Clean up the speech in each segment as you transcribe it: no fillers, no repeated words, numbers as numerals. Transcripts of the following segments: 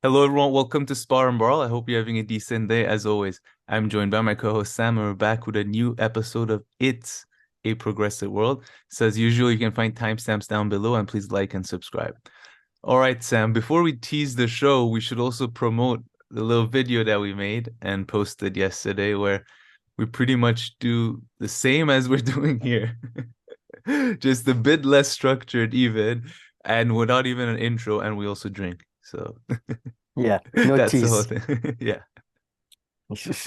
Hello, everyone. Welcome to Spar and Brawl. I hope you're having a decent day. As always, I'm joined by my co-host Sam, and we're back with a new episode of It's a Progressive World. So, as usual, you can find timestamps down below, and please like and subscribe. All right, Sam, before we tease the show, we should also promote the little video that we made and posted yesterday, where we pretty much do the same as we're doing here, just a bit less structured, even, and without even an intro, and we also drink. So. Yeah, no That's the whole tease. thing. Yeah.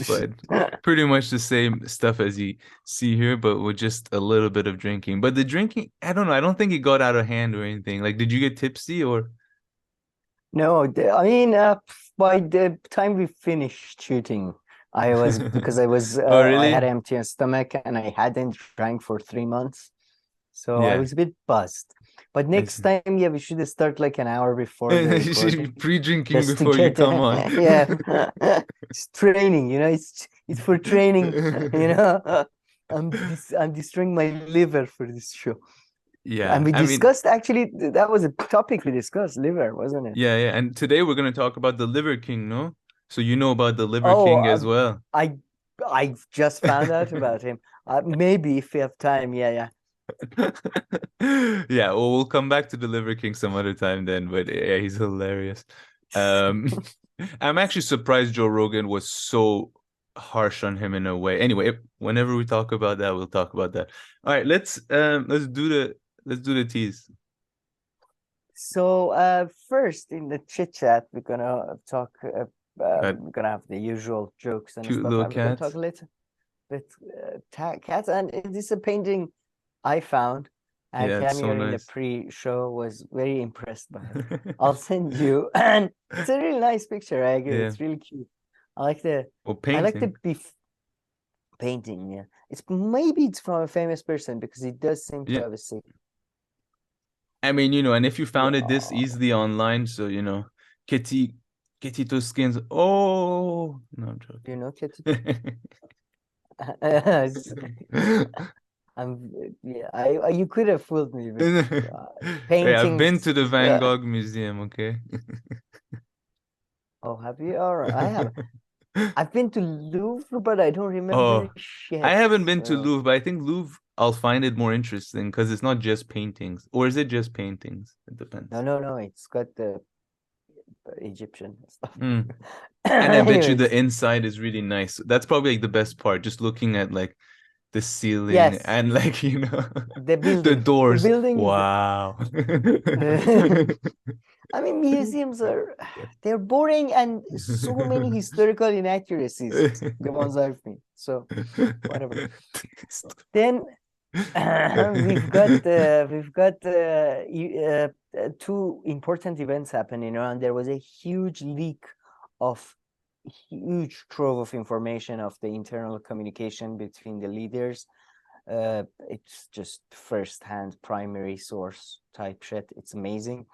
But pretty much the same stuff as you see here, but with just a little bit of drinking. But the drinking, I don't know. I don't think it got out of hand or anything. Like, did you get tipsy or? No, I mean, by the time we finished shooting, I was because Oh, I had really? an empty stomach and I hadn't drank for 3 months, so I Yeah, was a bit buzzed. But I next see. time, yeah, we should start like an hour before the You should be recording, pre-drinking just to before you get come on. yeah, it's training, it's for training, you know. I'm destroying my liver for this show. And Yeah, we I mean, discussed actually that was a topic we discussed, liver, wasn't it? yeah, yeah. And today we're gonna talk about the Liver King, no? So you know about the Liver Oh, King as well. I I just found out about him. Maybe if we have time, yeah. Yeah, well, we'll come back to the Liver King some other time then, but yeah, he's hilarious. Um, I'm actually surprised Joe Rogan was so harsh on him in a way. Anyway, whenever we talk about that, we'll talk about that. All right, let's do the tease. So first in the chit chat, we're gonna talk. Got We're gonna have the usual jokes and cute stuff, little and we're gonna talk cats. a little bit cats. And this is a painting I found, and Yeah, it's so Camille in the nice. pre-show was very impressed by it. I'll send you, and it's a really nice picture. I agree. Yeah. It's really cute. I like the Well, I like the painting. beef painting. Yeah, maybe it's from a famous person because it does seem to Yeah. have a sig. I mean, and if you found it this Yeah, easily online, so Kitty Kitty to skins. Oh, no, I'm you know, Kitty. joking. Yeah, you could have fooled me with uh, Hey, I've been paintings. to the Van Gogh Museum, okay? Oh, have you? All right, I have. I've been to Louvre, but I don't remember Oh, I shit. haven't been to So Louvre, but I think Louvre I'll find it more interesting because it's not just paintings. Or is it just paintings? It no, depends. no, no. It's got the Egyptian stuff. Mm. And I bet you the Anyways, inside is really nice. That's probably like the best part, just looking at like the ceiling yes, and like the the building. The doors. building is. Wow. I mean, museums are they're boring and so many historical inaccuracies. The ones I've been. So whatever. Then we've got two important events happening, and there was a huge leak of huge trove of information of the internal communication between the leaders. It's just first-hand primary source type shit. It's amazing.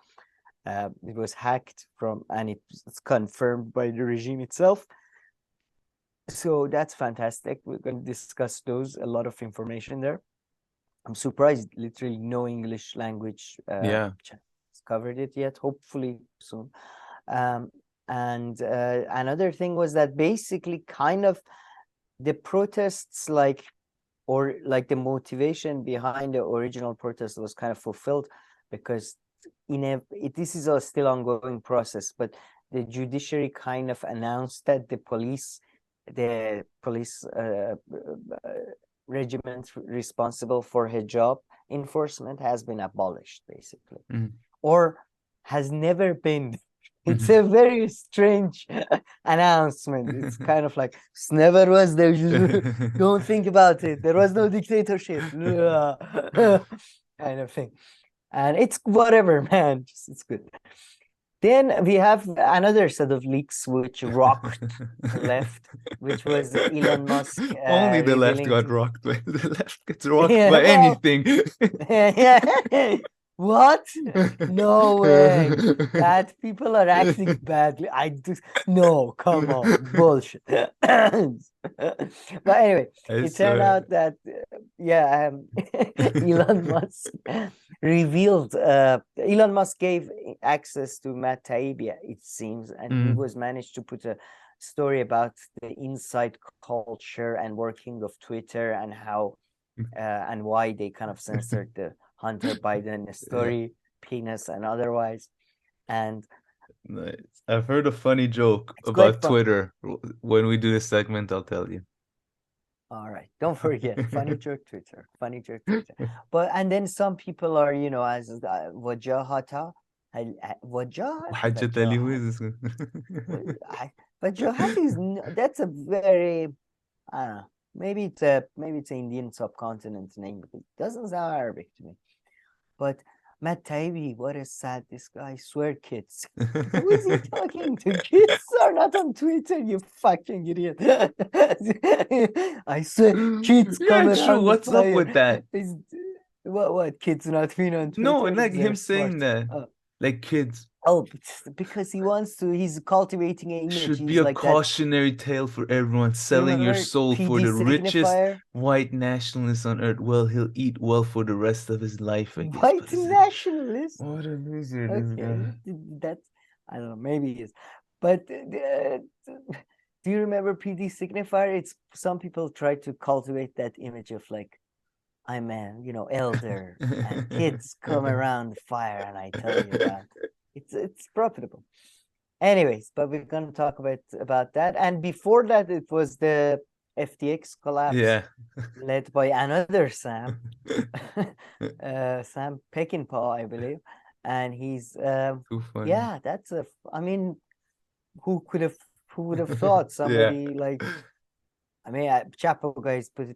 It was hacked and it's confirmed by the regime itself. So that's fantastic. We're going to discuss those. A lot of information there. I'm surprised literally no English language Yeah. has covered it yet. Hopefully soon. Um, and another thing was that basically kind of the protests or like the motivation behind the original protest was kind of fulfilled because this is a still ongoing process, but the judiciary kind of announced that the police regiment responsible for hijab enforcement has been abolished, basically, Mhm. or has never been. It's a very strange announcement. It's kind of like never was there. Don't think about it. There was no dictatorship, kind of thing. And it's whatever, man. It's good. Then we have another set of leaks which rocked the left, which was Elon Musk Only the left revealing got to rocked by the left gets rocked yeah, by well, anything. yeah. What? No way. That people are acting badly. No, come on, bullshit. But anyway, I it turned out swear. that Elon Musk Elon Musk gave access to Matt Taibbi, it seems, and he was managed to put a story about the inside culture and working of Twitter and how and why they kind of censored the Hunter Biden story, penis and otherwise. And Nice. I've heard a funny joke it's quite about fun. Twitter. When we do this segment, I'll tell you. All right, don't forget, funny joke Twitter, funny joke Twitter. But and then some people are, you know, as wajahata, wajah, حاجة اللي هو wajahata is that's a very, I don't know, maybe it's an Indian subcontinent name, but it doesn't sound Arabic to me. But Matt Taibbi, what a sad this guy. I swear, kids. Who is he talking to? Kids are not on Twitter, you fucking idiot. I swear, kids Yeah, come true. around the What's up fire. with that? What? Kids not being on Twitter? No, like They're him saying smart. that. Like kids Oh, because he wants to, he's cultivating an image. should be He's a like that. cautionary tale for everyone. Selling your Remember soul for PD the richest signifier? white nationalist on earth. Well, he'll eat well for the rest of his life, I guess. White But it's nationalist? what a loser, this Okay, guy. that's, I don't know, maybe he is. But do you remember PD signifier? It's some people try to cultivate that image of like, I'm a, you know, elder and kids come around the fire and I tell you about it's profitable. Anyways, but we're gonna talk about that. And before that, it was the FTX collapse, Yeah. led by another Sam, Sam Peckinpah, I believe. And he's Too funny. yeah, that's a, I mean, who would have thought somebody like, I mean, Chapo guys put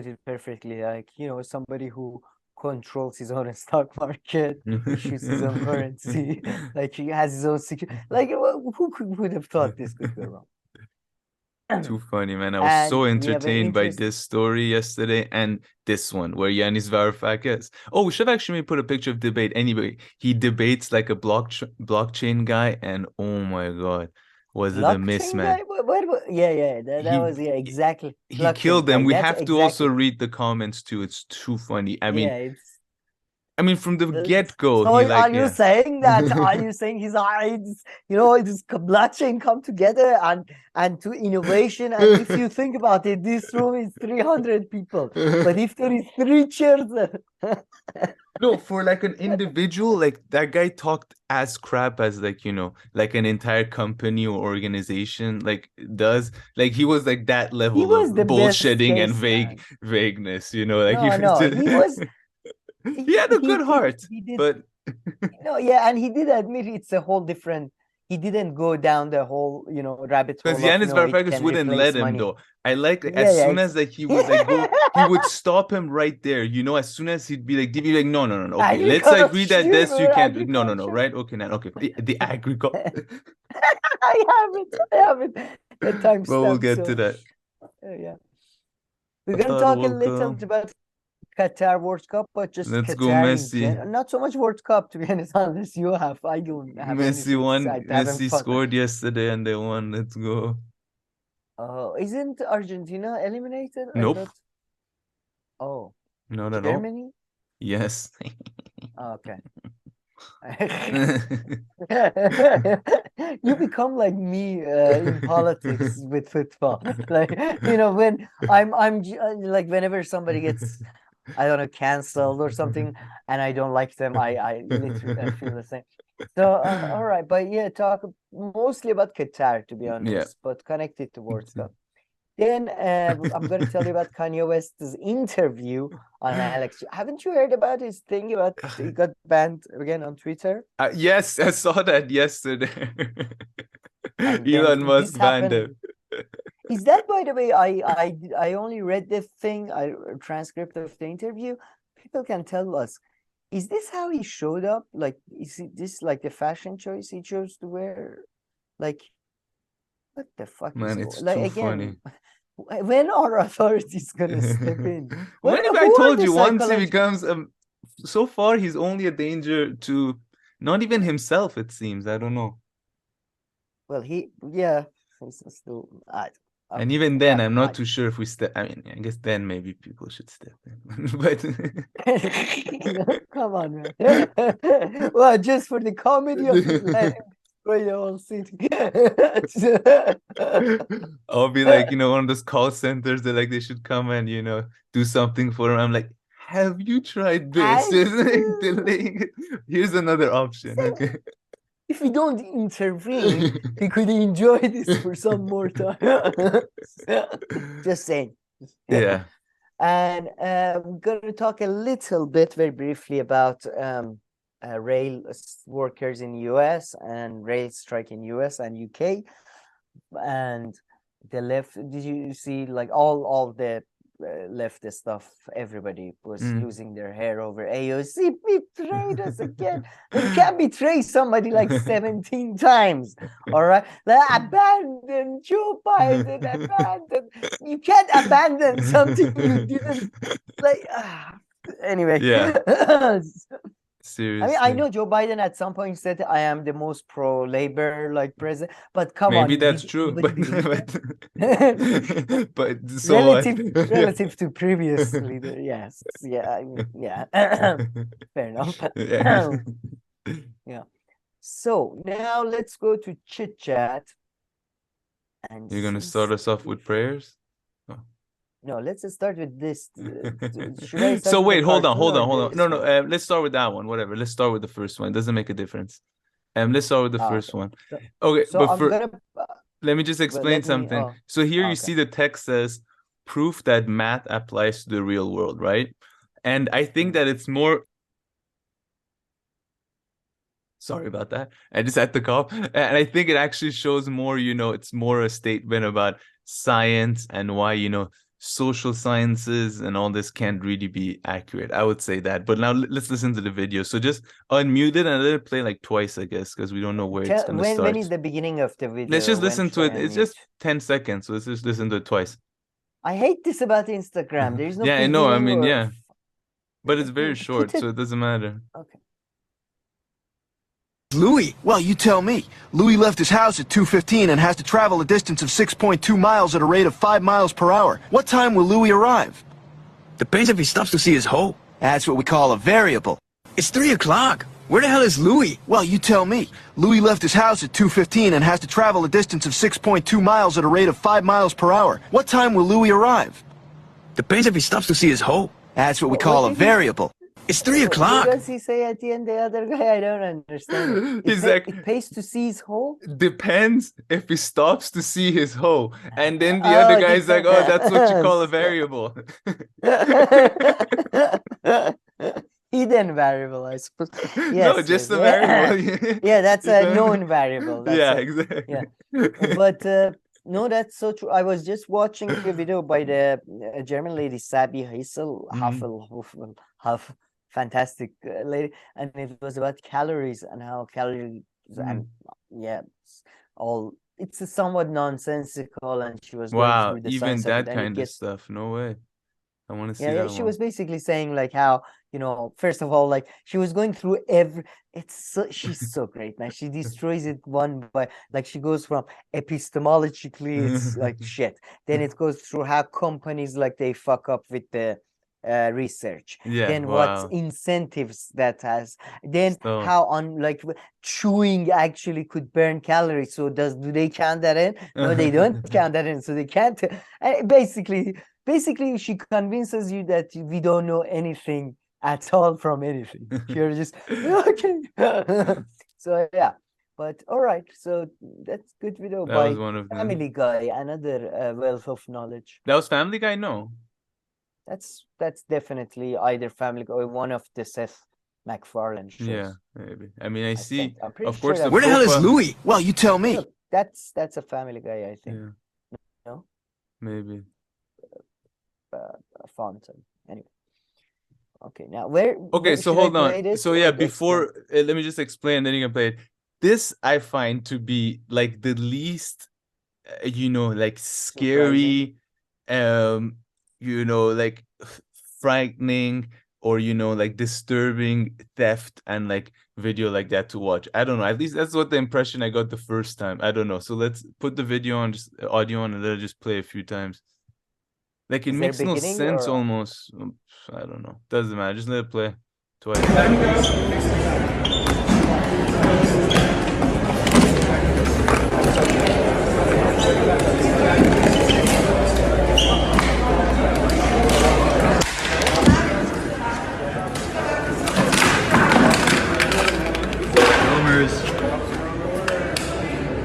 it perfectly, like, you know, somebody who controls his own stock market, issues his own currency, like he has his own security. Like, who would have thought this could go wrong? Too funny, man. I was And so we have an entertained by interest. this story yesterday and this one where Yanis Varoufakis. Oh, we should have actually put a picture of debate. Anyway, he debates like a blockchain guy, and oh my God, was it a miss, Blockchain man? guy? Yeah, that was, yeah, exactly. He Blockchain killed them. guy. We That's have to also exactly. read the comments too. It's too funny. Yeah, it's. I mean, from the get-go, So he are like, you yeah. saying that? Are you saying his eyes, you know, it is blockchain come together and to innovation? And if you think about it, this room is 300 people, but if there is 3 chairs, No, for like an individual, like that guy talked as crap as like, you know, like an entire company or organization like does. Like he was like that he level of was the best bullshitting and case, man. vagueness, you know, like he was No, just he was. he had a good heart, He did. but No, yeah, and he did admit it's a whole different. He didn't go down the whole, you know, rabbit because hole of Yanis no, it Varoufakis can wouldn't replace let him money. though. I like Yeah, as yeah, soon as like he would like go, he would stop him right there. You know, as soon as he'd be like, no. Okay, let's like read that agriculture this. You or can't. No, agriculture. right? Okay, now, okay. The agriculture. I have it. The Well, we'll timestamp. get to So that. yeah, we're gonna Qatar talk a World little Cup. about Qatar World Cup, but just Let's go, Qatar in Messi. general. Not so much World Cup, to be honest. Unless you have, I don't have Messi anything won. besides having Messi fun. scored yesterday and they won. Let's go. Isn't Argentina eliminated? I Nope. thought. Oh, Not at all. Germany. Yes. Okay. You become like me in politics with football. Like, you know, when like whenever somebody gets, I don't know, canceled or something, and I don't like them, I literally feel the same. So all right, but yeah, talk mostly about Qatar, to be Yeah. honest, but connected to World Cup. Then I'm going to tell you about Kanye West's interview on Alex. Haven't you heard about his thing about he got banned again on Twitter? Yes, I saw that yesterday. And Elon then this Musk banned happened. him. Is that, by the way, I only read the thing, transcript of the interview. People can tell us, is this how he showed up? Like, is this like the fashion choice he chose to wear? Like, what the fuck is Man, it's like too again? funny. When are authorities gonna step in? When if I Who are told the you once he psychologists? becomes so far he's only a danger to not even himself, it seems. I don't know. Well, yeah, he's still. And even then, well, I'm not too sure if we step. I mean, I guess then maybe people should step in. But come on, man. Well, just for the comedy of it, let him destroy the whole city. I'll be like, one of those call centers that like they should come and do something for them. I'm like, have you tried this? Just like delaying it. Here's another option. Okay. If we don't intervene, we could enjoy this for some more time. Just saying. Yeah. And we're going to talk a little bit, very briefly, about rail workers in US and rail strike in US and UK. And the left, did you see like all the leftist stuff? Everybody was losing their hair over AOC betrayed us again. You can't betray somebody like 17 times. All right, abandon Joe Biden, abandon. You can't abandon something you didn't like. Anyway, yeah. I Seriously. mean, I know Joe Biden at some point said, "I am the most pro-labor like president," but come Maybe on, that's did true, anybody but believe but so relative to previous leader? Yes, yeah, I mean, yeah, fair enough. Yeah. Yeah. So now let's go to chit chat. And You're gonna start us off with prayers? Oh. No, let's start with this. Should I start So with wait, the hold on. cartoon or No, this one? let's start with that one. Whatever. Let's start with the first one. It doesn't make a difference. Let's start with the first Okay. one. Okay, So but I'm gonna let me just explain something. So here you see the text says proof that math applies to the real world, right? And I think that it's more. Sorry about that. I just had to cough. And I think it actually shows more, it's more a statement about science and why, social sciences and all this can't really be accurate. I would say that. But now let's listen to the video. So just unmute it and let it play like twice, I guess, because we don't know where it's going to start. When is the beginning of the video? Let's just listen to it. It's just 10 seconds. So let's just listen to it twice. I hate this about Instagram. There is no yeah, I know. I mean, or... yeah. But it's very short, so it doesn't matter. Okay. Louis? Well, you tell me. Louis left his house at 2:15 and has to travel a distance of 6.2 miles at a rate of 5 miles per hour. What time will Louis arrive? Depends if he stops to see his hoe. That's what we call a variable. It's 3 o'clock. Where the hell is Louis? Well, you tell me. Louis left his house at 2:15 and has to travel a distance of 6.2 miles at a rate of 5 miles per hour. What time will Louis arrive? Depends if he stops to see his hoe. That's what we call a variable. It's 3 o'clock. What does he say at the end, the other guy? I don't understand. It pays to see his hoe? Depends if he stops to see his hoe. And then the other guy's like, oh, that's what you call a variable. Hidden variable, I suppose. Yes, no, just a variable. Yeah, that's a known variable. That's exactly. Yeah. But no, that's so true. I was just watching a video by the German lady, Sabi Heisel, half fantastic lady, and it was about calories and how calories and it's a somewhat nonsensical, and she was going through the even science that of it, kind of stuff. No way. I want to see that. Yeah, she was basically saying like how, first of all, like she was going through she's so great, man. She destroys it one by, like, she goes from epistemologically, it's like shit. Then it goes through how companies, like, they fuck up with the research. Then what incentives that has. Then how on, like, chewing actually could burn calories. So do they count that in? No, they don't count that in. So they can't. Basically, she convinces you that we don't know anything at all from anything. You're just okay. So yeah, but all right. So that's good video by Family Guy. Another wealth of knowledge. That was Family Guy? No. That's definitely either Family Guy or one of the Seth MacFarlane shows. Yeah, maybe. I mean, I see. Of course. Where the hell is Louis? Well, you tell me. Look, that's a Family Guy, I think. Yeah. No. Maybe. Fountain. Anyway. Okay, now where? Okay, so hold on. So yeah, before let me just explain, then you can play it. This I find to be like the least, like scary, like frightening, or like disturbing theft and like video like that to watch. I don't know. At least that's what the impression I got the first time. I don't know. So let's put the video on, just audio on, and let it just play a few times. Like it Is there makes no beginning sense or almost. I don't know. Doesn't matter. Just let it play twice.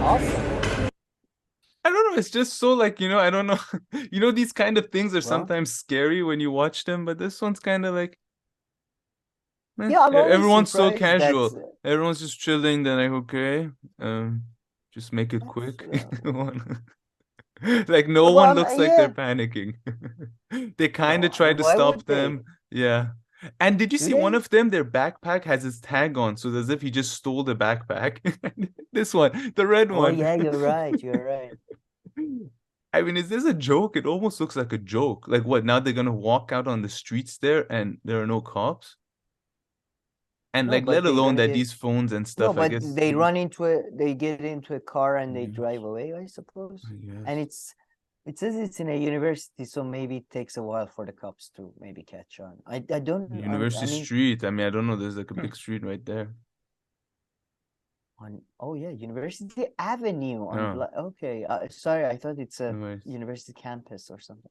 awesome? I don't know. It's just so like, I don't know. These kind of things are Well, sometimes scary when you watch them, but this one's kind of like, yeah, I'm always everyone's so surprised that casual. Everyone's just chilling. They're like, okay, just make it that's quick. Like no well, one looks like they're yeah. panicking. They kind No, of tried to why stop would they? them. Yeah. And did you Do see one they? of them? Their backpack has his tag on, so as if he just stole the backpack. This one, the red Oh one. yeah, you're right. You're right. I mean, is this a joke? It almost looks like a joke. Like what? Now they're gonna walk out on the streets there and there are no cops? And No, like, let but they're alone gonna that get these phones and no, stuff, I but guess. they run into they get into a car and they Yes, drive away, I suppose. I And guess. it says it's in a university, so maybe it takes a while for the cops to maybe catch on. I don't I University mean Street. I mean, I don't know. There's like a big street right there. on oh yeah, University Avenue on No, okay. Sorry, I thought it's a anyways. university campus or something.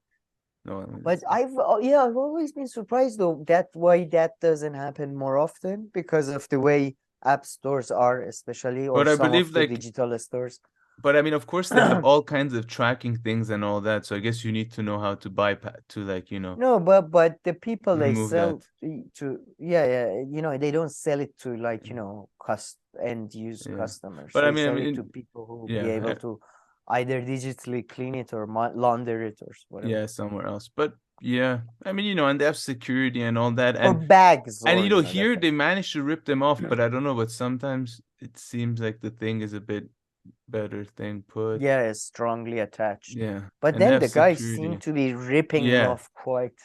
No, I mean, But I've always been surprised though that why that doesn't happen more often because of the way app stores are, especially, or but I some of believe the like, digital stores. but I mean, of course, they have all kinds of tracking things and all that. So I guess you need to know how to bypass to like, No, but the people they remove sell that. to they don't sell it to like end use Yeah. customers. But I They mean, sell it to people who will be yeah, able to either digitally clean it or launder it or whatever. yeah, somewhere else. But yeah, I mean, and they have security and all that. Or bags And or here that they managed to rip them off, but I don't know, but sometimes it seems like the thing is a bit better thing put. yeah, is strongly attached. Yeah. But And they then have the guys seem security. to be ripping it Yeah. off quite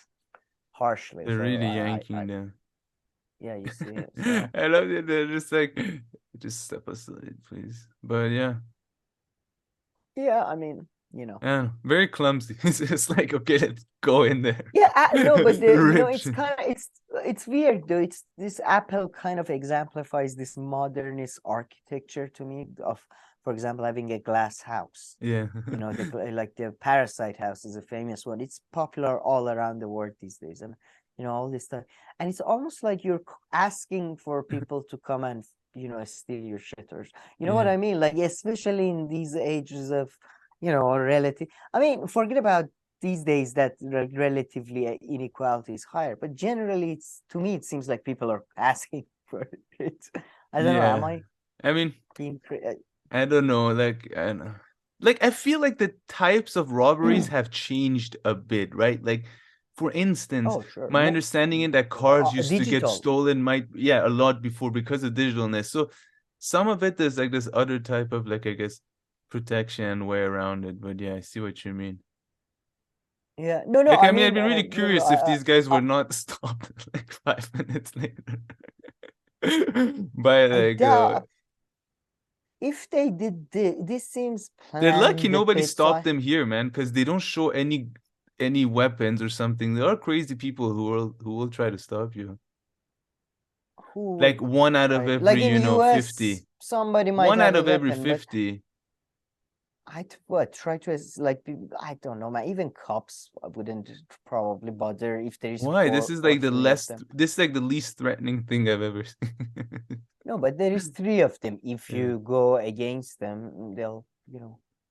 harshly. They're So really yanking them. yeah, you see it. So. I love it. They're just like, just step aside, please. But yeah. Yeah, I mean, Yeah, very clumsy. It's just like, okay, let's go in there. Yeah, no, but Rip it's shit. kind of it's weird though. It's this Apple kind of exemplifies this modernist architecture to me of, for example, having a glass house. Yeah. Like the Parasite house is a famous one. It's popular all around the world these days, and all this stuff. And it's almost like you're asking for people to come and steal your shit, or what Yeah. I mean. Like especially in these ages of relative. I mean, forget about these days that relatively inequality is higher, but generally, to me, it seems like people are asking for it. I don't know. Am I I mean, being? I don't know. Like, I don't know. Like, I feel like the types of robberies have changed a bit, right? Like, for instance, Oh, sure. my understanding in that cars used to get Digital. stolen a lot before because of digitalness. So some of it there's like this other type of like, I guess, protection way around it. But yeah, I see what you mean. Yeah, no, Like, I I mean, I'd mean, be really curious if these guys were not stopped like 5 minutes later by like if they did this seems they're lucky planned a nobody bit, stopped them here, man, because they don't show any weapons or something. There are crazy people who will try to stop you. Who Like would one out of try- every, like in US, 50. somebody might One have out a of every weapon, but 50. try to like I don't know, man. Even cops wouldn't probably bother if there is Why? This is four like or three of them. this is like the least threatening thing I've ever seen. No, but there is three of them. If Yeah. you go against them, they'll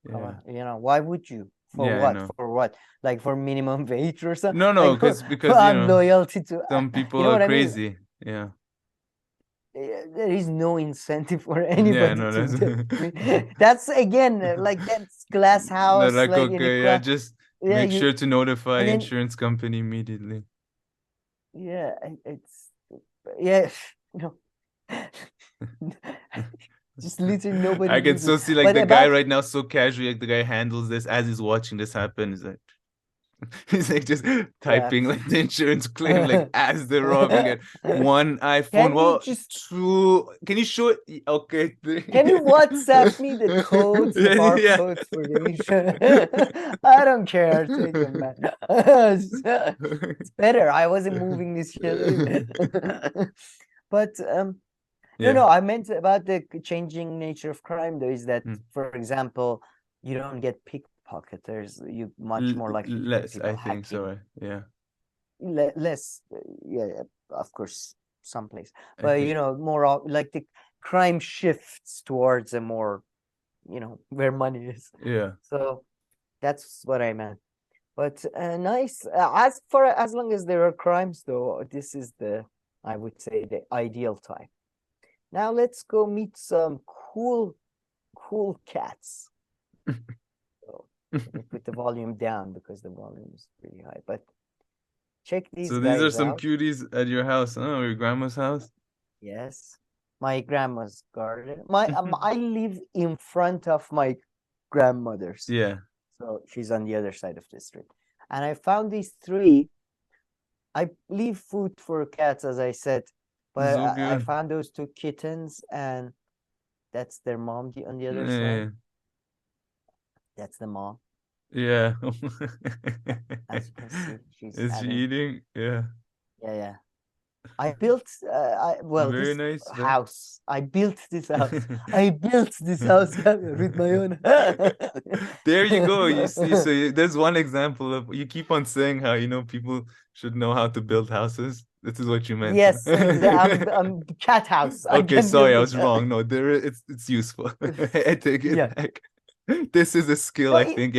come Yeah. on. Why would you? For Yeah, I what? know. For what? Like for minimum wage or something? No, Like because loyalty to some people you know are what I mean? crazy. Yeah. There is no incentive for Yeah, anybody no, to that's do. That's again like that's glass they're house, like, like okay, yeah, just yeah, make sure to notify and then insurance company immediately. yeah, it's yeah, no. Just literally nobody I can uses so it. see like But the guy about right now so casually, like the guy handles this as he's watching this happen. He's like, He's like just typing like the insurance claim like as they're robbing it. One iPhone. Can you Well, just two. Can you show it? Okay. can you WhatsApp me the codes, the Yeah. barcodes for the insurance? I don't care. Take them, man. It's better. I wasn't moving this shit. But Yeah. no, I meant about the changing nature of crime though, is that, Mm. for example, you don't get pickpocketers. You much more likely to get Less, people I think so. hacking. Yeah. Less, yeah, of course, someplace, I but think. more like the crime shifts towards a more, where money is. Yeah. So that's what I meant. But nice. As long as there are crimes, though, this is I would say, the ideal time. Now let's go meet some cool cats. So let me put the volume down because the volume is pretty high. But check these So these are guys some out. cuties at your house, or your grandma's house? Yes, my grandma's garden. I live in front of my grandmother's. Yeah. So she's on the other side of the street. And I found these three. I leave food for cats, as I said, but So I good. found those two kittens, and that's their mom on the other Yeah. side. That's the mom. Yeah. As you can see, she's Is she having. eating? Yeah. Yeah. I built Very this nice, man. house. I built this house. I built this house with my own. There you go. You see, so there's one example of you keep on saying how people should know how to build houses. This is what you meant. Yes, I'm cat house. I Okay, can sorry, I build was it. wrong. No, it's useful. I take it Yeah. back. This is a skill No, I think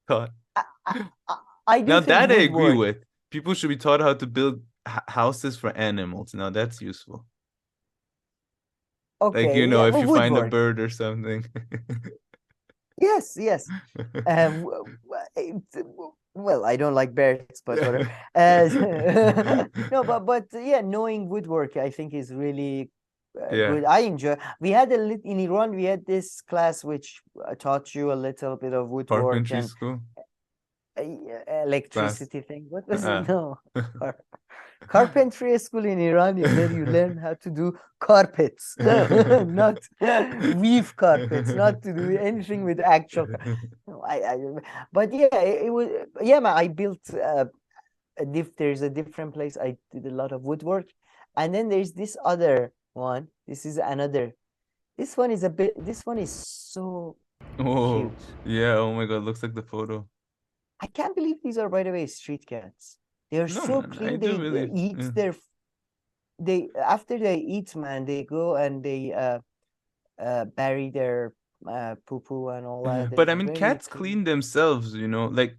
taught. I do Now think that I agree woodwork. with. People should be taught how to build houses for animals. Now that's useful. Like, Okay, yeah, if but you find a woodwork. bird or something. Yes. Well, I don't like birds, but whatever. No, but yeah, knowing woodwork, I think, is really Yeah. good. I enjoy. We had in Iran. We had this class which taught you a little bit of woodwork Carpentry and school. electricity thing. What was Uh-uh. it? No, carpentry school in Iran is where you learn how to do carpets, not weave carpets, not to do anything with actual. But yeah, it was. Yeah, man, I built there's a different place. I did a lot of woodwork, and then there's this other one. This is another. This one is This one is so Oh, cute. yeah. Oh my God. Looks like the photo. I can't believe these are, by the way, street cats. They're No, so man. I clean. do They believe. eat Yeah. after they eat, man, they go and they bury their poo poo and all that. But I They're mean, very cats clean. clean themselves, like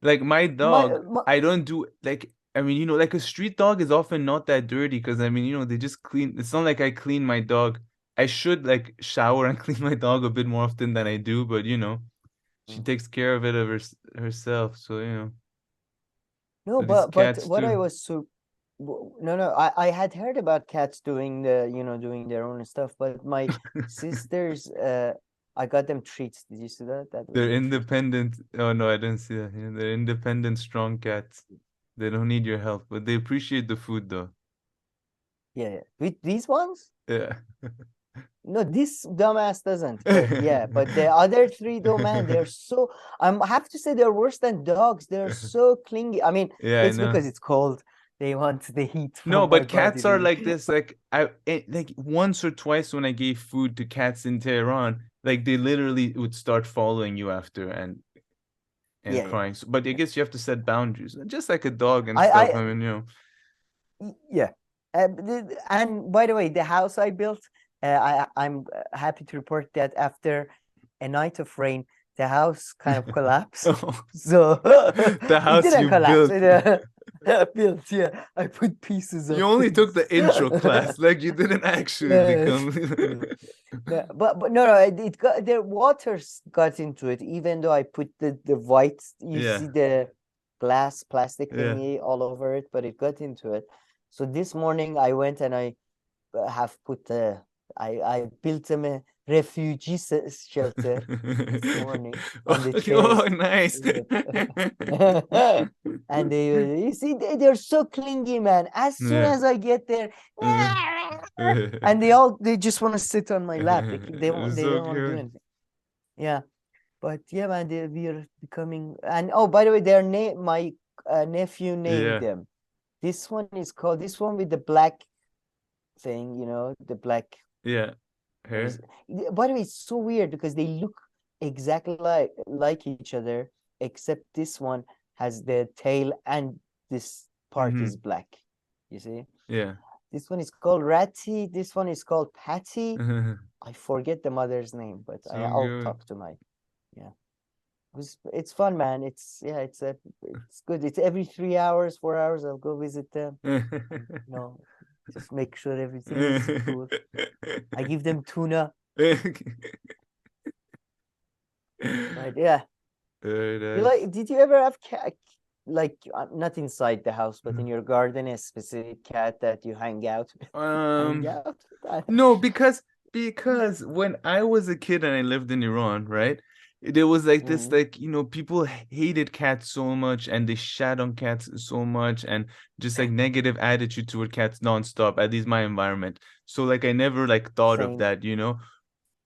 my My, dog. my I don't do like. I mean, like a street dog is often not that dirty because I mean, they just clean. It's not like I clean my dog. I should like shower and clean my dog a bit more often than I do, but she takes care of it herself. So no, but these but cats what I too. was no, I had heard about cats doing doing their own stuff, but my sisters I got them treats. Did you see that? That was They're a treat. independent. Oh no, I didn't see that. Yeah, they're independent, strong cats. They don't need your help, but they appreciate the food though. Yeah. With these ones? Yeah. No, this dumbass doesn't. But yeah, but the other three, though, man, they're so. I have to say they're worse than dogs. They're so clingy. I mean, Yeah, I it's know. because it's cold. They want the heat No, from my but body, cats are really. like this. Like like once or twice when I gave food to cats in Tehran, like they literally would start following you after and Yeah. crying. So, but I guess you have to set boundaries, just like a dog and I stuff. I mean, yeah. And by the way, the house I built, I'm happy to report that after a night of rain, the house kind of collapsed. So the house it didn't you collapse. built. Built, yeah. I put pieces of You only took things. the intro class, like you didn't actually become. Yeah, but no, it got the waters got into it. Even though I put the white, you Yeah. see the plastic Yeah. thingy all over it, but it got into it. So this morning I went and I have put I built them refugee shelter this morning on the Oh, chairs. nice. And you see, they're so clingy, man. As soon Yeah. as I get there, and they just want to sit on my lap. They So don't want to do cute. anything. Yeah, but yeah, man, we are becoming. And oh, by the way, their name, my nephew named Yeah. them. This one with the black thing, the black. Yeah. Hair. By the way, it's so weird because they look exactly like each other, except this one has the tail and this part is black. You see? Yeah. This one is called Ratty. This one is called Patty. I forget the mother's name, but So I'll good. talk to it's fun, man. It's good. It's every 3 hours, 4 hours. I'll go visit them. Just make sure everything is cool. I give them tuna. But yeah. Did you ever have cat, like not inside the house, but in your garden, a specific cat that you hang out? No, because when I was a kid and I lived in Iran, right? There was like this, like, people hated cats so much and they shat on cats so much and just like negative attitude toward cats nonstop, at least my environment. So like I never like thought of that,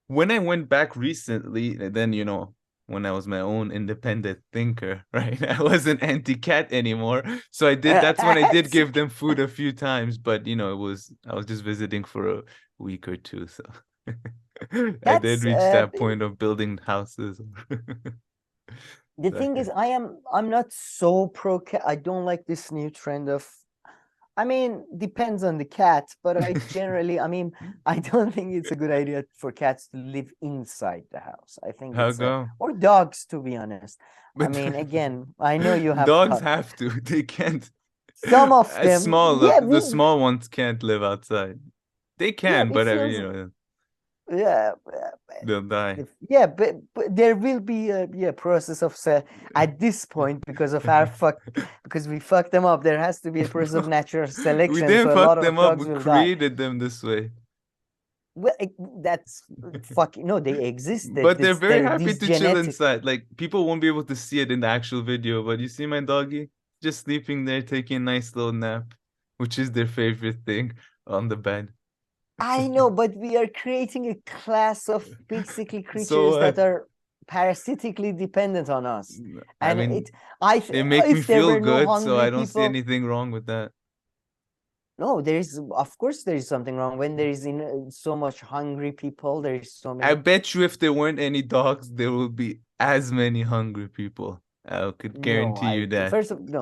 When I went back recently, then, when I was my own independent thinker, right? I wasn't anti-cat anymore. So that's when I did give them food a few times, but I was just visiting for a week or two, so I did reach that point of building houses. The thing is, I'm not so pro cat. I don't like this new trend of, depends on the cat, but I generally, I don't think it's a good idea for cats to live inside the house. I think or dogs, to be honest. But again, I know you have dogs have to. They can't. Some of them, the small ones can't live outside. They can, but they'll die. Yeah, but there will be a process of at this point, because of because we fucked them up. There has to be a process of natural selection. We didn't so fuck them up. We created them this way. Well, that's fucking no. They existed, but they're very happy to chill inside. Like, people won't be able to see it in the actual video, but you see my doggy just sleeping there, taking a nice little nap, which is their favorite thing on the bed. I know, but we are creating a class of basically creatures that are parasitically dependent on us. And it makes me feel good, so I don't see anything wrong with that. No, of course there is something wrong when there is so much hungry people. There is so many. I bet you if there weren't any dogs, there would be as many hungry people. I could guarantee you that.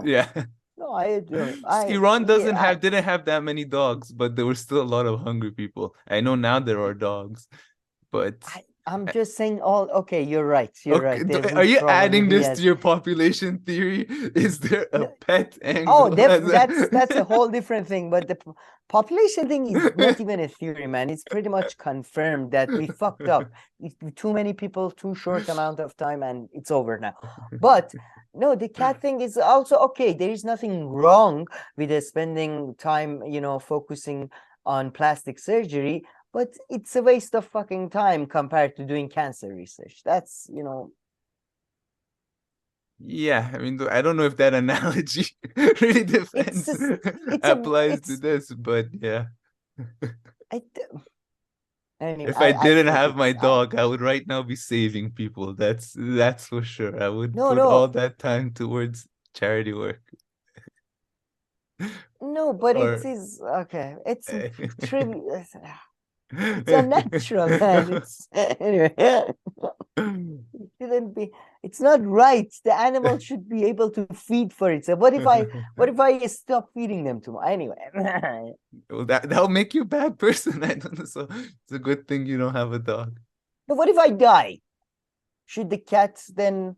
Yeah. No, I do. Iran didn't have that many dogs, but there were still a lot of hungry people. I know now there are dogs, but I'm just saying okay, you're right. You're right. Are you adding this to your population theory? Is there a pet angle? Oh, that's a whole different thing. But the population thing is not even a theory, man. It's pretty much confirmed that we fucked up. Too many people, too short amount of time, and it's over now. But no, the cat thing is also okay. There is nothing wrong with spending time, focusing on plastic surgery. But it's a waste of fucking time compared to doing cancer research. That's, Yeah, I don't know if that analogy really applies to this, but yeah. If I didn't have my dog, I would right now be saving people. That's for sure. I would put all that time towards charity work. No, but it is okay. It's trivial. It's unnatural, man. Anyway. It shouldn't be. It's not right. The animal should be able to feed for itself. What if I stop feeding them too much? Anyway. Well, that'll make you a bad person. I don't know. So it's a good thing you don't have a dog. But what if I die? Should the cat then?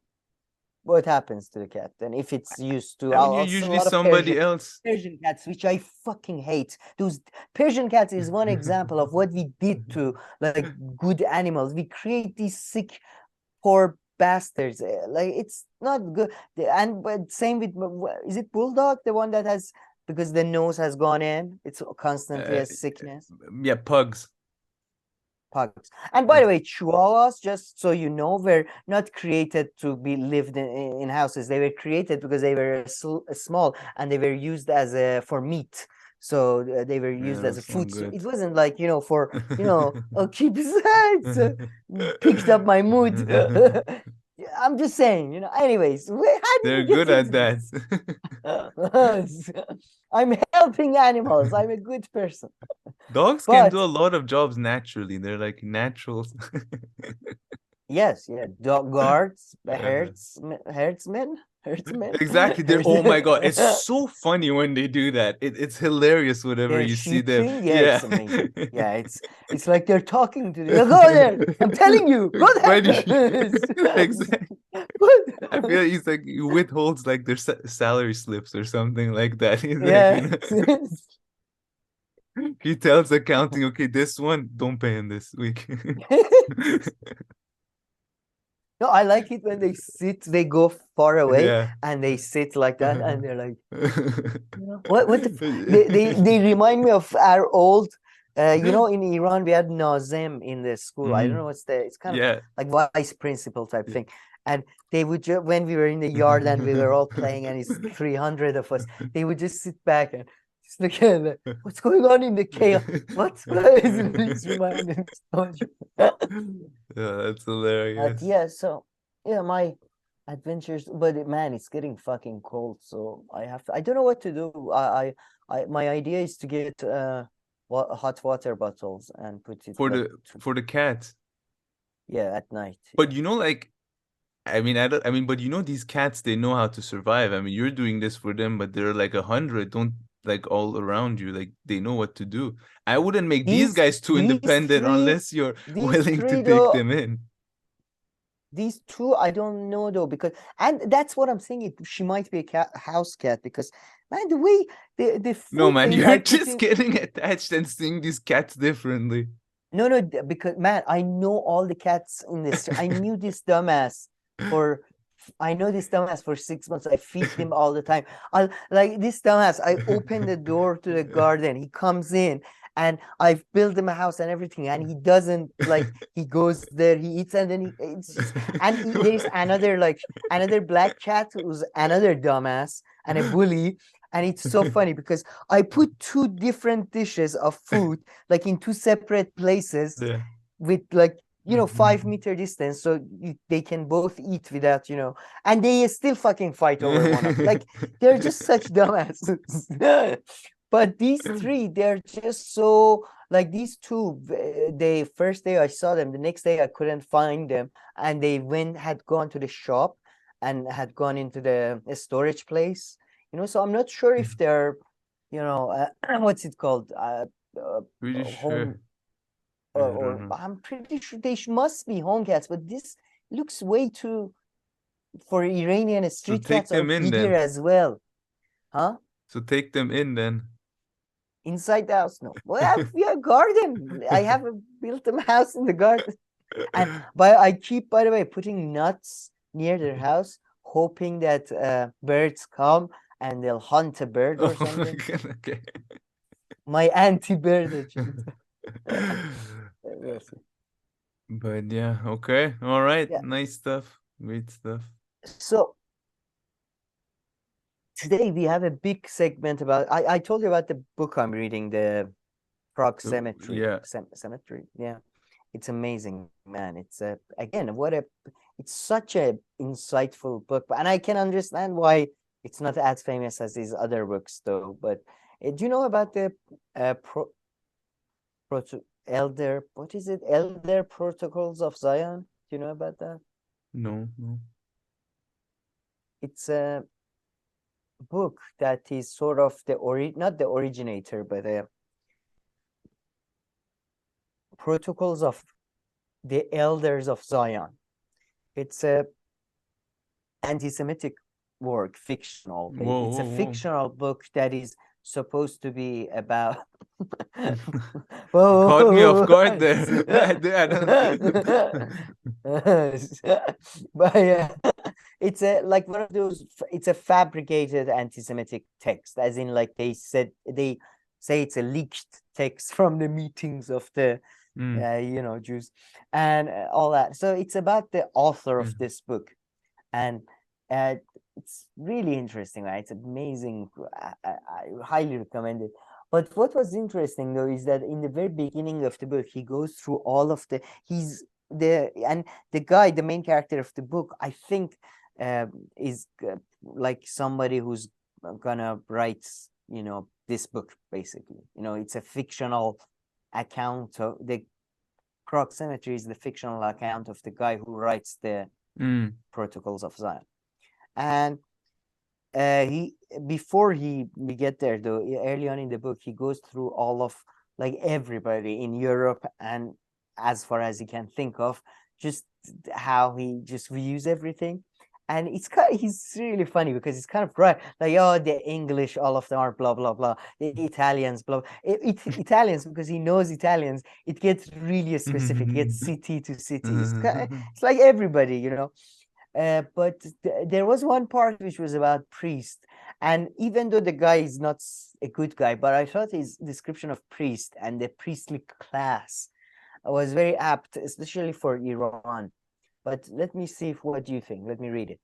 What happens to the cat then if it's used to? Usually somebody else. Persian cats, which I fucking hate. Those Persian cats is one example of what we did to like good animals. We create these sick, poor bastards. Like, it's not good. But same with, is it bulldog, the one that has, because the nose has gone in, it's constantly a sickness. Yeah, pugs. pugs. And by the way, chihuahuas, just so you know, were not created to be lived in houses. They were created because they were small and they were used as for meat. So they were used as a food. It wasn't like, for, keep sides, picked up my mood. I'm just saying, anyways, they're good at that. I'm helping animals. I'm a good person. Dogs can do a lot of jobs naturally. They're like naturals. Yes, dog guards, herdsmen. Exactly. Oh my God, it's so funny when they do that. It's hilarious whenever you see them. Yeah, it's amazing. Yeah, it's like they're talking to them. Go there. I'm telling you. Go there. Exactly. I feel like he's like he withholds like their salary slips or something like that. He's like, he tells accounting, okay, this one don't pay in this week. No, I like it when they go far away and they sit like that and they're like, what they remind me of our old, in Iran we had Nazim in the school. I don't know it's kind of like vice principal type thing. And they would when we were in the yard and we were all playing and it's 300 of us, they would just sit back and just look at what's going on in the chaos. What's it's reminding me so much. Yeah, that's hilarious. So my adventures, but man, it's getting fucking cold, so I don't know what to do. My idea is to get hot water bottles and put it for the cat. Yeah, at night. But but these cats, they know how to survive. I mean, you're doing this for them, but they're like 100, don't like all around you, like they know what to do. I wouldn't make these guys too independent unless you're willing to take them in. These two, I don't know though, and that's what I'm saying. She might be a house cat because, man, the way the no, man, you're just getting attached and seeing these cats differently. No, because man, I know all the cats in this. I know this dumbass for 6 months. I feed him all the time. This dumbass, I open the door to the garden. He comes in and I've built him a house and everything. And he doesn't he goes there, he eats, and then there's another black cat who's another dumbass and a bully. And it's so funny because I put 2 different dishes of food in 2 separate places with 5-meter distance, so they can both eat without, and they still fucking fight over one of them. They're just such dumbasses. But these 3, they're just so these 2. The first day I saw them, the next day I couldn't find them, and they had gone to the shop and had gone into the storage place. So I'm not sure if they're, what's it called? Pretty home, or I'm pretty sure they must be home cats, but this looks way too, for Iranian street cats are bigger as well. Huh? So take them in then. Inside the house? No. Well, we have a garden. I have built a house in the garden. But I keep, by the way, putting nuts near their house, hoping that birds come and they'll hunt a bird or something. Okay. My anti-bird. But yeah, okay. All right. Yeah. Nice stuff. Great stuff. So today we have a big segment about, I told you about the book I'm reading, the Prague Cemetery. Yeah. Cemetery. Yeah. It's amazing, man. It's again, it's such a insightful book, and I can understand why it's not as famous as these other books, though. But do you know about the Elder Protocols of Zion? Do you know about that? No. It's a book that is sort of not the originator, but Protocols of the Elders of Zion. It's a anti-Semitic work, fictional. It's a fictional book that is supposed to be about. Caught me off guard there. But it's one of those. It's a fabricated anti-Semitic text, as in they say it's a leaked text from the meetings of the Mm. Jews and all that. So it's about the author of Mm. this book, and it's really interesting, right? It's amazing. I highly recommend it. But what was interesting though is that in the very beginning of the book, he goes through all of the guy, the main character of the book, I think, is like somebody who's gonna write, this book basically. It's a fictional account of the proximity is the fictional account of the guy who writes the Mm. Protocols of Zion. And he before we get there though, early on in the book, he goes through all of like everybody in Europe, and as far as he can think of, just how he just views everything. And he's really funny because it's kind of right, like, oh, the English, all of them are blah blah blah, the Italians blah. Italians, because he knows Italians, it gets really specific, it gets city to city. It's like everybody. But there was one part which was about priest, and even though the guy is not a good guy, but I thought his description of priest and the priestly class was very apt, especially for Iran. But let me see what do you think. Let me read it.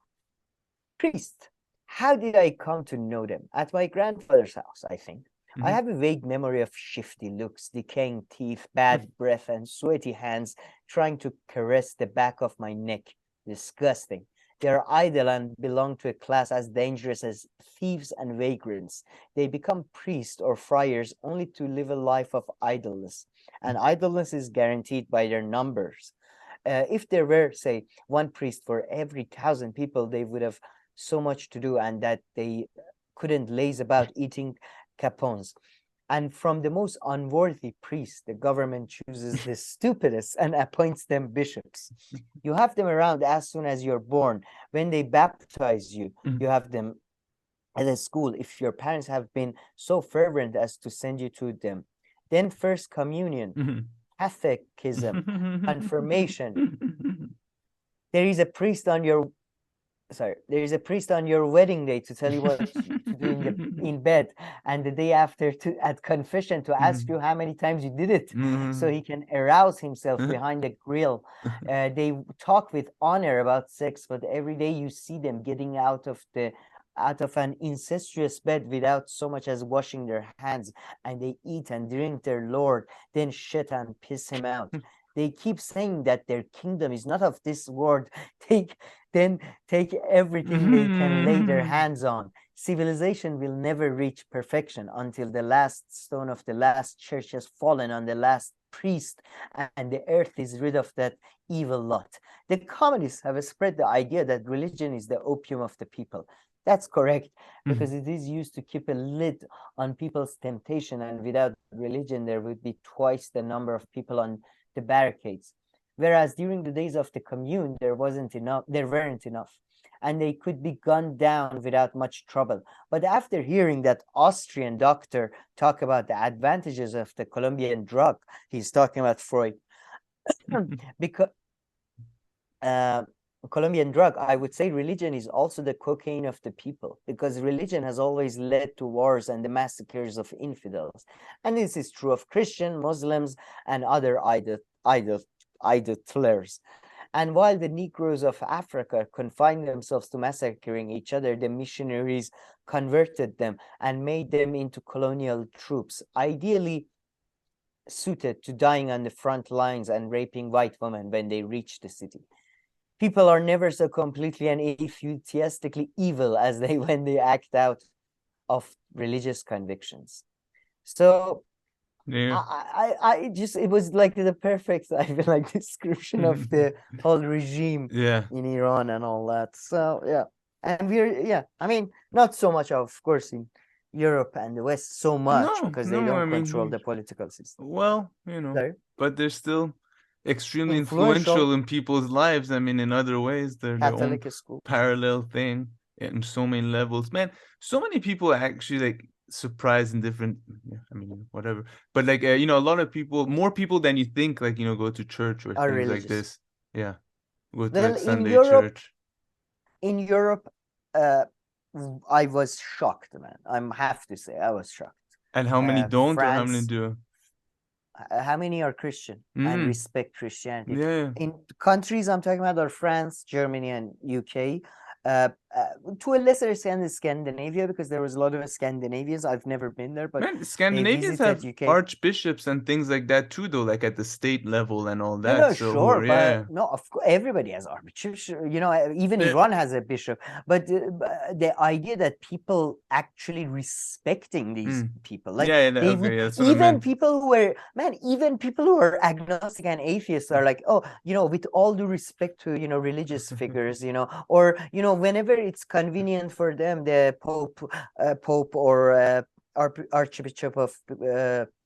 Priest. How did I come to know them? At my grandfather's house, I think. I have a vague memory of shifty looks, decaying teeth, bad breath, and sweaty hands trying to caress the back of my neck. Disgusting. They are idle and belong to a class as dangerous as thieves and vagrants. They become priests or friars only to live a life of idleness, and idleness is guaranteed by their numbers. If there were, say, one priest for every 1,000 people, they would have so much to do, and that they couldn't laze about eating capons. And from the most unworthy priests, the government chooses the stupidest and appoints them bishops. You have them around as soon as you're born. When they baptize you, you have them at a school if your parents have been so fervent as to send you to them. Then first communion, catechism, confirmation. There is a priest on your wedding day to tell you what to do in bed, and the day after at confession to ask you how many times you did it, so he can arouse himself behind the grill. They talk with honor about sex, but every day you see them getting out of an incestuous bed without so much as washing their hands, and they eat and drink their Lord, then shit and piss him out. They keep saying that their kingdom is not of this world. Take everything they can lay their hands on. Civilization will never reach perfection until the last stone of the last church has fallen on the last priest, and the earth is rid of that evil lot. The communists have spread the idea that religion is the opium of the people. That's correct, because it is used to keep a lid on people's temptation, and without religion, there would be twice the number of people on the barricades. Whereas during the days of the commune, there weren't enough, and they could be gunned down without much trouble. But after hearing that Austrian doctor talk about the advantages of the Colombian drug, he's talking about Freud, because Colombian drug, I would say religion is also the cocaine of the people, because religion has always led to wars and the massacres of infidels. And this is true of Christian, Muslims, and other idolaters. And while the Negroes of Africa confined themselves to massacring each other, the missionaries converted them and made them into colonial troops, ideally suited to dying on the front lines and raping white women when they reach the city. People are never so completely and enthusiastically evil as when they act out of religious convictions. So Yeah. I just, it was like the perfect, I feel like, description of the whole regime in Iran and all that. So yeah, and I mean, not so much, of course, in Europe and the West so much, because they don't control the political system. Well, but they're still extremely Influential. influential in people's lives. I mean, in other ways, they're their own Catholic school. parallel thing in so many levels. Man, so many people actually like surprised in different, I mean, whatever. But like, a lot of people, more people than you think, like, go to church or Are things religious. like this. Yeah. Go to Well, like Sunday Europe, church. in Europe, I was shocked, man. I have to say, I was shocked. And how many don't, or how many France, do? how many are Christian and Mm. respect Christianity? Yeah. In countries I'm talking about are France, Germany, and UK. To a lesser extent, Scandinavia, because there was a lot of Scandinavians. I've never been there, but Man, they Scandinavians visited have UK. archbishops and things like that too, though, like at the state level and all No, that. no, So, sure, yeah. but no, of course, everybody has archbishop. You know, even Yeah. Iran has a bishop. But the idea that people actually respecting these people, like Yeah, they okay, would, that's what I even meant. people who were, man, even people who are agnostic and atheists are like, oh, you know, with all due respect to, you know, religious figures, you know, or, you know, whenever it's convenient for them, the Pope or Archbishop of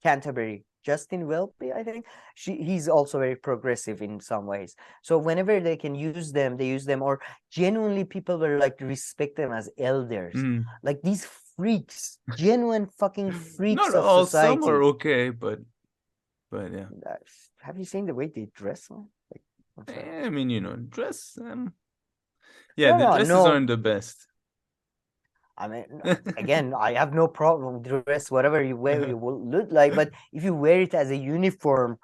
Canterbury, Justin Welby, I think he's also very progressive in some ways. So whenever they can use them, they use them, or genuinely people were like respect them as elders, like these freaks, genuine fucking freaks Not of all, society. some are okay, but yeah. Have you seen the way they dress? Man? Like, I'm sorry. I mean, you know, dress. Yeah, the No, dresses no. aren't the best. I mean, again, I have no problem with dress, whatever you wear, you will look like. But if you wear it as a uniform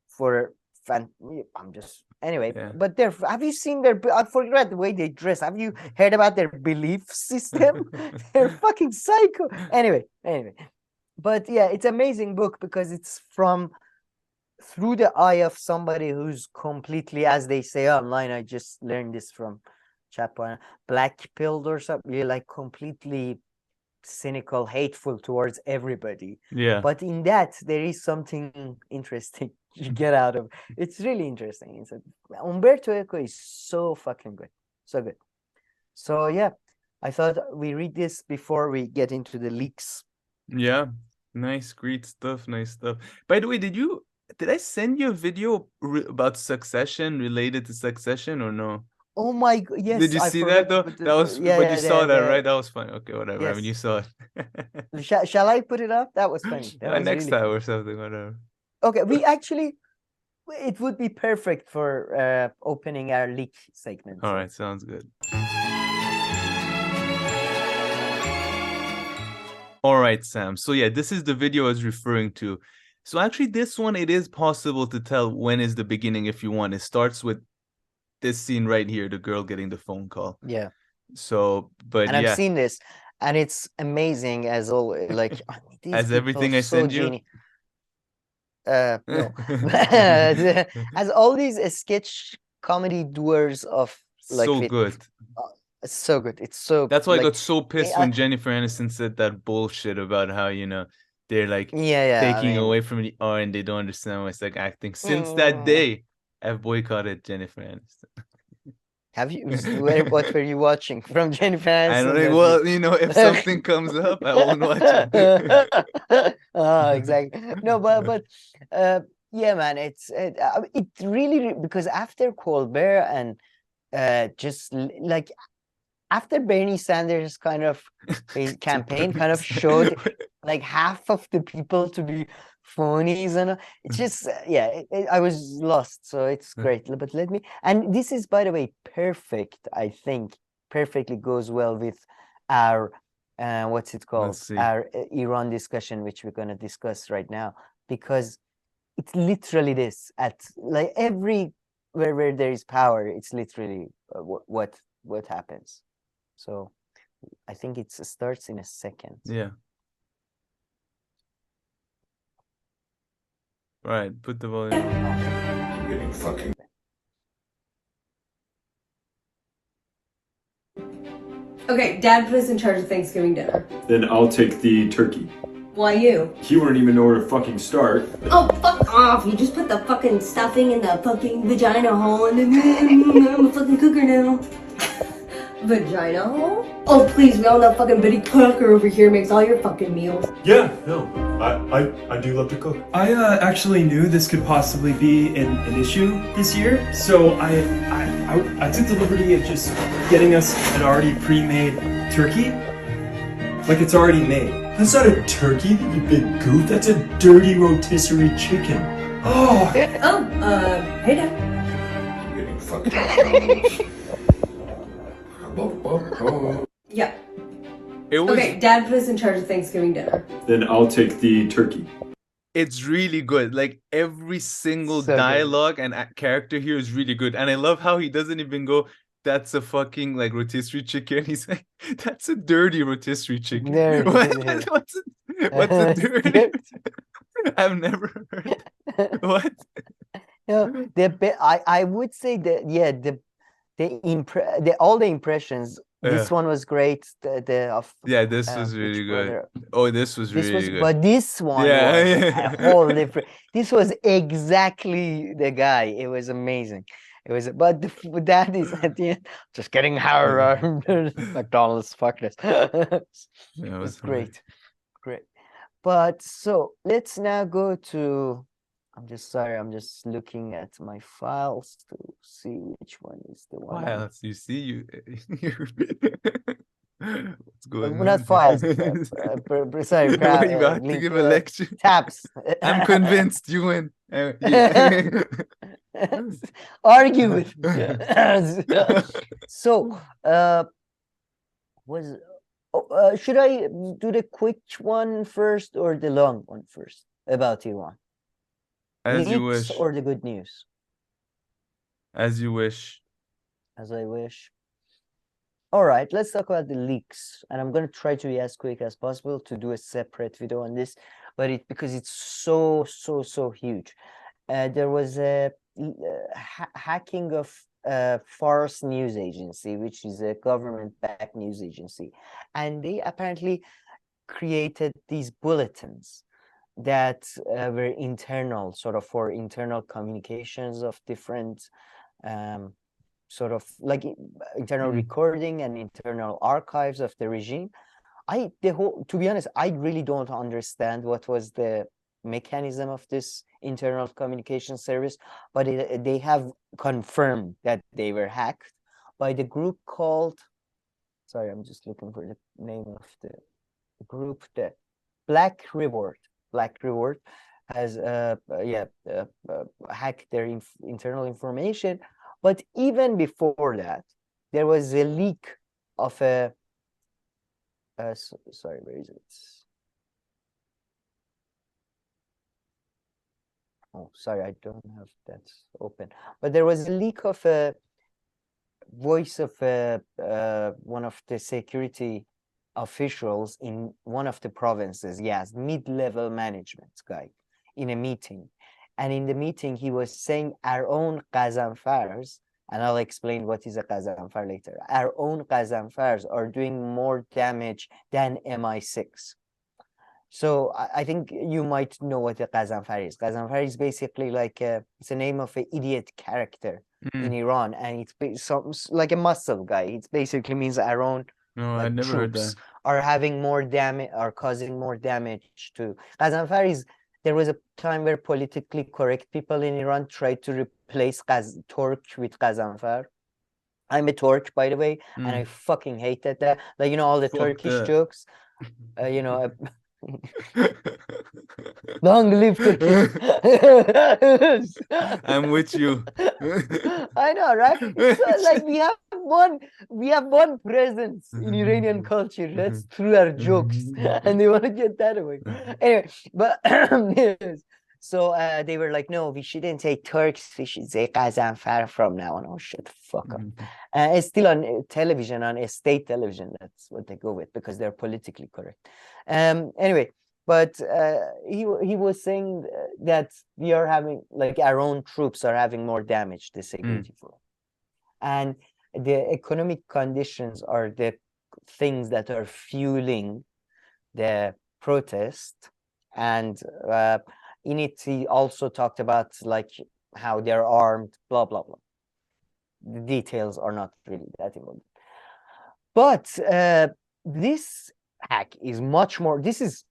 for fan, I'm just anyway. Yeah. But have you seen their? I forgot the way they dress. Have you heard about their belief system? They're fucking psycho. Anyway. But yeah, it's an amazing book because it's through the eye of somebody who's completely, as they say online. I just learned this from chapter, black pilled or something. You're like completely cynical, hateful towards everybody. Yeah. But in that, there is something interesting you get out of. It's really interesting. Umberto Eco is so fucking good, so good. So yeah, I thought we read this before we get into the leaks. Yeah, nice, great stuff, nice stuff. By the way, did I send you a video about Succession, related to Succession, or no? Oh my god, yes. Did you see that though? That was, but you saw that, right? That was funny. Okay, whatever. I mean, you saw it. Shall I put it up? That was funny. That was next really time funny. or something, whatever. Okay, it would be perfect for opening our leak segment. All right, sounds good. All right, Sam. So yeah, this is the video I was referring to. So actually, this one, it is possible to tell when is the beginning if you want. It starts with this scene right here, the girl getting the phone call. Yeah. So, but and I've seen this, and it's amazing as always. Like as everything I send you. No, as all these sketch comedy doers of like so good. It's so good. It's so. That's why I got so pissed when Jennifer Aniston said that bullshit about how, you know, they're like taking away from the art and they don't understand why it's like acting. Since that day, I've boycotted Jennifer Aniston. Have you? What were you watching from Jennifer Aniston? I don't know. Well, you know, if something comes up, I won't watch it. Oh, exactly. No, but yeah, man, it really, because after Colbert and just like after Bernie Sanders kind of campaign kind of showed like half of the people to be phonies, and it's just I was lost. So it's great. But and this is, by the way, perfect. I think perfectly goes well with our what's it called, our Iran discussion, which we're going to discuss right now, because it's literally this at like everywhere where there is power, it's literally what happens. So I think it starts in a second. Yeah. Right, put the volume. I'm getting fucking. Okay, Dad put us in charge of Thanksgiving dinner. Then I'll take the turkey. Why you? You wouldn't even know where to fucking start. Oh, fuck off! You just put the fucking stuffing in the fucking vagina hole and then I'm a fucking cooker now. Vagina hole? Oh, please, we all know fucking Betty Cooker over here makes all your fucking meals. Yeah, no, I do love to cook. I actually knew this could possibly be an issue this year, so I took the liberty of just getting us an already pre-made turkey. Like it's already made. That's not a turkey, you big goof. That's a dirty rotisserie chicken. Oh! Hey Dad. I'm getting fucking. Yeah. It was... Okay, Dad put us in charge of Thanksgiving dinner. Then I'll take the turkey. It's really good. Like every single So good. dialogue and character here is really good. And I love how he doesn't even go, "That's a fucking like rotisserie chicken." He's like, "That's a dirty rotisserie chicken." Dirty, What? yeah. What's a dirty? I've never heard. What? No, I would say that, yeah, all the impressions. This Yeah. one was great. The of Yeah, this was which really good. brother? Oh, this was This was, really good. but this one Yeah, was yeah. a whole different. This was exactly the guy. It was amazing. It was, but that is at the end, just getting higher. McDonald's, fuck this. Yeah, it It was was great, great. But so let's now go to. I'm just sorry. I'm just looking at my files to see which one is the one. Wow, you see, what's going Not on? files. Sorry, What, you got to link, give a lecture? tabs. I'm convinced you win. Yeah. Argue with me. So, should I do the quick one first or the long one first about Iran? As you Leaks wish. or the good news? As you wish. As I wish. All right, let's talk about the leaks, and I'm going to try to be as quick as possible to do a separate video on this, but because it's so huge. There was a hacking of Fars news agency, which is a government-backed news agency, and they apparently created these bulletins that were internal, sort of for internal communications of different sort of like internal recording and internal archives of the regime. To be honest, I really don't understand what was the mechanism of this internal communication service, but they have confirmed that they were hacked by the group called, sorry, I'm just looking for the name of the group, the Black Reward has hacked their internal information. But even before that, there was a leak of a sorry, where is it? Oh, sorry, I don't have that open. But there was a leak of a voice of one of the security officials in one of the provinces. Yes, mid-level management guy in a meeting. And in the meeting, he was saying our own Gazanfars, and I'll explain what is a Gazanfar later. Our own Gazanfars are doing more damage than MI6. So I think you might know what a Gazanfar is. Gazanfar is basically like it's a name of an idiot character in Iran, and it's like a muscle guy. It basically means our own I never heard that. are having more damage, are causing more damage to Gazanfar. Is there was a time where politically correct people in Iran tried to replace Turk with Gazanfar. I'm a Turk, by the way, and I fucking hated that. Like, you know, all the Turkish jokes, you know, long live Turkey. I'm with you. I know, right? So, like, we have one presence in Iranian culture. That's through our jokes, and they want to get that away. Anyway, but so they were like, no, we shouldn't say Turks. We should say Gazanfar from now on. Oh, shut the fuck up. It's still on television, on state television. That's what they go with because they're politically correct. Anyway, but he was saying that we are having, like, our own troops are having more damage, the security force, and the economic conditions are the things that are fueling the protest. And in it, he also talked about like how they're armed, blah blah blah. The details are not really that important, but this hack is much more. This is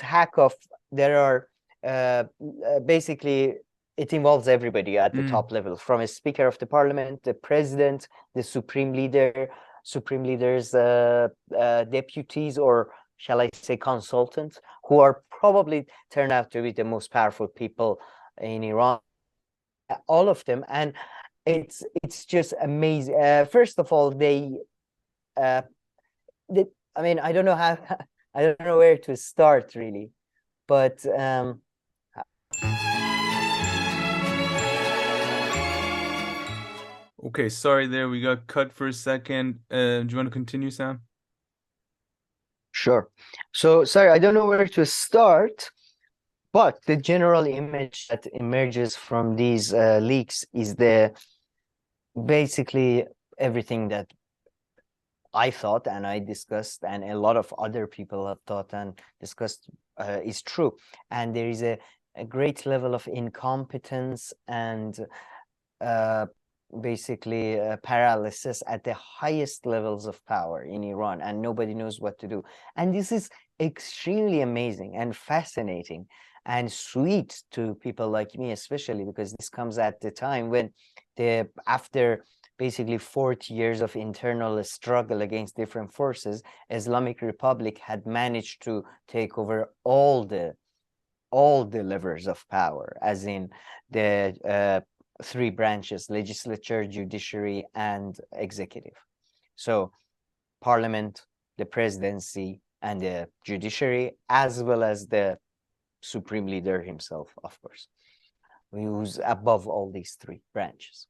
hack of, there are basically it involves everybody at the top level, from a speaker of the parliament, the president, the supreme leaders, deputies, or shall I say consultants, who are probably turned out to be the most powerful people in Iran, all of them. And it's just amazing. First of all, I mean, I don't know where to start really, But Okay, sorry there, we got cut for a second. Do you want to continue, Sam? sure. So sorry, I don't know where to start, but the general image that emerges from these leaks is basically everything that I thought and I discussed, and a lot of other people have thought and discussed is true. And there is a great level of incompetence and basically paralysis at the highest levels of power in Iran, and nobody knows what to do. And this is extremely amazing and fascinating and sweet to people like me, especially because this comes at the time when after basically 40 years of internal struggle against different forces, Islamic Republic had managed to take over all the levers of power, as in the three branches: legislature, judiciary, and executive. So parliament, the presidency, and the judiciary, as well as the supreme leader himself, of course, who's above all these three branches.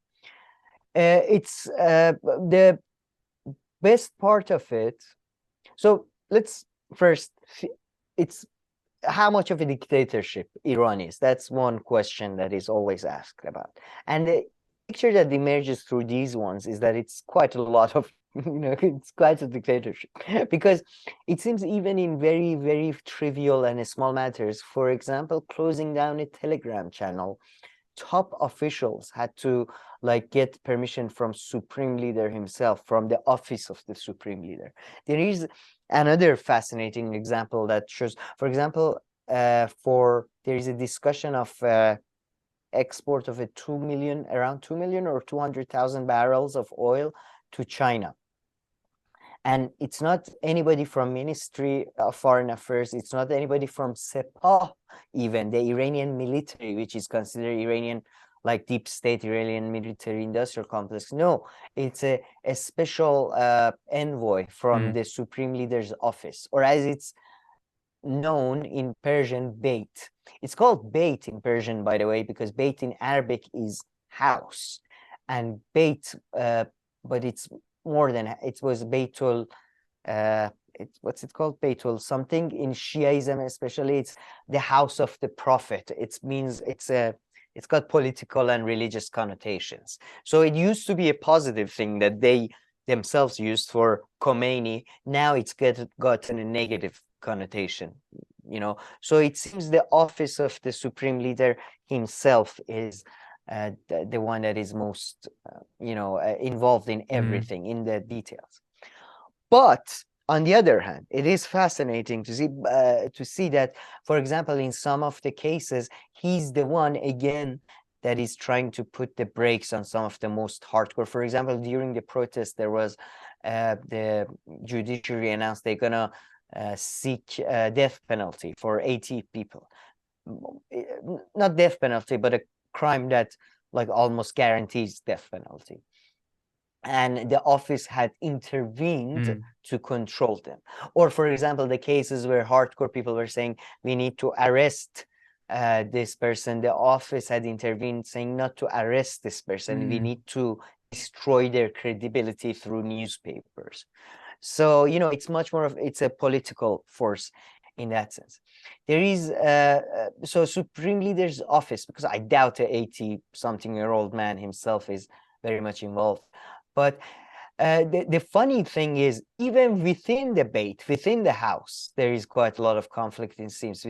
It's the best part of it. So let's first, it's how much of a dictatorship Iran is. That's one question that is always asked about. And the picture that emerges through these ones is that it's quite a lot of, it's quite a dictatorship. Because it seems even in very, very trivial and small matters, for example, closing down a Telegram channel, top officials had to get permission from supreme leader himself, from the office of the supreme leader. There is another fascinating example that shows, for example, there is a discussion of export of around 2 million or 200,000 barrels of oil to China. And it's not anybody from Ministry of Foreign Affairs. It's not anybody from Sepah, even the Iranian military, which is considered Iranian, like deep state Iranian military industrial complex. No, it's a special envoy from the supreme leader's office, or as it's known in Persian, Beit. It's called Beit in Persian, by the way, because Beit in Arabic is house, and Beit, but it's more than, it was Beitul, what's it called? Beitul something. In Shiaism especially, it's the house of the prophet. It means it's got political and religious connotations. So it used to be a positive thing that they themselves used for Khomeini. Now it's gotten a negative connotation, So it seems the office of the supreme leader himself is the one that is most, involved in everything, in the details. But on the other hand, it is fascinating to see that, for example, in some of the cases, he's the one again that is trying to put the brakes on some of the most hardcore. For example, during the protest, there was the judiciary announced they're gonna seek death penalty for 80 people. Not death penalty, but a crime that almost guarantees death penalty. And the office had intervened to control them. Or, for example, the cases where hardcore people were saying, we need to arrest this person, the office had intervened saying not to arrest this person. We need to destroy their credibility through newspapers. So, it's much more of, it's a political force in that sense. There is, so supreme leader's office, because I doubt a 80-something-year-old man himself is very much involved. But the funny thing is, even within the debate, within the House, there is quite a lot of conflict, it seems.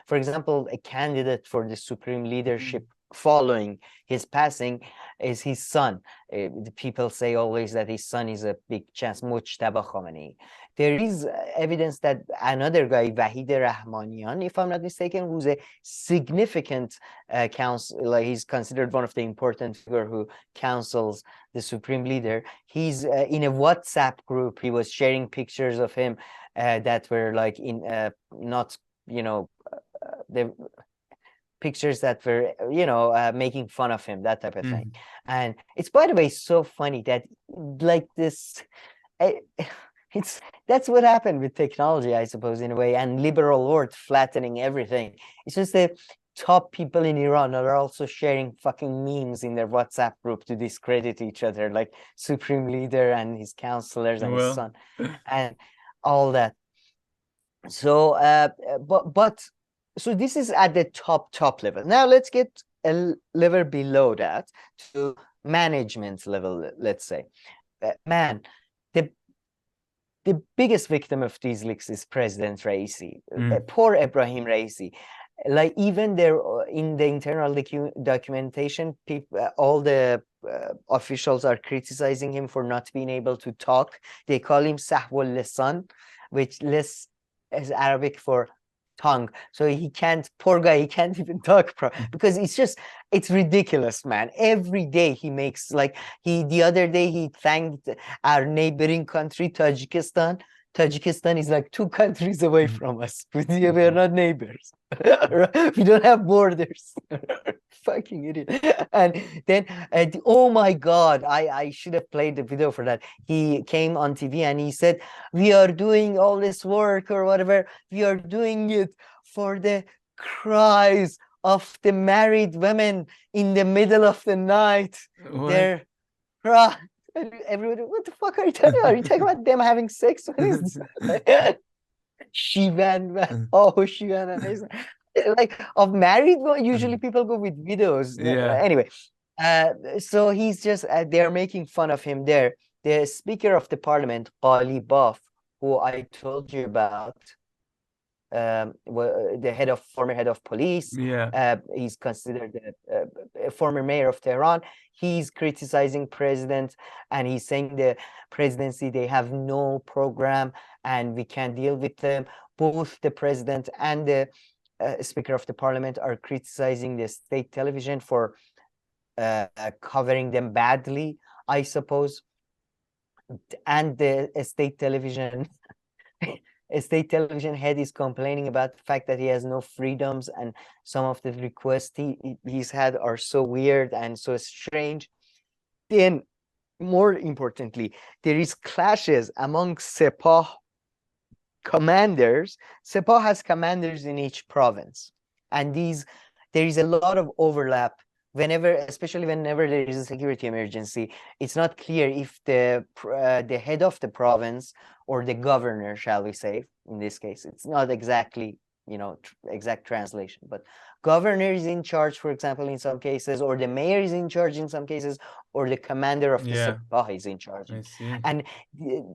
For example, a candidate for the supreme leadership following his passing is his son. The people say always that his son is a big chance, Mujtaba Khomeini. There is evidence that another guy, Vahid Rahmanian, if I'm not mistaken, who's a significant counsel, he's considered one of the important figures who counsels the supreme leader. He's in a WhatsApp group. He was sharing pictures of him that were the pictures that were, making fun of him, that type of thing. And it's, by the way, so funny that this, It's that's what happened with technology, I suppose, in a way, and liberal world flattening everything. It's just the top people in Iran are also sharing fucking memes in their WhatsApp group to discredit each other, like Supreme Leader and his counselors and his Well, son, and all that. So, but so this is at the top level. Now let's get a level below that to management level, let's say. Man, the biggest victim of these leaks is President Raisi. Poor Ibrahim Raisi. Like even there in the internal documentation, people, all the officials are criticizing him for not being able to talk. They call him Sahwul Lisan, which is Arabic for tongue. So he can't, poor guy, he can't even talk because it's ridiculous, man. Every day he makes, like, the other day he thanked our neighboring country, Tajikistan. Tajikistan is like 2 countries away from us. We are not neighbors. We don't have borders. Fucking idiot. And then, oh my God, I should have played the video for that. He came on TV and he said, we are doing all this work or whatever. We are doing it for the cries of the married women in the middle of the night. What? They're crying. Everybody, what the fuck are you talking about? Are you talking about them having sex? What is this? Shivan, oh, Shivan. Like of married, usually people go with widows. Yeah. Anyway, so he's just, they're making fun of him there. The Speaker of the Parliament, Qali Baf, who I told you about, the former head of police. Yeah. He's considered a former mayor of Tehran. He's criticizing president and he's saying the presidency, they have no program and we can't deal with them. Both the president and the Speaker of the Parliament are criticizing the state television for covering them badly, I suppose. And the state television a state television head is complaining about the fact that he has no freedoms and some of the requests he's had are so weird and so strange. Then, more importantly, there is clashes among Sepah commanders. Sepah has commanders in each province, and there is a lot of overlap. Especially whenever there is a security emergency, it's not clear if the head of the province or the governor, shall we say, in this case, it's not exactly, exact translation, but governor is in charge, for example, in some cases, or the mayor is in charge in some cases, or the commander of the Sepah is in charge. I see. And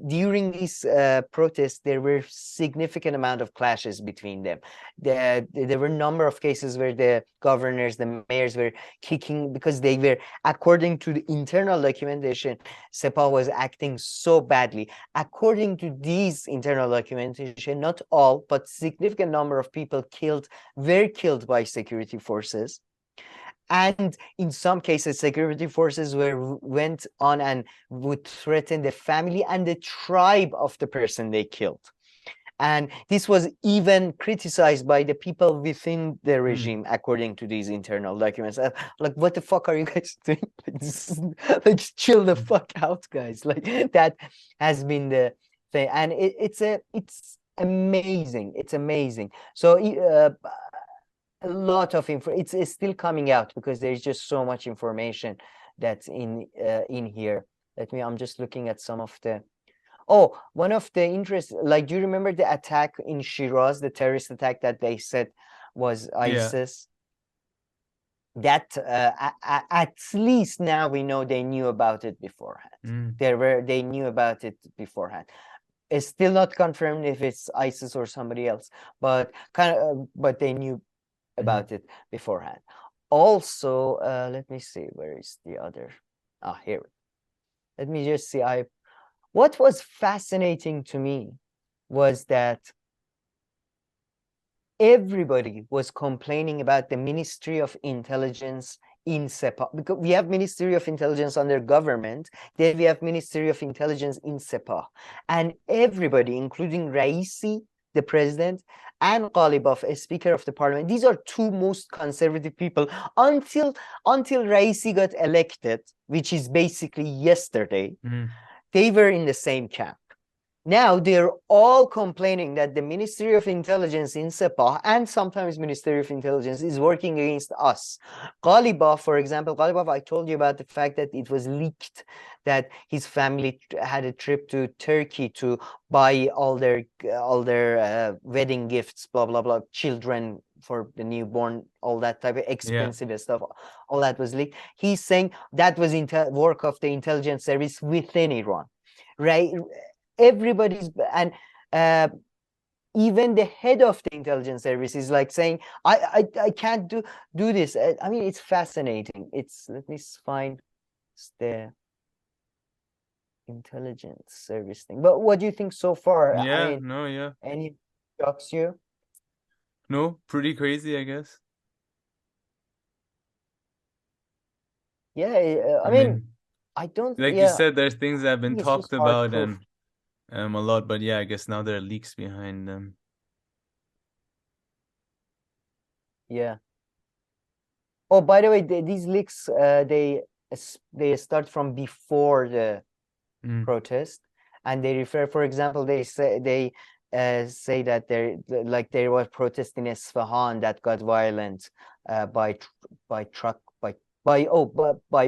during these protests, there were significant amount of clashes between them. There were a number of cases where the governors, the mayors were kicking because they were, according to the internal documentation, Sepah was acting so badly. According to these internal documentation, not all, but significant number of people were killed by security forces. And in some cases, security forces went on and would threaten the family and the tribe of the person they killed. And this was even criticized by the people within the regime, according to these internal documents. Like, what the fuck are you guys doing? Like, just chill the fuck out, guys. Like, that has been the thing. And it's amazing. It's amazing. So a lot of info. It's still coming out because there's just so much information that's in here. I'm just looking at some of the. Oh, one of the interests, like, do you remember the attack in Shiraz, the terrorist attack that they said was ISIS? Yeah. That at least now we know they knew about it beforehand. They knew about it beforehand. It's still not confirmed if it's ISIS or somebody else, but but they knew about it beforehand. Also, let me see, where is the other? Here. Let me just see. What was fascinating to me was that everybody was complaining about the Ministry of Intelligence in Sepah, because we have Ministry of Intelligence under government, then we have Ministry of Intelligence in Sepah, and everybody, including Raisi, the president, and Ghalibaf, a Speaker of the Parliament, these are 2 most conservative people until Raisi got elected, which is basically yesterday. They were in the same camp. Now they're all complaining that the Ministry of Intelligence in Sepah and sometimes Ministry of Intelligence is working against us. Ghalibaf, for example, Ghalibaf, I told you about the fact that it was leaked that his family had a trip to Turkey to buy all their wedding gifts, blah blah blah, children for the newborn, all that type of expensive stuff. All that was leaked. He's saying that was work of the intelligence service within Iran, right? Everybody's and even the head of the intelligence service is like saying, I can't do this. I mean, it's fascinating. Let me find the intelligence service thing. But what do you think so far? I mean, any shocks you? No, pretty crazy, I guess. Yeah, I mean, I don't. Like you said, there's things that have been talked about hard-proof. and a lot, but yeah, I guess now there are leaks behind them. Yeah. Oh, by the way, these leaks, they start from before the protest, and they refer, for example, they say that there was protest in Isfahan that got violent by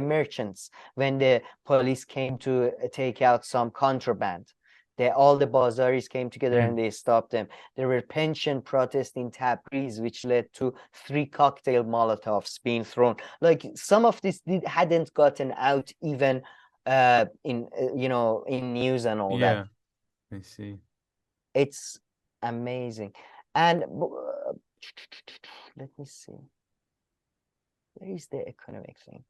merchants when the police came to take out some contraband. All the bazaris came together and they stopped them. There were pension protests in Tabriz, which led to 3 cocktail Molotovs being thrown. Like some of this hadn't gotten out even in news and all that. Yeah, I see. It's amazing. And let me see. Where is the economic thing?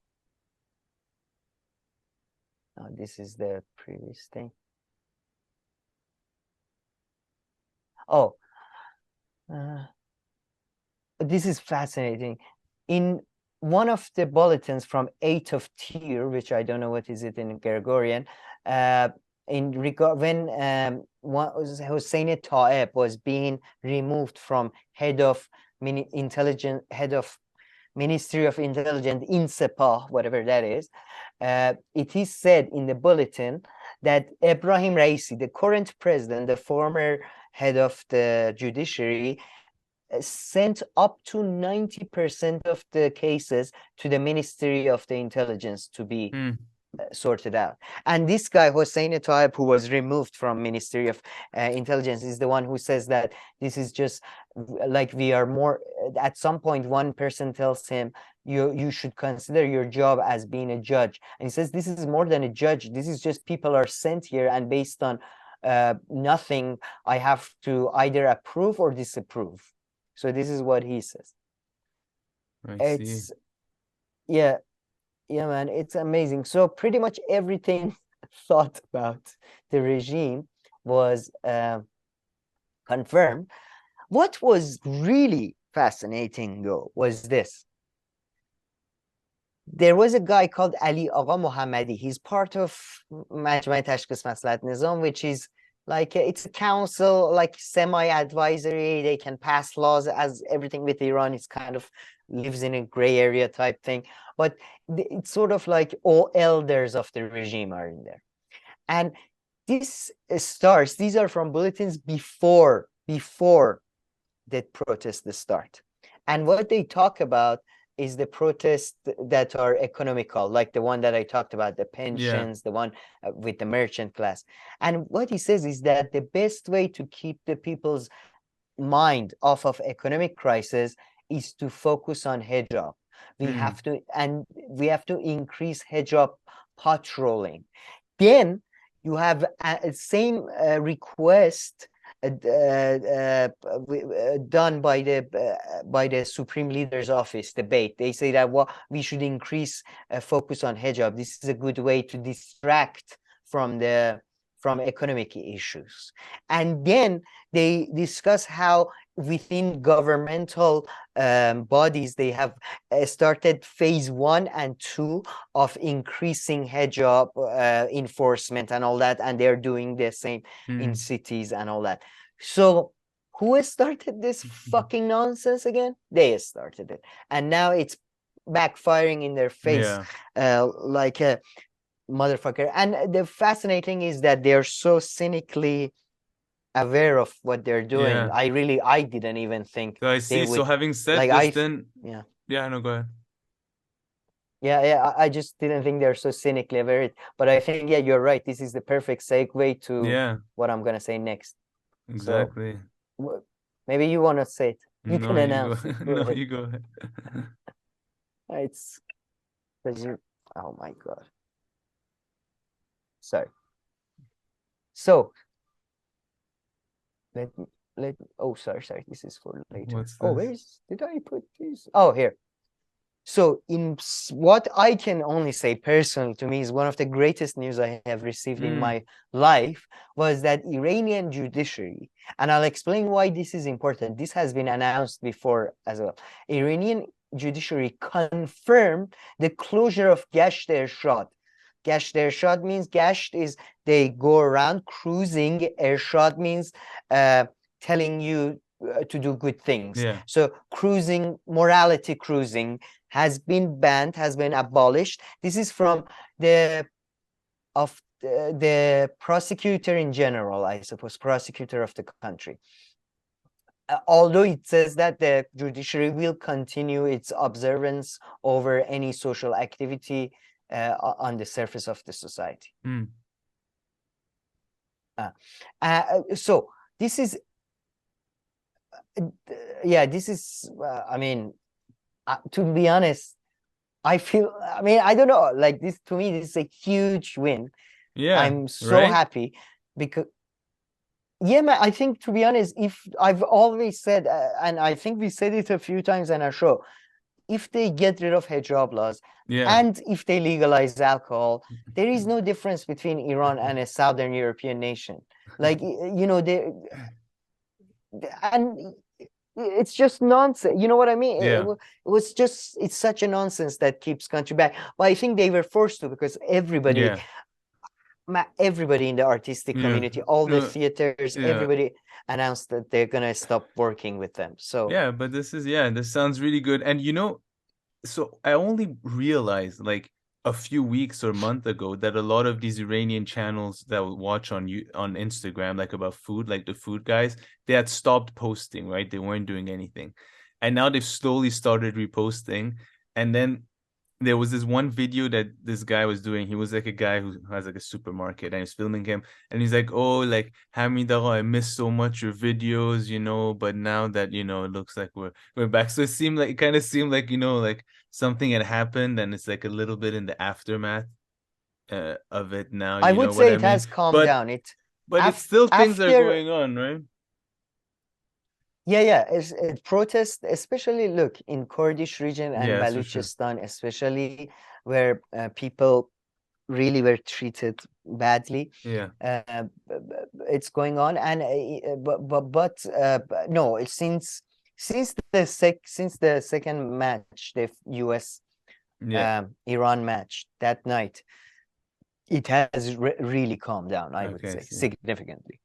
Oh, this is the previous thing. Oh, this is fascinating. In one of the bulletins from 8th of Tyr, which I don't know what is it in Gregorian, when Hossein Taeb was being removed from head of Ministry of Intelligence in Sepah, whatever that is, it is said in the bulletin that Ebrahim Raisi, the current president, the former head of the judiciary, sent up to 90% of the cases to the Ministry of the Intelligence to be sorted out. And this guy, Hossein Taeb, who was removed from Ministry of Intelligence, is the one who says that this is just like we are more. At some point, one person tells him, you should consider your job as being a judge. And he says, this is more than a judge. This is just people are sent here, and based on nothing, I have to either approve or disapprove. So this is what he says. Yeah, man, it's amazing. So pretty much everything thought about the regime was confirmed. What was really fascinating, though, was this. There was a guy called Ali Agha Mohammadi. He's part of Majma' Tashkhis Maslahat Nizam, which is like it's a council, like semi-advisory. They can pass laws, as everything with Iran is kind of lives in a gray area type thing. But it's sort of like all elders of the regime are in there. And these are from bulletins before the protests start. And what they talk about is the protests that are economical, like the one that I talked about, the pensions, the one with the merchant class. And what he says is that the best way to keep the people's mind off of economic crisis is to focus on hijab. We have to increase hijab patrolling. Then you have same request done by the Supreme Leader's office debate. They say that we should increase focus on hijab. This is a good way to distract from economic issues. And then they discuss how within governmental bodies they have started phase 1 and 2 of increasing hijab enforcement and all that, and they're doing the same in cities and all that. So who started this fucking nonsense again? They started it, and now it's backfiring in their face. motherfucker. And the fascinating is that they're so cynically aware of what they're doing. Yeah. I didn't even think So I they see. So would. having said Like, this, then yeah. yeah, no, go ahead. Yeah, I just didn't think they're so cynically aware. But I think, yeah, you're right. This is the perfect segue to Yeah, what I'm gonna say next. exactly. So maybe you want to say it. You No, can you announce go. it. Go No, ahead. you go ahead. It's because you. Oh my God. Sorry. So let. Oh, sorry. This is for later. What's Oh, this? did I put this? Oh, here. So what I can only say personally to me is one of the greatest news I have received in my life was that Iranian judiciary, and I'll explain why this is important. This has been announced before as well. Iranian judiciary confirmed the closure of Gasht Ershad. Gasht Ershad means Gasht is they go around cruising. Ershad means telling you to do good things. Yeah. So cruising, morality cruising has been banned, has been abolished. This is from the prosecutor in general, I suppose, prosecutor of the country. Although it says that the judiciary will continue its observance over any social activity on the surface of the society. So this is, I mean, to be honest, I don't know, like this, to me, this is a huge win. Yeah, I'm so right? happy because, yeah, man, I think, to be honest, if I've always said, and I think we said it a few times on our show, if they get rid of hijab laws and if they legalize alcohol, there is no difference between Iran and a Southern European nation. Like, you know, and it's just nonsense. You know what I mean? Yeah. It's such a nonsense that keeps country back. But I think they were forced to, because everybody in the artistic community, all the theaters, everybody announced that they're gonna stop working with them. So yeah, but this sounds really good. And you know, so I only realized like a few weeks or month ago that a lot of these Iranian channels that we watch on Instagram, like about food, like the food guys, they had stopped posting, right? They weren't doing anything. And now they've slowly started reposting. And then there was this one video that this guy was doing. He was like a guy who has like a supermarket, and he's filming him, and he's like, oh, like, Hamid, I miss so much your videos, you know, but now that, you know, it looks like we're back. So it kind of seemed like, you know, like something had happened, and it's like a little bit in the aftermath of it now. I would say it has calmed down. But it's still things are going on, right? Yeah, it's protest, especially look in Kurdish region and Balochistan, especially where people really were treated badly. Yeah, it's going on, and but no, since the second match, the US Iran match that night, it has really calmed down. I would say significantly.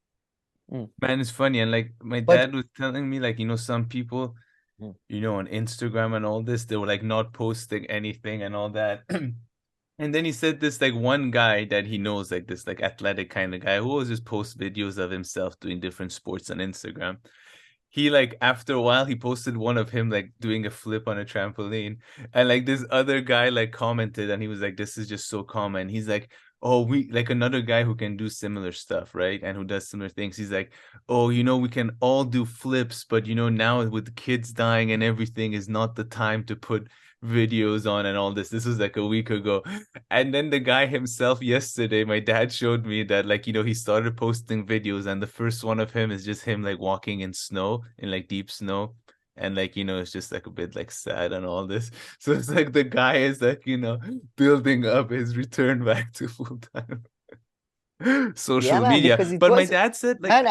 Man, it's funny. And like my dad was telling me, like, you know, some people, you know, on Instagram and all this, they were like not posting anything and all that. And then he said this like one guy that he knows, like this like athletic kind of guy who always just posts videos of himself doing different sports on Instagram. He like after a while he posted one of him like doing a flip on a trampoline, and like this other guy like commented, and he was like, this is just so common. He's like, oh, we like another guy who can do similar stuff, right? And who does similar things. He's like, oh, you know, we can all do flips, but you know, now with the kids dying and everything is not the time to put videos on and all this. This was like a week ago. And then the guy himself yesterday, my dad showed me that, like, you know, he started posting videos, and the first one of him is just him like walking in snow, in like deep snow. And like, you know, it's just like a bit like sad and all this. So it's like the guy is like, you know, building up his return back to full-time social media. But my dad said like, and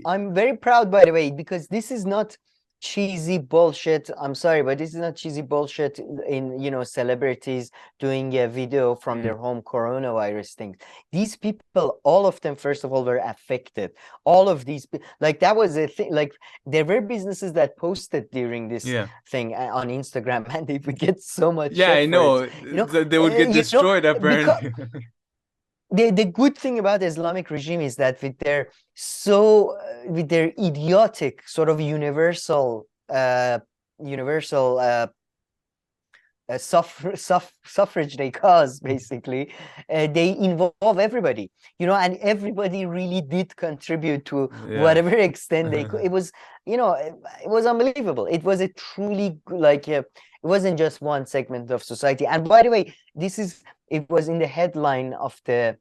I'm very proud, by the way, because this is not cheesy bullshit. I'm sorry, but this is not cheesy bullshit in, celebrities doing a video from their home coronavirus thing. These people, all of them, first of all, were affected. All of these, like, that was a thing. Like, there were businesses that posted during this thing on Instagram, and they would get so much shit I know. They would get destroyed apparently. The good thing about the Islamic regime is that with their idiotic sort of universal suffrage they cause, basically, they involve everybody, and everybody really did contribute to whatever extent they could. It was, it was unbelievable. It was a truly, like, it wasn't just one segment of society. And by the way, it was in the headline of the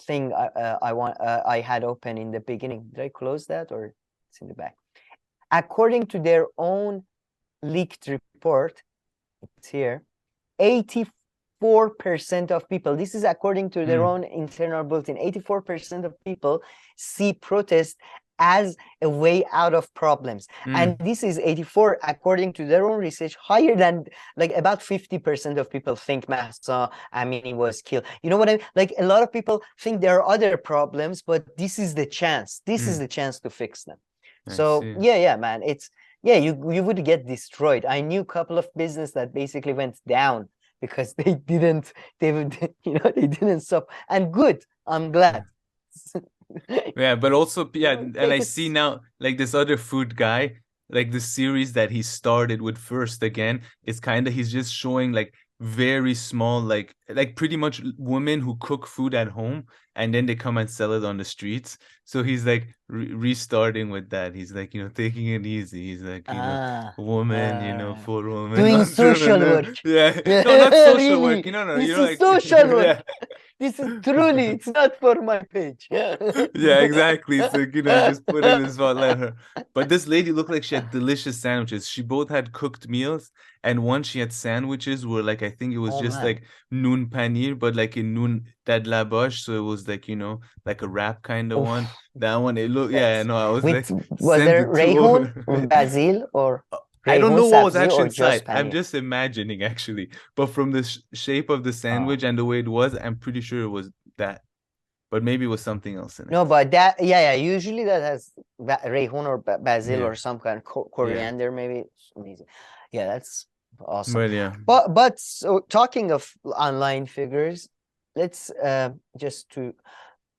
thing I had open in the beginning. Did I close that, or it's in the back? According to their own leaked report, it's here, 84% of people, this is according to their own internal bulletin, 84% of people see protest as a way out of problems. And this is 84, according to their own research, higher than, like, about 50% of people think Mahsa Amini was killed. You know what I mean? Like, a lot of people think there are other problems, but this is the chance. This is the chance to fix them. So yeah, man, it's, you would get destroyed. I knew a couple of business that basically went down because they didn't stop. And good, I'm glad. Yeah, but also, and I see now, like, this other food guy, like, the series that he started with first again, it's kind of, he's just showing, like, very small, like pretty much women who cook food at home and then they come and sell it on the streets. So he's like restarting with that. He's like, taking it easy. He's like, woman, for women, doing social work. Yeah. No, not social really? work. No, this is like, social work. This is truly, it's not for my page. Yeah, exactly. So, just put in the spotlight her. But this lady looked like she had delicious sandwiches. She both had cooked meals, and one she had sandwiches where, like, I think it was like noon paneer, but like in noon that labosh. So it was like, like a wrap kind of one. That one, it looked, I was like, was there rayhun or basil or? I don't know what was actually inside. I'm just imagining, actually. But from the shape of the sandwich and the way it was, I'm pretty sure it was that. But maybe it was something else in it. No, but that, usually that has rayhun or basil or some kind of coriander, maybe. It's amazing. Yeah, that's awesome. But yeah. But so, talking of online figures, let's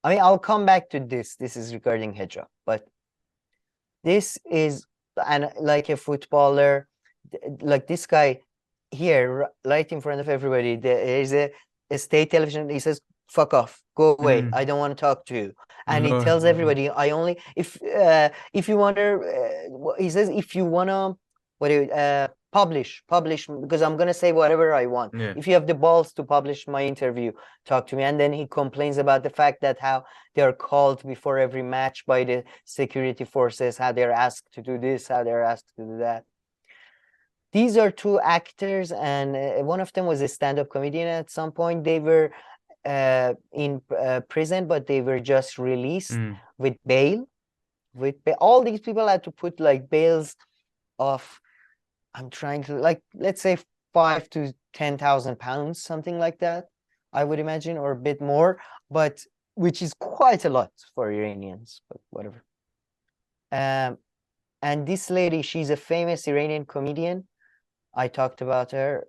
I'll come back to this. This is regarding hijab, but this is, and like a footballer, like this guy here, right in front of everybody, there is a state television. He says, "Fuck off, go away. I don't want to talk to you." And he tells everybody, "I only if you want to." He says, "If you wanna, publish, because I'm gonna say whatever I want. If you have the balls to publish my interview, talk to me." And then he complains about the fact that how they're called before every match by the security forces, how they're asked to do this, how they're asked to do that. These are two actors, and one of them was a stand-up comedian at some point. They were in prison, but they were just released with bail. All these people had to put like bails of, I'm trying to, like, let's say 5,000 to 10,000 pounds, something like that, I would imagine, or a bit more, but which is quite a lot for Iranians, but whatever. And this lady, she's a famous Iranian comedian. I talked about her,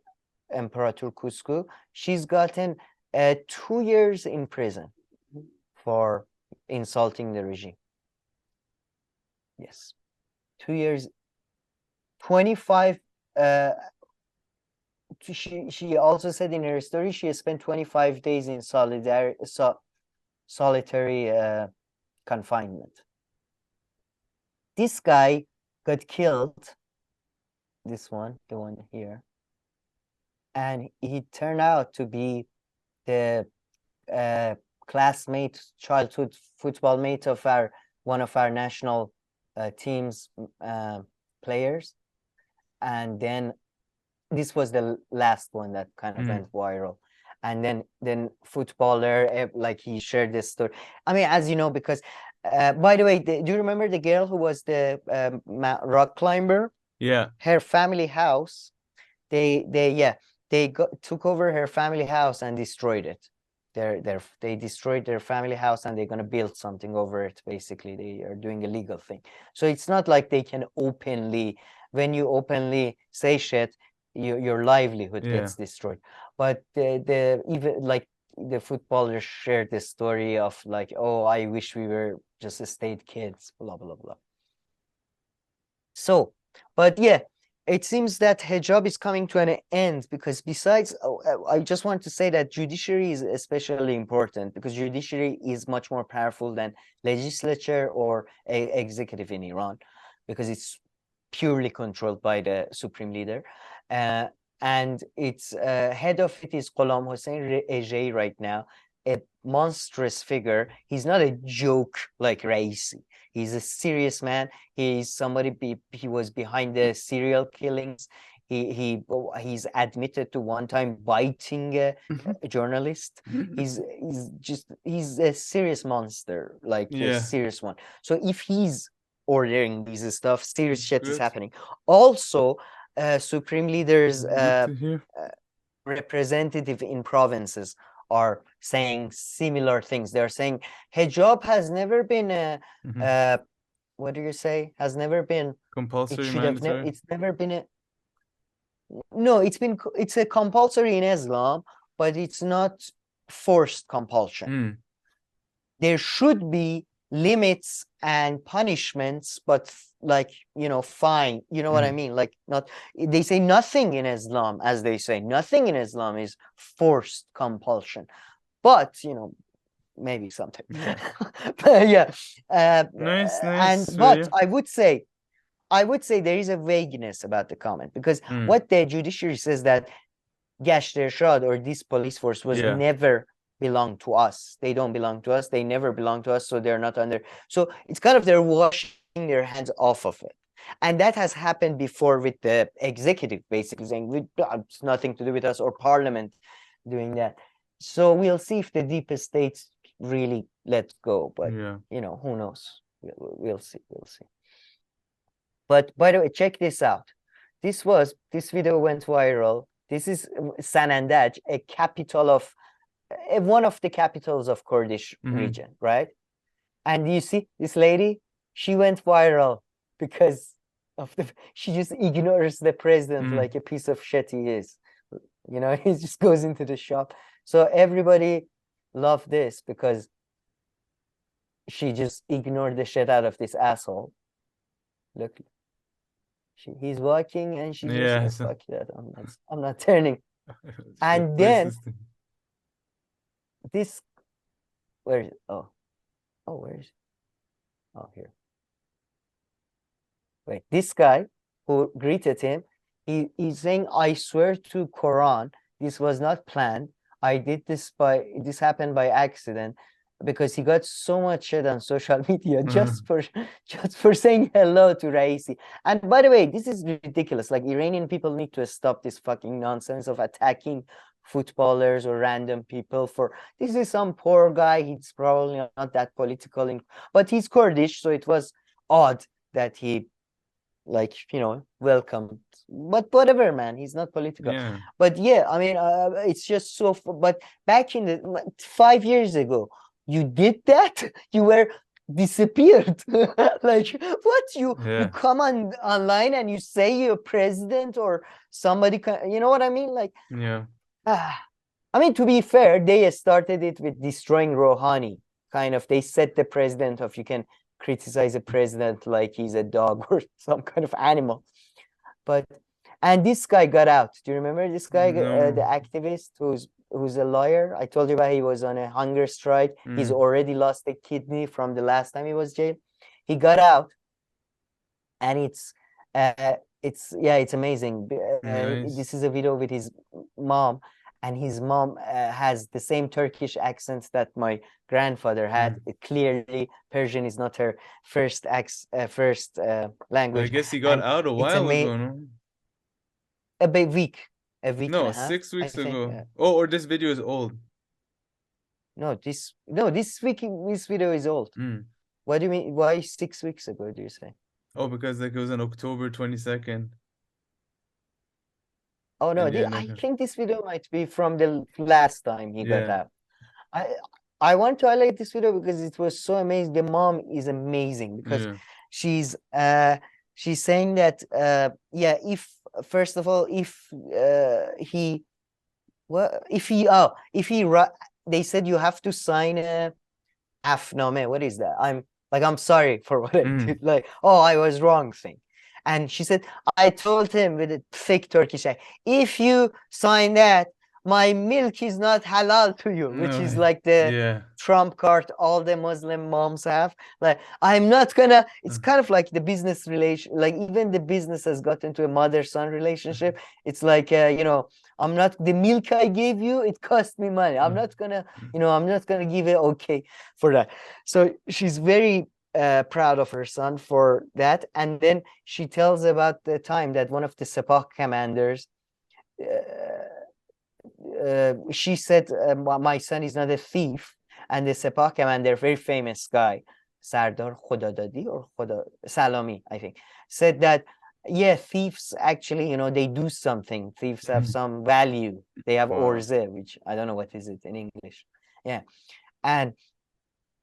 Imperator Kusku. She's gotten 2 years in prison for insulting the regime. Yes, 2 years. 25. She also said in her story she has spent 25 days in solitary confinement. This guy got killed. This one, the one here, and he turned out to be the classmate, childhood football mate of one of our national team's players. And then this was the last one that kind of went viral. And then footballer, like, he shared this story. I mean, as you know, because by the way, do you remember the girl who was the rock climber Yeah. her family house. They took over her family house and destroyed it. They destroyed their family house and they're gonna build something over it. Basically, they are doing a legal thing. So it's not like they can openly, when you openly say shit, your livelihood Yeah. gets destroyed. But the even like the footballers shared this story of like, oh, I wish we were just state kids, blah blah blah. So, but yeah, it seems that hijab is coming to an end because besides, I just want to say that judiciary is especially important because judiciary is much more powerful than legislature or executive in Iran because it's purely controlled by the supreme leader. And its head of it is Ghulam Hossein Ejei right now, a monstrous figure. He's not a joke like Raisi. He's a serious man. He's somebody. He was behind the serial killings. He's admitted to one time biting a journalist. He's a serious monster, like a Yeah. serious one. So if he's ordering these stuff, serious shit is Good. happening. Also, supreme leaders, Good to hear. representative in provinces are saying similar things. They're saying hijab has never been a Mhm. what do you say? Has never been. It Compulsory, should have. mandatory. It's never been a. No, it's a compulsory in Islam, but it's not forced compulsion. Mm. There should be limits and punishments, but like, fine. You know what I mean? Like, not, they say nothing in Islam, as they say, nothing in Islam is forced compulsion. But, maybe something. Yeah. But yeah. Nice, And nice. but Yeah. I would say there is a vagueness about the comment because Mm. what the judiciary says that Gasht Ershad or this police force was Yeah. never belong to us. They don't belong to us. They never belong to us. So they're not under. So it's kind of they're washing their hands off of it. And that has happened before with the executive basically saying it's nothing to do with us, or parliament doing that. So we'll see if the deep states really let go. But Yeah. who knows? We'll see. We'll see. But by the way, check this out. This video went viral. This is Sanandaj, a capital of one of the capitals of Kurdish region, right? And you see this lady, she went viral because of she just ignores the president like a piece of shit he is. He just goes into the shop. So everybody loved this because she just ignored the shit out of this asshole. Look, he's walking and she just fuck that. I'm not turning. And then this, where is it? Oh, where is it? Oh, here. Wait, this guy who greeted him, he's saying, I swear to Quran, this was not planned. I did this happened by accident, because he got so much shit on social media just for saying hello to Raisi. And by the way, this is ridiculous. Like, Iranian people need to stop this fucking nonsense of attacking footballers or random people for this is some poor guy. He's probably not that political, but he's Kurdish, so it was odd that he welcomed. But whatever, man, he's not political. Yeah. But yeah, I mean, it's just so. But back in the 5 years ago, you did that. You were disappeared. Like, what? You come online and you say you're president or somebody. You know what I mean? Like, yeah. I mean, to be fair, they started it with destroying Rouhani. Kind of, they set the president of, you can criticize a president like he's a dog or some kind of animal. And this guy got out. Do you remember this guy, the activist who's a lawyer? I told you about, he was on a hunger strike. He's already lost a kidney from the last time he was jailed. He got out, and it's amazing. Nice. This is a video with his mom, and his mom has the same Turkish accent that my grandfather had. Clearly, Persian is not her first language. I guess he got out a while ago, no? A week No, and a half, 6 weeks ago. yeah. Oh, or this video is old. This video is old. What do you mean? Why 6 weeks ago, do you say? Oh, because like it was on October 22nd. Oh no, And yeah, I no. think this video might be from the last time he got Yeah. out. I I want to highlight this video because it was so amazing. The mom is amazing because Yeah. she's saying that yeah, if first of all, if he they said you have to sign a afname. What is that? I'm sorry for what I did. Like, oh, I was wrong thing. And she said, I told him with a thick Turkish accent, if you sign that, my milk is not halal to you, which is like the Yeah. trump card all the Muslim moms have. Like, I'm not gonna, it's kind of like the business relation, like even the business has got into a mother-son relationship. It's like, I'm not, the milk I gave you, it cost me money. I'm not gonna, I'm not gonna give it okay for that. So she's very proud of her son for that. And then she tells about the time that one of the Sepah commanders, she said, my son is not a thief. And the Sepah commander, very famous guy, Sardar Khodadadi or Salami, I think, said that, yeah, thieves actually, they do something. Thieves have some value. They have orze, which I don't know what is it in English. Yeah. And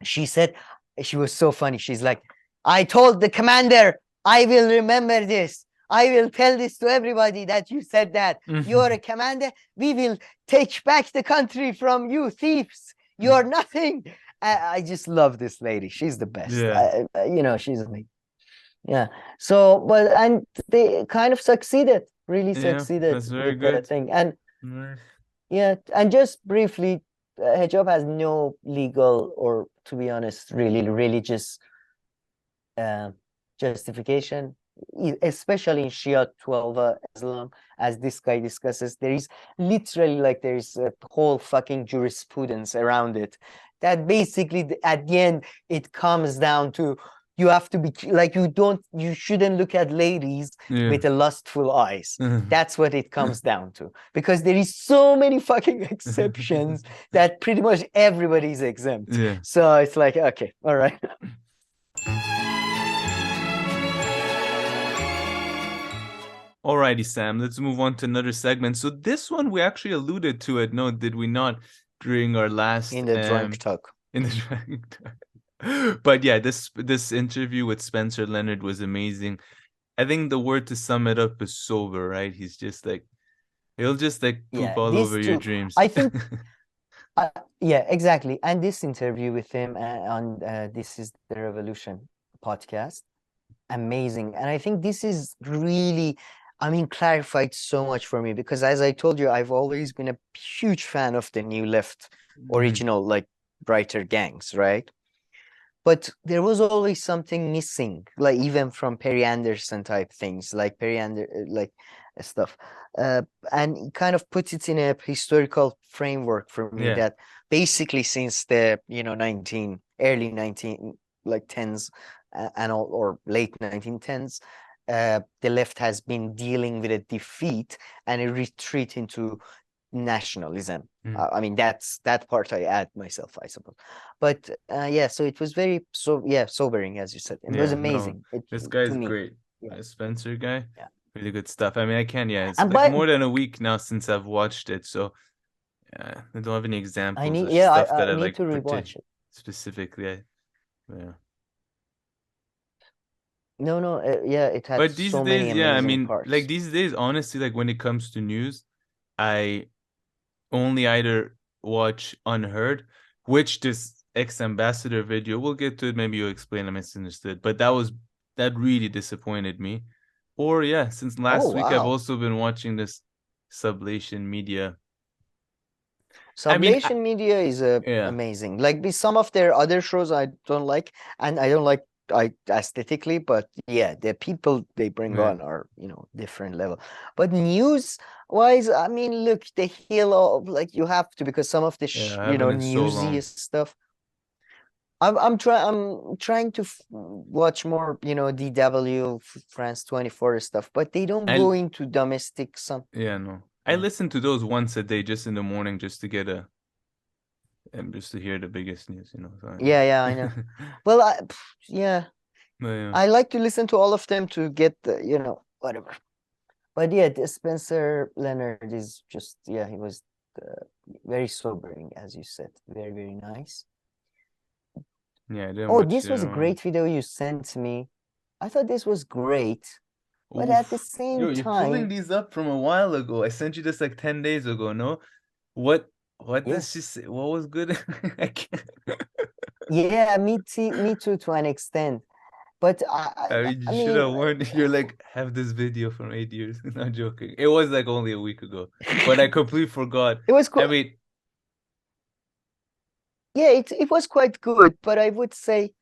she said, she was so funny. She's like, I told the commander, I will remember this. I will tell this to everybody that you said that. You're a commander. We will take back the country from you, thieves. You're nothing. I just love this lady. She's the best. Yeah. She's amazing. Yeah. So, and they kind of succeeded, really succeeded That's very with good. the thing. And yeah, and just briefly, hijab has no legal or, to be honest, really religious justification, especially in Shia 12 Islam, as this guy discusses. There is literally there's a whole fucking jurisprudence around it that basically at the end it comes down to you have to be like, you shouldn't look at ladies with a lustful eyes. That's what it comes down to, because there is so many fucking exceptions that pretty much everybody's exempt. Yeah. So it's like, okay, all right. Alrighty, Sam, let's move on to another segment. So this one we actually alluded to it, no, did we not, during our last in the drunk talk. In the drunk talk. But yeah, this interview with Spencer Leonard was amazing. I think the word to sum it up is sober, right? He's just like, he'll just like poop all over your dreams. I think yeah, exactly. And this interview with him on This Is the Revolution podcast, amazing. And I think this is really, clarified so much for me, because as I told you, I've always been a huge fan of the New Left original, like writer gangs, right? But there was always something missing, like even from Perry Anderson type things, like stuff. And it kind of puts it in a historical framework for me that basically since the, early 10s or late 1910s, the left has been dealing with a defeat and a retreat into nationalism. That's that part I add myself, I suppose. But so it was very sobering, as you said. It was amazing. This guy's great. Spencer guy, really good stuff. I can't. It's like more than a week now since I've watched it, so I don't have any examples of stuff that I like to rewatch it specifically. No, it had but these so days, many amazing parts. like these days, honestly, like when it comes to news, I only either watch Unheard, which this ex-ambassador video, we'll get to it, maybe you'll explain, I misunderstood, but that really disappointed me. Or since last week I've also been watching this Sublation media. Sublation media is amazing. Like some of their other shows I don't like, and I don't like aesthetically, but the people they bring on are different level. But news wise, look, the hill of you have to, because some of the newsy stuff. I'm trying to watch more DW France 24 stuff, but they don't go into domestic some. I listen to those once a day, just in the morning, just to get just to hear the biggest news, so. I know. Well, Yeah. I like to listen to all of them to get the, whatever. But yeah, the Spencer Leonard is just, yeah, he was very sobering, as you said. Very, very nice. Yeah, I didn't Oh, watch this the was a other one. great video you sent me. I thought this was great, but at the Oof. same Yo, you're pulling time, these up from a while ago. I sent you this like 10 days ago, no? What yeah, does she say? What was good? I can't. yeah, me too to an extent. But I mean, I you should mean, have warned. You're like, have this video from 8 years. Not joking. It was like only a week ago, but I completely forgot. it was I cool. mean, Yeah, it was quite good, but I would say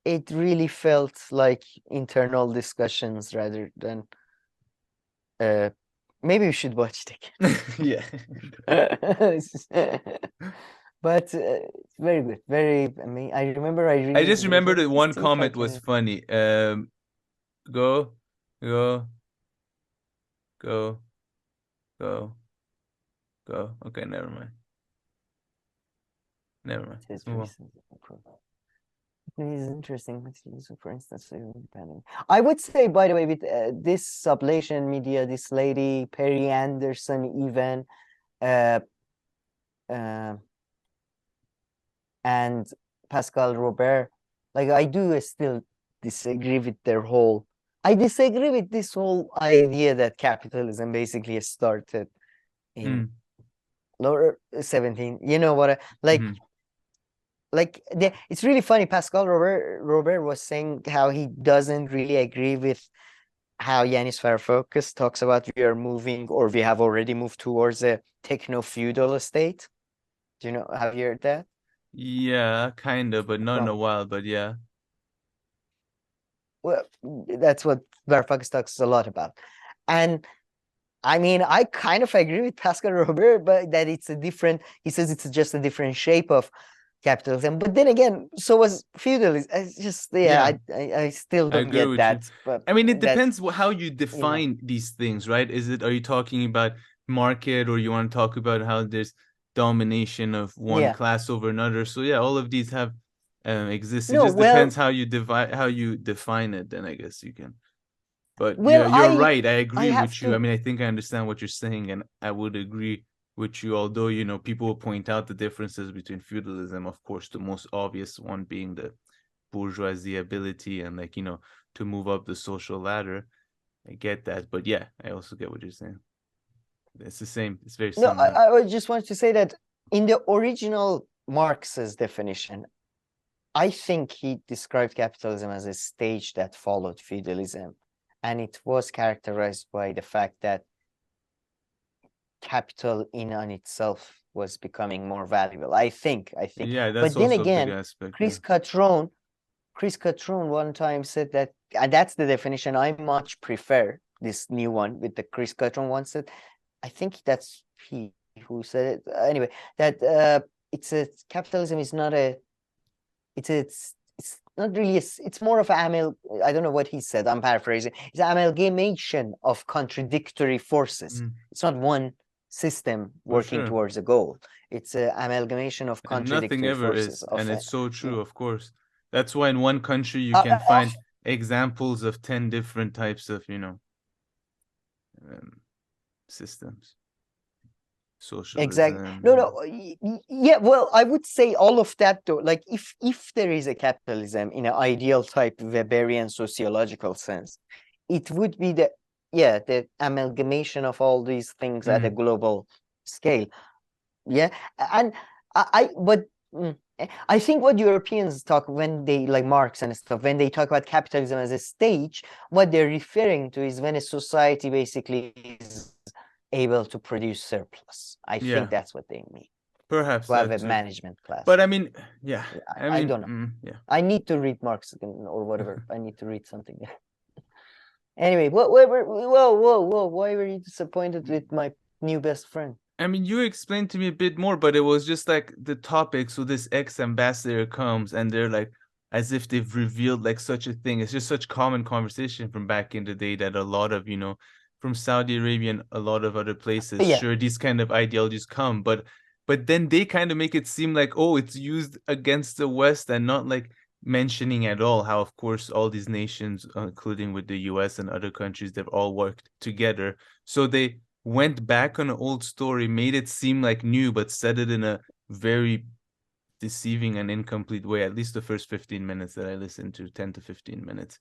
it really felt like internal discussions rather than maybe we should watch it yeah. again. But it's very good. Very, I mean, I remember I I really just enjoyed. remember Let that me one see if I comment was can. funny. Go, go, go, go, go. Okay, never mind. Never mind. It is Let's move on. recent. It is interesting. So for instance, I would say, by the way, with this Sublation media, this lady Perry Anderson, even, and Pascal Robert, like I do still disagree with their whole. I disagree with this whole idea that capitalism basically started in lower 17. You know what? It's really funny. Pascal Robert was saying how he doesn't really agree with how Yanis Varoufakis talks about we are moving or we have already moved towards a techno-feudal state. Do you know? Have you heard that? Yeah, kind of, but not in a From while. But yeah. well, that's what Varoufakis talks a lot about, and I mean, I kind of agree with Pascal Robert, but that it's a different. He says it's just a different shape of capitalism. But then again, so was feudalism. It's just Yeah. I still I don't agree get with you. that. But I mean, it that's depends how you define these things, right? Are you talking about market, or you want to talk about how there's domination of one yeah. class over another? So yeah, all of these have exist. It No, just well, depends how you define it, then I guess you can. But well, yeah, you're right. I I agree have with you. I to. mean, I think I understand what you're saying, and I would agree with you, although, people will point out the differences between feudalism, of course, the most obvious one being the bourgeoisie ability and to move up the social ladder. I get that, but yeah, I also get what you're saying. It's the same. It's very No, similar. I just want to say that in the original Marx's definition, I think he described capitalism as a stage that followed feudalism, and it was characterized by the fact that capital in on itself was becoming more valuable. I think. Yeah, that's But then also a big again, aspect. Chris Catron one time said that, and that's the definition I much prefer. This new one with the Chris Catron one said, I think that's he who said it. Anyway, that capitalism is not a. It's not really. It's more of an I don't know what he said. I'm paraphrasing. It's an amalgamation of contradictory forces. It's not one system working towards a goal. It's an amalgamation of contradictory nothing ever forces. is, and it's so true, of course. That's why in one country you Uh, can uh, find examples of 10 different types of, systems. Socialism. Exactly. No. Yeah. Well, I would say all of that though. Like, if there is a capitalism in an ideal type Weberian sociological sense, it would be the amalgamation of all these things at a global scale. Yeah, and I think what Europeans talk when they like Marx and stuff, when they talk about capitalism as a stage, what they're referring to is when a society basically is able to produce surplus. I think that's what they mean. Perhaps to have that a too. management class. But I mean, yeah. I don't know. Yeah. I need to read Marx or whatever. I need to read something. Anyway, whoa, why were you disappointed with my new best friend? I mean, you explained to me a bit more, but it was just like the topic. So this ex-ambassador comes and they're like, as if they've revealed like such a thing. It's just such common conversation from back in the day that a lot of, from Saudi Arabia and a lot of other places, sure, these kind of ideologies come, but then they kind of make it seem like, oh, it's used against the West and not like mentioning at all how, of course, all these nations, including with the US and other countries, they've all worked together. So they went back on an old story, made it seem like new, but said it in a very deceiving and incomplete way, at least the first 15 minutes that I listened to, 10 to 15 minutes.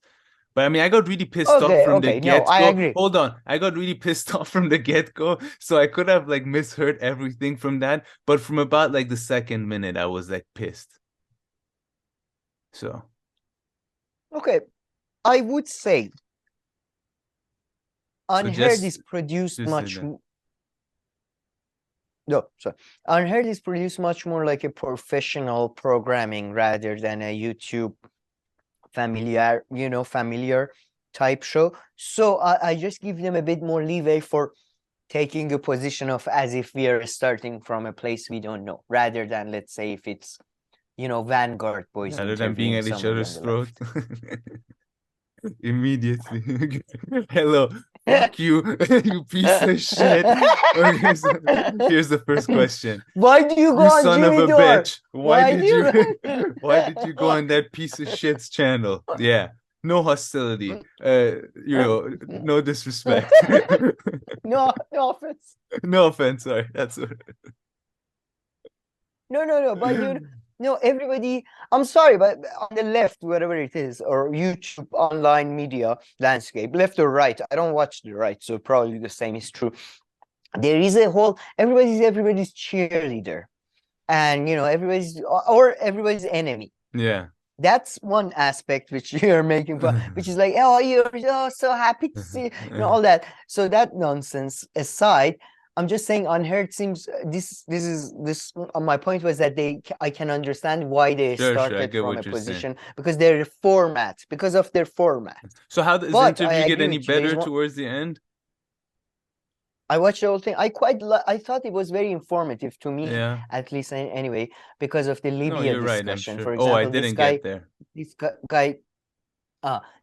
But I mean, I got really pissed off from the get-go. No, I agree. Hold on. I got really pissed off from the get-go. So I could have like misheard everything from that. But from about like the second minute, I was like pissed. So. Okay. I would say Unheard is produced much Unheard is produced much more like a professional programming rather than a YouTube familiar type show. So I just give them a bit more leeway for taking a position of as if we are starting from a place we don't know, rather than, let's say, if it's Vanguard boys rather than being at each other's throat. Immediately. Hello. Fuck you, you piece of shit. Here's the first question. Why do you go you on son Jimmy of a Dore? bitch? Why did you go on that piece of shit's channel? Yeah. No hostility. No disrespect. No offense. No offense, sorry. That's what... No, but everybody, I'm sorry, but on the left, whatever it is, or YouTube online media landscape, left or right, I don't watch the right, so probably the same is true. There is a whole, everybody's cheerleader, and everybody's enemy. Yeah. That's one aspect which you're making fun, which is like, oh, you're so happy to see, all that. So that nonsense aside, I'm just saying Unheard seems this my point was that I can understand why they started from a position because of their format. So how does the interview get any better towards the end? I watched the whole thing. I thought it was very informative to me, at least anyway, because of the Libya discussion. Sure. For example, I didn't get there.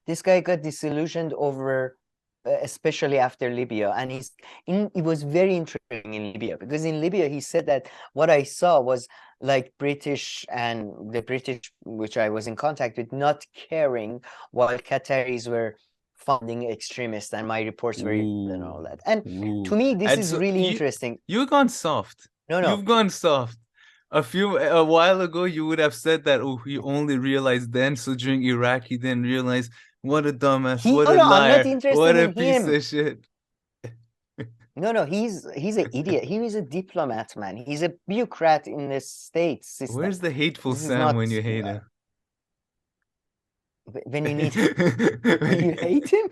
This guy got disillusioned over, especially after Libya, and it was very interesting in Libya, because in Libya he said that what I saw was like British and the British, which I was in contact with, not caring while Qataris were funding extremists, and my reports were and all that. And to me, this is really interesting. You've gone soft. No. You've gone soft. A while ago, you would have said that, you only realized then. So during Iraq, you didn't realize. What a dumbass. What a liar. What a piece of shit. No, he's an idiot. He is a diplomat, man. He's a bureaucrat in the state system. Where's the hateful Sam when you hate him? When you need when you hate him?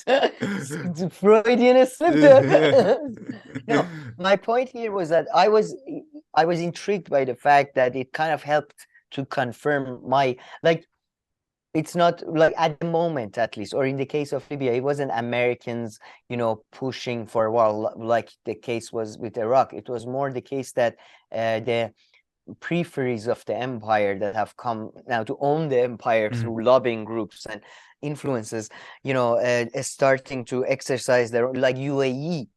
It's Freudian slip there. No, my point here was that I was intrigued by the fact that it kind of helped to confirm my, like, it's not like at the moment, at least, or in the case of Libya, it wasn't Americans, pushing for a while, like the case was with Iraq. It was more the case that the peripheries of the empire that have come now to own the empire through lobbying groups and influences, starting to exercise their, like UAE,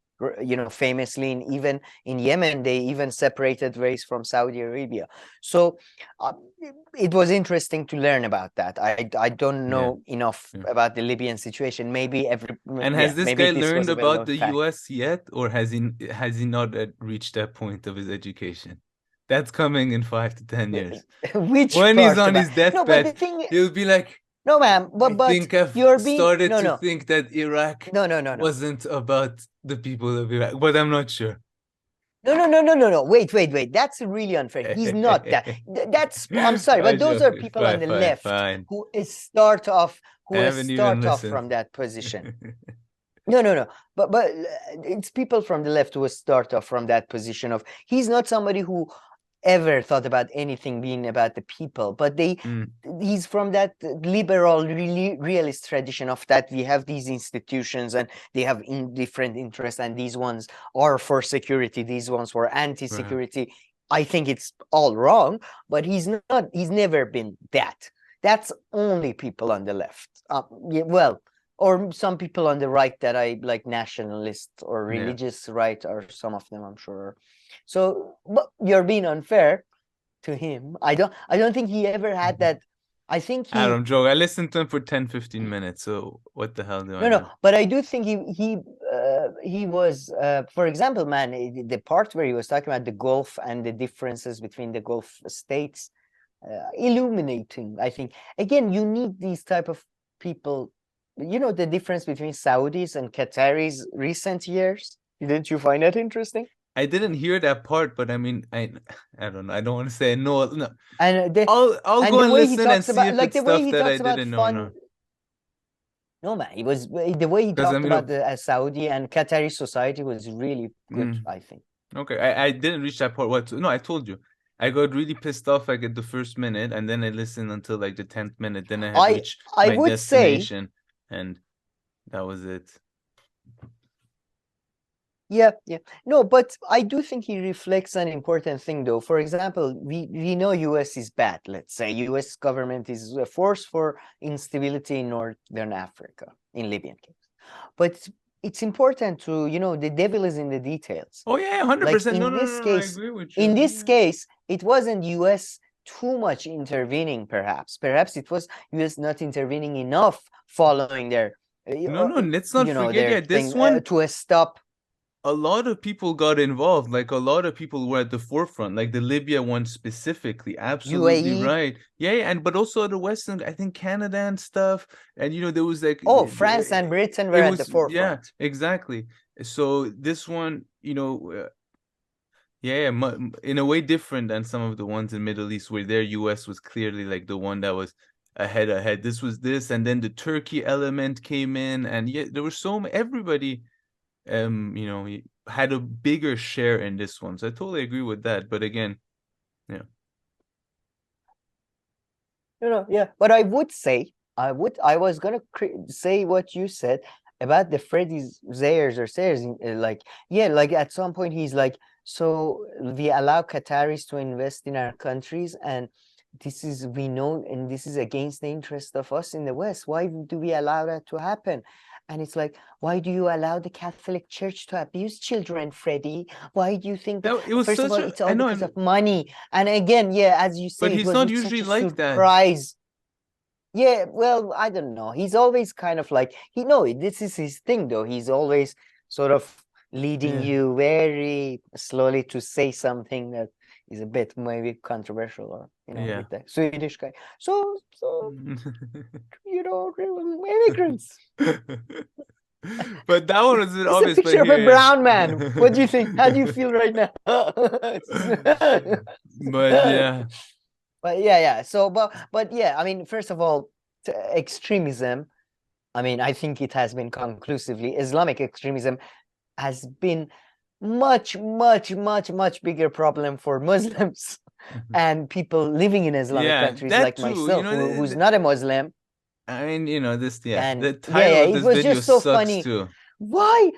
famously even in Yemen, they even separated race from Saudi Arabia. So it was interesting to learn about that. I don't know enough about the Libyan situation. Maybe has this guy learned about the US yet, or has he not reached that point of his education? That's coming in 5 to 10 years. When he's on his deathbed, he'll be like, no, ma'am, but I've started to think that Iraq wasn't about the people of Iraq, but I'm not sure. No. Wait. That's really unfair. He's not that. I'm sorry, but those are people on the left who start off from that position. No. But it's people from the left who start off from that position of, he's not somebody who ever thought about anything being about the people, but he's from that liberal realist tradition of that we have these institutions and they have different interests, and these ones are for security, these ones for anti-security. Right. I think it's all wrong, but he's never been that. That's only people on the left. Or some people on the right that I like, nationalist or religious right, or some of them, I'm sure. So, but you're being unfair to him. I don't think he ever had that. I think he Adam joke. I listened to him for 10, 15 minutes. So what the hell do I no, know? no, but I do think he was, for example, man, the part where he was talking about the Gulf and the differences between the Gulf states, illuminating. I think again, you need these type of people. You know the difference between Saudis and Qataris recent years. Didn't you find that interesting? I didn't hear that part, but I mean, I don't know. I don't want to say no. And I'll and go the and way he listen and talks see about, if like it's the way stuff he that I talks about didn't know. fun. No. No, man, it was the way he 'Cause, I talked mean, about the Saudi and Qatari society was really good, I think. Okay, I didn't reach that part. What? No, I told you. I got really pissed off like at the first minute, and then I listened until like the 10th minute. Then I had reached I my would say, destination, and that was it. yeah. No, but I do think he reflects an important thing, though. For example, we know US is bad. Let's say US government is a force for instability in Northern Africa, in Libyan case. But it's important to, you know, the devil is in the details. Oh yeah, 100%. No, I agree with you. In this case, it wasn't US too much intervening, perhaps. Perhaps it was US not intervening enough following their No, let's not forget. their Yeah, this thing, one to stop. a lot of people got involved. Like a lot of people were at the forefront. Like the Libya one specifically. Absolutely UAE. right. Yeah, and but also the Western, I think Canada and stuff. And you know, there was like France and Britain were at the forefront. Yeah, exactly. So this one, you know, in a way different than some of the ones in Middle East where their US was clearly like the one that was ahead. This was this, and then the Turkey element came in, and yeah, there were everybody you know, had a bigger share in this one. So I totally agree with that. But again, yeah. Yeah. But I would say, I was gonna say what you said about the Freddie Zayers or Sayers, like, yeah, like at some point he's like, so we allow Qataris to invest in our countries, and this is, we know, and this is against the interest of us in the West. Why do we allow that to happen? And it's like, why do you allow the Catholic Church to abuse children, Freddie? Why do you think that? It was first of all, it's all because of and money. And again, yeah, as you say, but he's it was not such usually a like that. surprise. Yeah, well, I don't know. He's always kind of like, this is his thing, though. He's always sort of leading you very slowly to say something that is a bit maybe controversial, or with the Swedish guy. So immigrants. But that one was It's obvious. a picture of a brown man. What do you think? How do you feel right now? But yeah. But yeah. So, but yeah, I mean, first of all, extremism, I mean, I think it has been conclusively, Islamic extremism has been much bigger problem for Muslims and people living in Islamic countries like myself, who's not a Muslim. I mean, this, and the title of this video just so sucks funny. Too. Why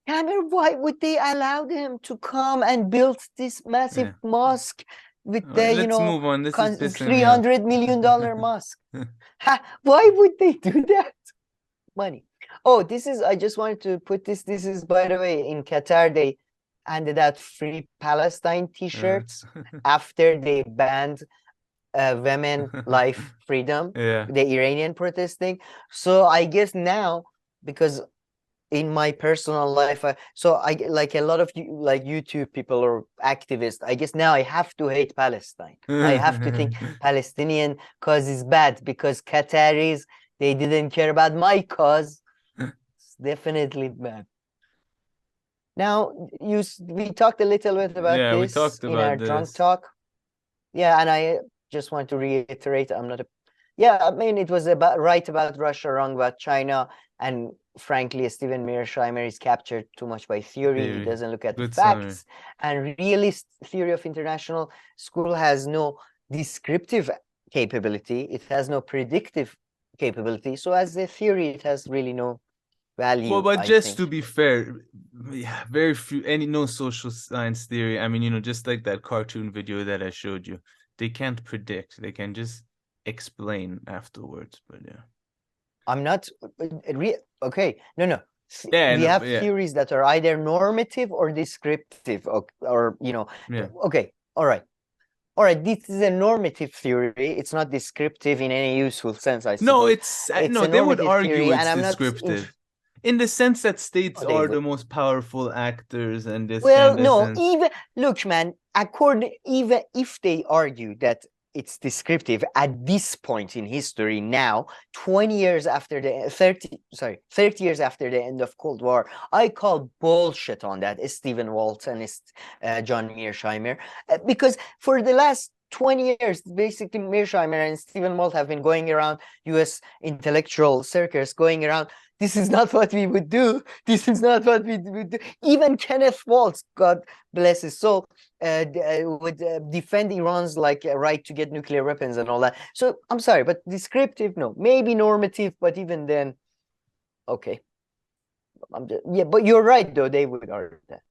would they allow them to come and build this massive mosque with the move on. This is $300 million mosque? Why would they do that? Money. Oh, I just wanted to put this is, by the way, in Qatar they handed out free Palestine t-shirts after they banned women life freedom, the Iranian protesting. So I guess now, because in my personal life, so I like a lot of like YouTube people or activists, I guess now I have to hate Palestine. I have to think Palestinian cause is bad because Qataris, they didn't care about my cause. It's definitely bad. Now, we talked a little bit about this in our drunk talk. Yeah, and I just want to reiterate, I'm not I mean, it was about Russia, wrong about China, and frankly, Stephen Mearsheimer is captured too much by theory. He doesn't look at the facts. And realist theory of international school has no descriptive capability. It has no predictive capability. So as a theory, it has really no value. Well, but just to be fair, very few, no social science theory. I mean, just like that cartoon video that I showed you, they can't predict. They can just explain afterwards. But yeah, I'm not okay. No. We have theories that are either normative or descriptive, or Okay, all all right, this is a normative theory. It's not descriptive in any useful sense, I No, suppose. no, a they would normative argue theory, it's and I'm not descriptive. In the sense that states Oh, they are would. the most powerful actors and this Well, kind of no, sense. even look, man, even if they argue that it's descriptive at this point in history now, 20 years after the 30 years after the end of Cold War, I call bullshit on that. Stephen Walt and John Mearsheimer, because for the last 20 years, basically Mearsheimer and Stephen Walt have been going around US intellectual circles, going around, this is not what we would do. This is not what we would do. Even Kenneth Waltz, God bless his soul, would defend Iran's right to get nuclear weapons and all that. So I'm sorry, but descriptive, no. Maybe normative, but even then, okay. Yeah, but you're right, though. They would argue that.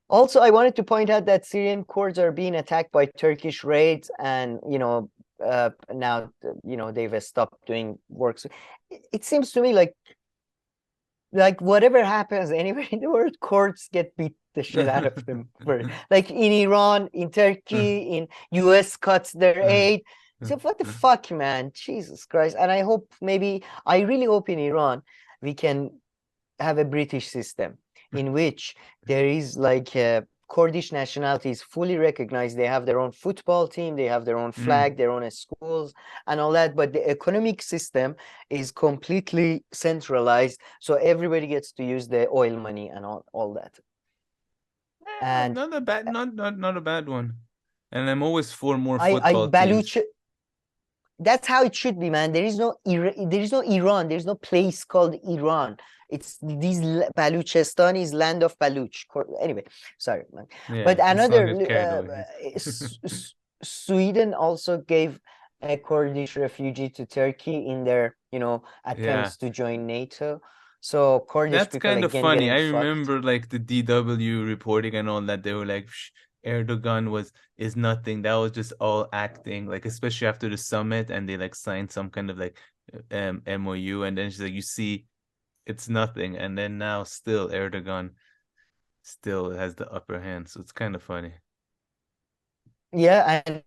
Also, I wanted to point out that Syrian Kurds are being attacked by Turkish raids, and now they've stopped doing work. So it seems to me like whatever happens anywhere in the world, Kurds get beat the shit out of them. Like in Iran, in Turkey, in US cuts their aid. So what the fuck, man? Jesus Christ. And I really hope in Iran we can have a British system in which there is Kurdish nationality is fully recognized. They have their own football team, they have their own flag, their own schools and all that. But the economic system is completely centralized. So everybody gets to use the oil money and all that. And not a bad one. And I'm always for more football teams. That's how it should be, man. There is no Iran. There's no place called Iran. It's Baluchistan is land of Baluch. Anyway, sorry, man. Yeah, but another Sweden also gave a Kurdish refugee to Turkey in their attempts to join NATO. So Kurdish that's people kind of again funny. I fucked. remember the DW reporting and all that. They were like, Erdogan is nothing. That was just all acting. Especially after the summit, and they signed some kind of MOU, and then she's like, you see, it's nothing. And then now still Erdogan still has the upper hand. So it's kind of funny. Yeah, and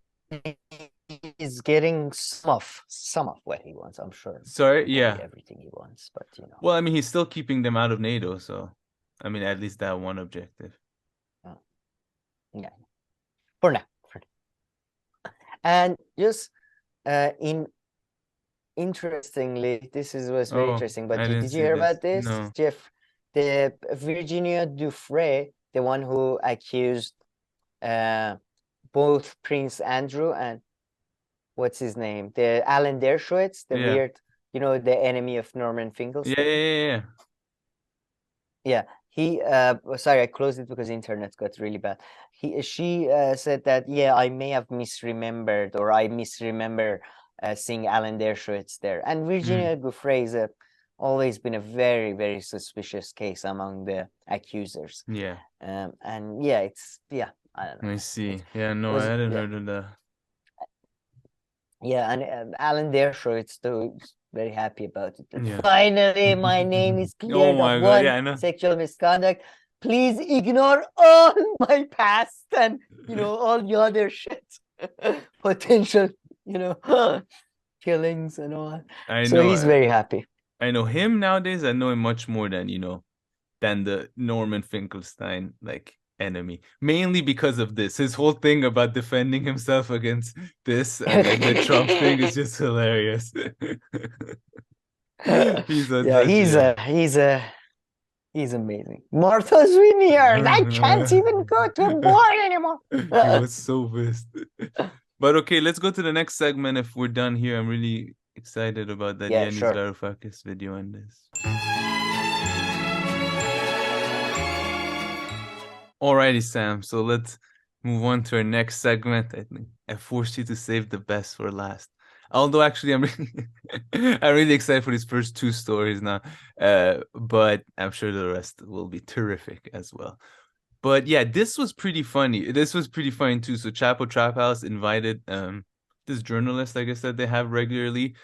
he's getting some of what he wants, I'm sure. Sorry, yeah. Everything he wants, but Well, I mean, he's still keeping them out of NATO, so I mean, at least that one objective. Yeah. For now. And just interestingly, this was very interesting, but did you hear about this? No. Jeff, the Virginia Dufresne, the one who accused both Prince Andrew and what's his name? The Alan Dershowitz, the weird, the enemy of Norman Finkelstein. Yeah. He sorry, I closed it because the internet got really bad. She said that, I may have misremembered, or I misremember seeing Alan Dershowitz there. And Virginia Giuffre is always been a very, very suspicious case among the accusers. Yeah. And I don't know. I see. I hadn't heard of that. Yeah, and Alan Dershowitz too is very happy about it. Finally, my name is cleared of one sexual misconduct. Please ignore all my past and all the other shit, potential killings and all. So he's very happy. I know him nowadays. I know him much more than than the Norman Finkelstein enemy, mainly because of this. His whole thing about defending himself against this and the Trump thing is just hilarious. He's amazing. Martha's Vineyard. I can't even go to a bar anymore. He was so pissed. But okay, let's go to the next segment. If we're done here, I'm really excited about that Yanis Varoufakis video on this. Alrighty, Sam. So let's move on to our next segment. I think I forced you to save the best for last. Although actually, I'm really excited for these first two stories now. But I'm sure the rest will be terrific as well. But yeah, this was pretty funny. This was pretty funny too. So Chapo Trap House invited this journalist, I guess, that they have regularly,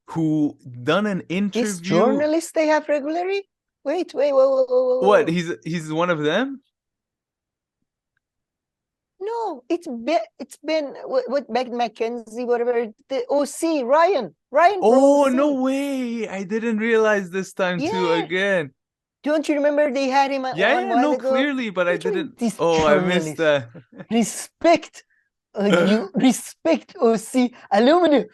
who done an interview. This journalist they have regularly? Wait, whoa. What? He's one of them? No, No, it's been what Meg McKenzie, whatever, the OC, Ryan from Oh, OC. no way. I didn't realize this time too Yeah. again. Don't you remember they had him on Yeah, a while no, ago? clearly, but I Look at didn't. this Oh, I missed journalist. that. Respect. You respect OC aluminum.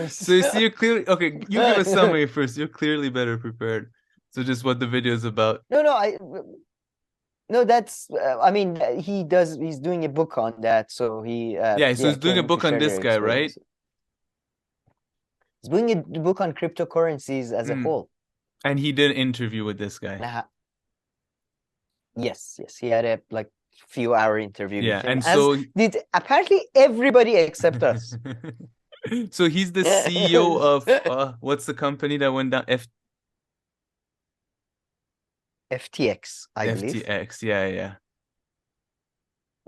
So you see, you're clearly okay. You give a summary first. You're clearly better prepared. So just what the video is about. No, that's I mean he's doing a book on that, so he Yeah, so he's doing a came to book on share this their guy, right? experience. He's doing a book on cryptocurrencies as a whole. And he did an interview with this guy. Yes, he had a like few hour interview Yeah, with him, and as so did apparently everybody except us. so he's the CEO of what's the company that went down? FTX, I believe. FTX, yeah.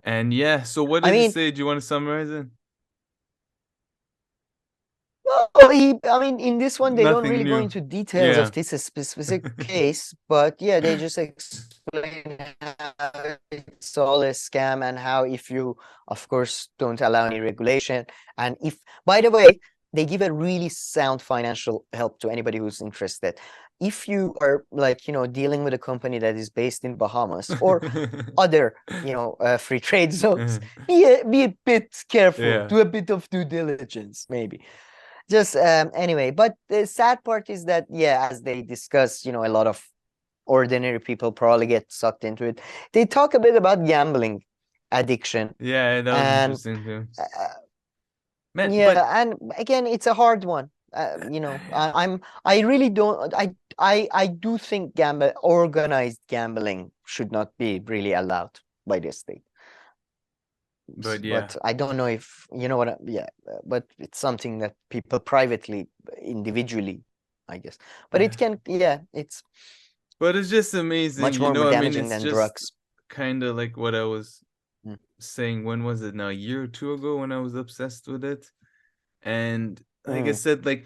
And yeah, so what did he say? Do you want to summarize it? Well, I mean, in this one, they don't really go into details of this specific case, but yeah, they just explain how it's all a scam and how if you, of course, don't allow any regulation. And if, by the way, they give a really sound financial help to anybody who's interested. If you are like, dealing with a company that is based in Bahamas or other, free trade zones, be a bit careful, do a bit of due diligence, maybe. Just anyway, but the sad part is that, as they discuss, a lot of ordinary people probably get sucked into it. They talk a bit about gambling addiction. Yeah, that was interesting too. Man, and again, it's a hard one. I really don't. I do think organized gambling should not be really allowed by the state. But I don't know if but it's something that people privately, individually, I guess. But it can, it's. But it's just amazing. Much more damaging than drugs. Kind of like what I was saying. When was it now? A year or two ago when I was obsessed with it, and like I said, like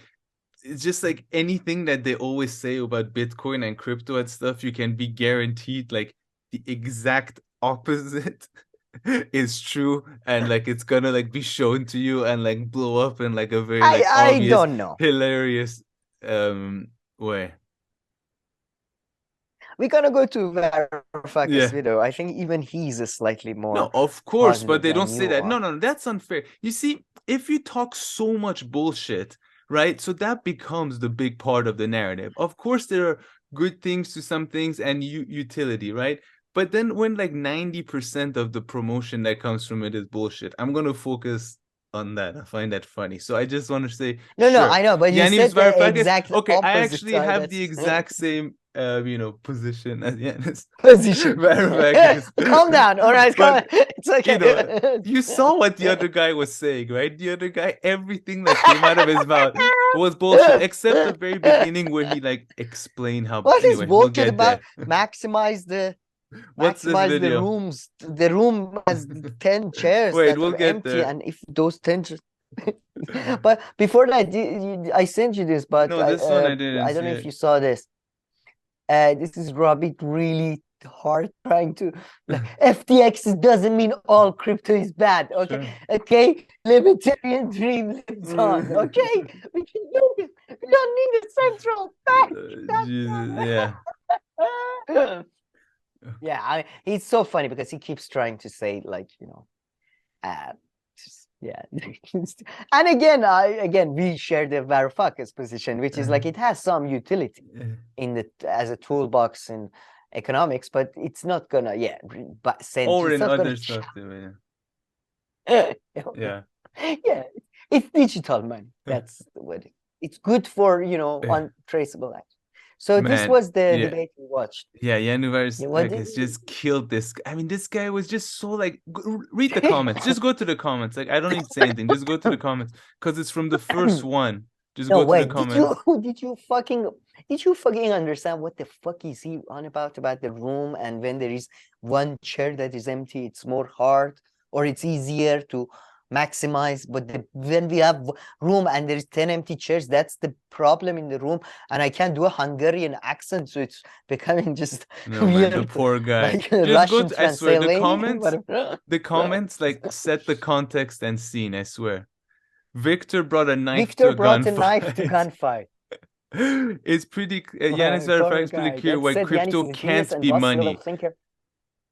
it's just like anything that they always say about Bitcoin and crypto and stuff, you can be guaranteed like the exact opposite is true, and like it's gonna like be shown to you and like blow up in like a very like obvious, don't know, hilarious way. We're gonna go to Varoufakis' video. I think even he's a slightly more. No, of course, but they don't say that. No, that's unfair. You see, if you talk so much bullshit, right? So that becomes the big part of the narrative. Of course, there are good things to some things and utility, right? But then when like 90% of the promotion that comes from it is bullshit, I'm going to focus on that. I find that funny. So I just want to say, no, I know, but Yanis you said the exact okay, opposite I actually side, have the exact same position as Yanis. Position. Calm down. All right, it's okay. You saw what the other guy was saying, right? The other guy, everything that came out of his mouth was bullshit, except the very beginning where he like explained how. What is bullshit about? Maximize the rooms. The room has 10 chairs that are empty, and if those 10 chairs. But before that, I sent you this, but no, this one I didn't. I don't know if you saw this. This is Robbie really hard trying to like, FTX doesn't mean all crypto is bad. Okay, okay, libertarian dream lives on. Okay, we can do this. We don't need a central bank. Jesus, yeah. Yeah, it's so funny because he keeps trying to say like and again we share the Varoufakis position, which is like it has some utility in as a toolbox in economics, but it's not gonna or in other stuff too, yeah. It's digital money. That's what it's good for, untraceable action. So this was the debate we watched. Yeah, Yanis Varoufakis just killed this. I mean, this guy was just so like. Read the comments. Just go to the comments. Like, I don't need to say anything. Just go to the comments because it's from the first one. Just go to the comments. Did you fucking understand what the fuck is he on about the room? And when there is one chair that is empty, it's more hard or it's easier to maximize, but when we have room and there's 10 empty chairs, that's the problem in the room, and I can't do a Hungarian accent, so it's becoming just No, man, weird. the poor guy. Like Just go Russian to, I swear, the translation, comments, whatever. the comments like set the context and scene, I swear. Victor brought a knife Victor to a brought a knife to gunfight. gunfight. It's pretty, Yanis Poor Varoufakis is pretty guy. clear That why said, Yanis crypto is a genius can't and be was still a money. thinker.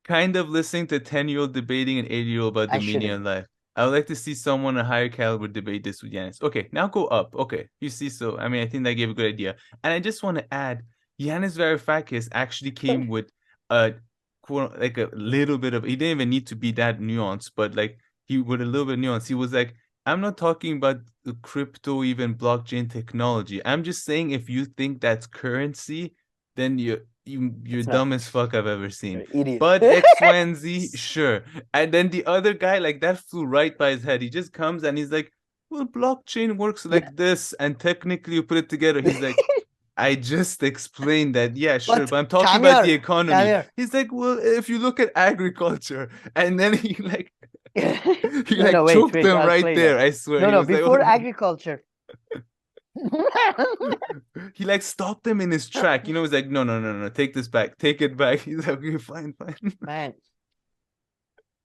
Kind of listening to a 10-year-old debating an 80-year-old about I the meaning of shouldn't. life. I would like to see someone a higher caliber debate this with Yanis. Okay, now go up. Okay, you see, so I mean, I think that gave a good idea. And I just want to add, Yanis Varoufakis actually came with a like a little bit of, he didn't even need to be that nuanced, but like he with a little bit of nuance. He was like, I'm not talking about the crypto, even blockchain technology. I'm just saying if you think that's currency, then you're It's dumb not. as fuck I've ever seen. You're idiot. But X, Y, and Z, sure. And then the other guy, like that flew right by his head. He just comes and he's like, well, blockchain works like this, and technically you put it together. He's like, I just explained that. Yeah, sure, but I'm talking about the economy. He's like, well, if you look at agriculture, and then he like he like choked them I'll right play there. that. I swear. No, He no, was like, before "Oh." agriculture. He like stopped him in his track. You know, he's like, no, take this back, take it back. He's like, okay, fine. Man,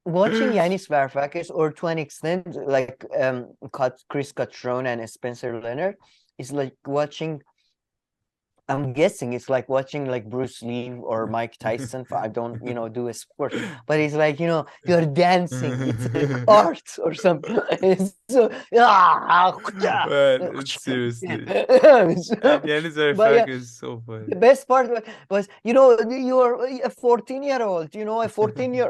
watching Yanis Varoufakis, or to an extent, like Chris Cutrone and Spencer Leonard, is like watching. I'm guessing it's like watching like Bruce Lee or Mike Tyson. I don't, do a sport, but it's like, you're dancing. It's like art or something. It's so, But seriously, Yanis But Varoufakis is so funny. the best part was, you're a 14-year-old, a 14-year.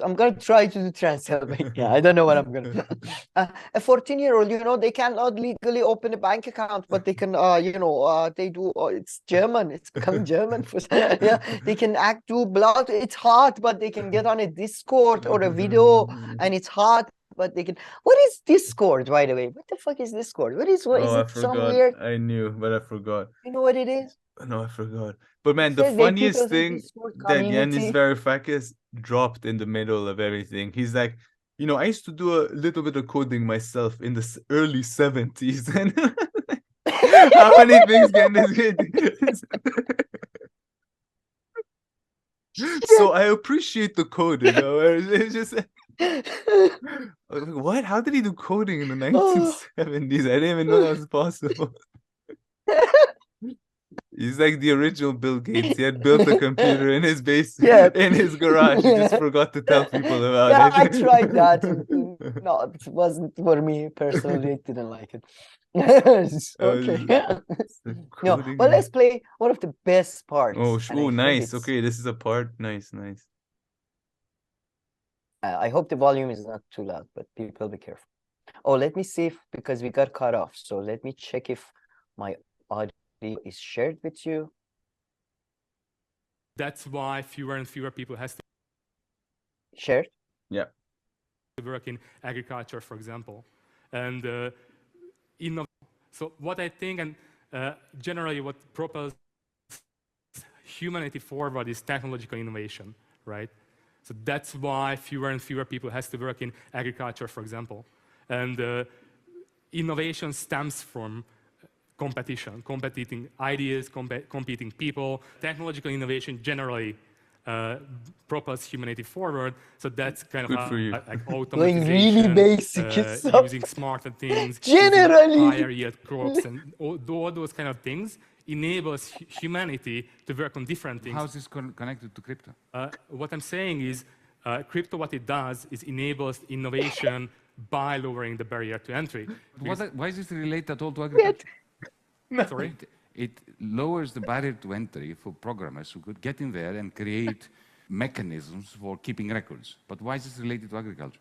I'm gonna try to do translate. Yeah, I don't know what I'm gonna do. A 14-year-old, they cannot legally open a bank account, but they can, they do. It's German. It's becoming German. Yeah, they can do blood. It's hard, but they can get on a Discord or a video, and it's hard. But they can. What is Discord, by the way? What the fuck is Discord? What is I it? Some forgot. weird. I knew, but I forgot. You know what it is? No, I forgot. But man, the Says they put funniest us in thing Discord that Yanis community. Varoufakis dropped in the middle of everything, he's like, I used to do a little bit of coding myself in the early 70s. And how many things can this get? So I appreciate the code, It's just what? How did he do coding in the 1970s? I didn't even know that was possible. He's like the original Bill Gates. He had built a computer in his basement, in his garage. He just forgot to tell people about it. I tried that. No, it wasn't for me personally. I didn't like it. Okay. No, but let's play one of the best parts. Oh, nice. Okay, this is a part. Nice. I hope the volume is not too loud, but people be careful. Oh, let me see because we got cut off. So let me check if my audio is shared with you. That's why fewer and fewer people has to shared. Yeah. Work in agriculture, for example, and so what I think, and generally what propels humanity forward is technological innovation, right? So that's why fewer and fewer people has to work in agriculture, for example, and innovation stems from competition, competing ideas, competing people. Technological innovation generally propels humanity forward. So that's kind of like automatization, really basic using smarter things, generally higher yield crops, and all those kind of things enables humanity to work on different things. How is this connected to crypto? What I'm saying is, crypto, what it does is enables innovation by lowering the barrier to entry. Why is this related at all to agriculture? Sorry? It lowers the barrier to entry for programmers who could get in there and create mechanisms for keeping records. But why is this related to agriculture?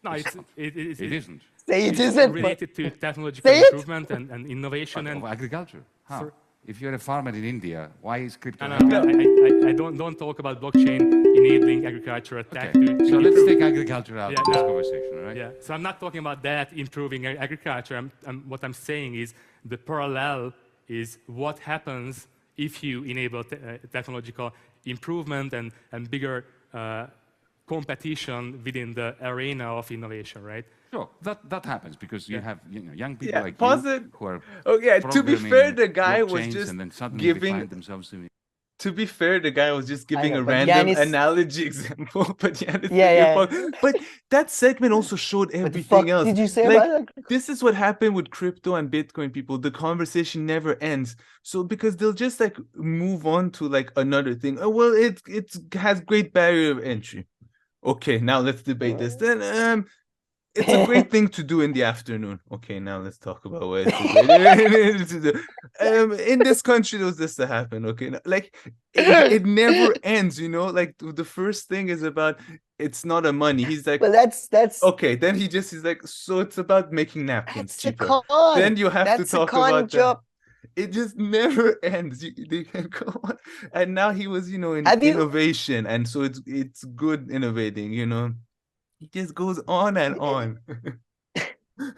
No, it isn't. Say it isn't. Related to technological improvement and innovation. And agriculture? How? If you're a farmer in India, why is crypto? I don't talk about blockchain enabling agriculture attack. Okay. So let's take agriculture out of this conversation, right? Yeah. So I'm not talking about that improving agriculture. What I'm saying is the parallel is what happens if you enable technological improvement and bigger competition within the arena of innovation, right? Sure, that happens because you have young people Yeah, like pause you it. who are Oh yeah, to be fair, programming the guy was blockchains just and then suddenly they giving. find themselves doing. To be fair, the guy was just giving know, a but random Yanis- analogy example, but Yanis Yeah, took it. But that segment also showed What the everything fuck else. did you say Like, about that? this is what happened with crypto and Bitcoin people. The conversation never ends. So because they'll just like move on to like another thing. Oh well, it has great barrier of entry. Okay, now let's debate this. Then it's a great thing to do in the afternoon. Okay, now let's talk about what it's a great. In this country, there's this to happen. Okay, like it never ends. You know, like the first thing is about it's not a money. He's like, But that's okay. Then he's like, so it's about making napkins that's the cheaper. con. Then you have That's to talk a con about job. that. It just never ends. They can go on. And now he was, in Have you- innovation, and so it's good innovating. It just goes on and on.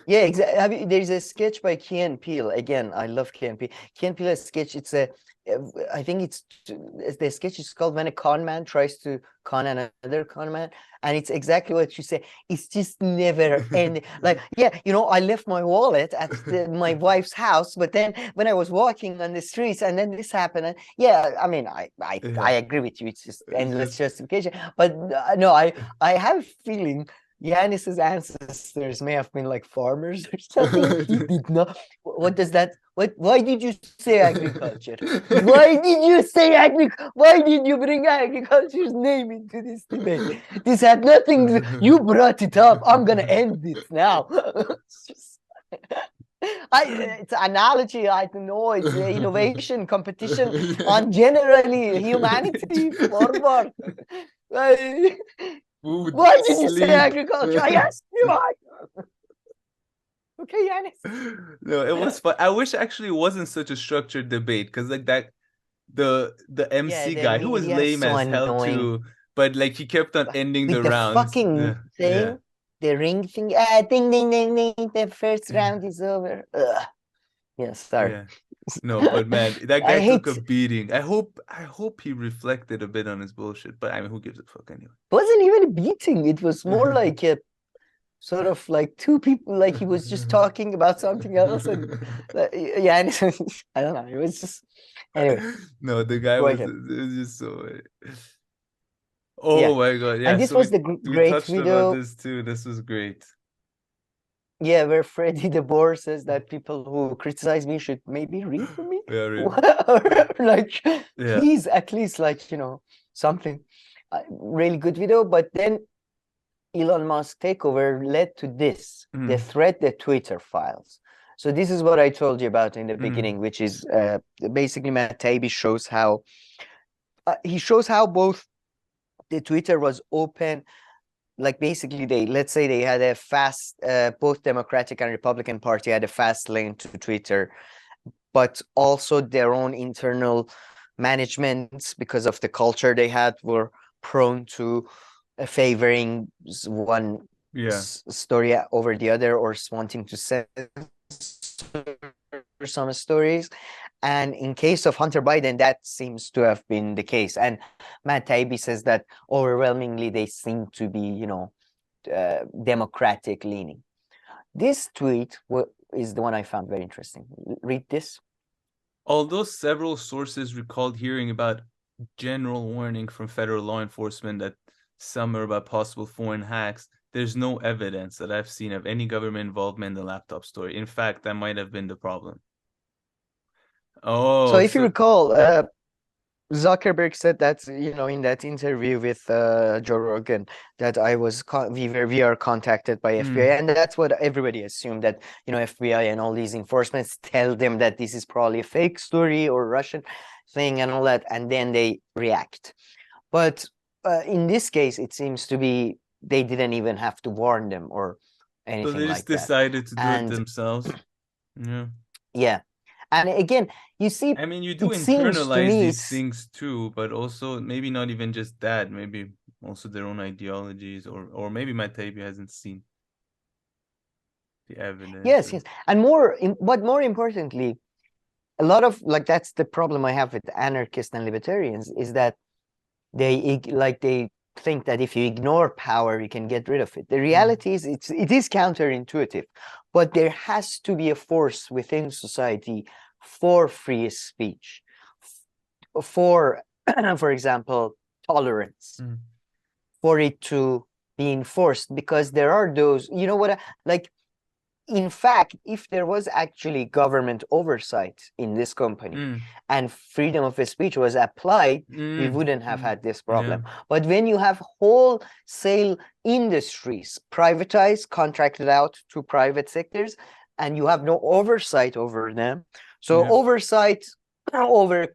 Yeah, exactly. There's a sketch by Key and Peele. Again, I love Key and Peele. Key and Peele sketch. I think the sketch is called "When a Con Man Tries to Con Another Con Man," and it's exactly what you say. It's just never ending. Like, yeah, I left my wallet at my wife's house, but then when I was walking on the streets, and then this happened. And yeah, I mean, I agree with you. It's just endless justification. But no, I have a feeling Yanis's ancestors may have been like farmers or something. He did not. What does that? Why did you say agriculture? Why did you say agriculture? Why did you bring agriculture's name into this debate? This had nothing. You brought it up. I'm gonna end this now. It's an analogy. I don't know. It's innovation competition on generally humanity forward. Why did you say agriculture? I asked you. Okay, Yanis. No, it was fun. I wish actually it wasn't such a structured debate because like that, the MC the guy who was media lame so as hell annoying. too, but like he kept on ending With the the rounds. fucking thing, the ring thing. Ding, ding, ding, ding. The first round is over. Ugh. Yeah, sorry. Yeah. No, but man, that I guy took hate- a beating. I hope he reflected a bit on his bullshit. But I mean, who gives a fuck anyway? Wasn't even a beating. It was more like a sort of like two people. Like he was just talking about something else, and yeah, I don't know. It was just anyway. No, the guy Go was, ahead. it was just so. Oh Yeah. my god! Yeah, And this so was we, the we great touched video. about this too. This was great. Yeah, where Freddie the Boar says that people who criticize me should maybe read for me. Yeah, really. Like, Yeah. please, at least, like, something. Really good video. But then Elon Musk takeover led to this, the threat that Twitter files. So this is what I told you about in the beginning, which is basically Matt Taibbi shows how he shows how both the Twitter was open. Like basically let's say they had a fast, both Democratic and Republican Party had a fast lane to Twitter, but also their own internal managements, because of the culture they had, were prone to favoring one story over the other, or wanting to censor some stories. And in case of Hunter Biden, that seems to have been the case. And Matt Taibbi says that overwhelmingly they seem to be, Democratic leaning. This tweet is the one I found very interesting. Read this. Although several sources recalled hearing about general warning from federal law enforcement that some are about possible foreign hacks, there's no evidence that I've seen of any government involvement in the laptop story. In fact, that might have been the problem. Oh, so if you recall, Zuckerberg said that, in that interview with Joe Rogan, that we are contacted by FBI, and that's what everybody assumed, that FBI and all these enforcements tell them that this is probably a fake story or Russian thing and all that, and then they react. But in this case, it seems to be they didn't even have to warn them or anything like that. So they just decided to do it themselves. Yeah. And again, you see, I mean, you do internalize these things too, but also maybe not even just that, maybe also their own ideologies, or maybe Matt Taibbi hasn't seen the evidence. Yes. And more importantly, a lot of, like, that's the problem I have with anarchists and libertarians, is that they think that if you ignore power, you can get rid of it. The reality is it is counterintuitive, but there has to be a force within society for free speech, for example, tolerance, for it to be enforced, because there are those, you know what, like, in fact, if there was actually government oversight in this company and freedom of speech was applied, we wouldn't have had this problem. But when you have wholesale industries privatized, contracted out to private sectors, and you have no oversight over them, so oversight over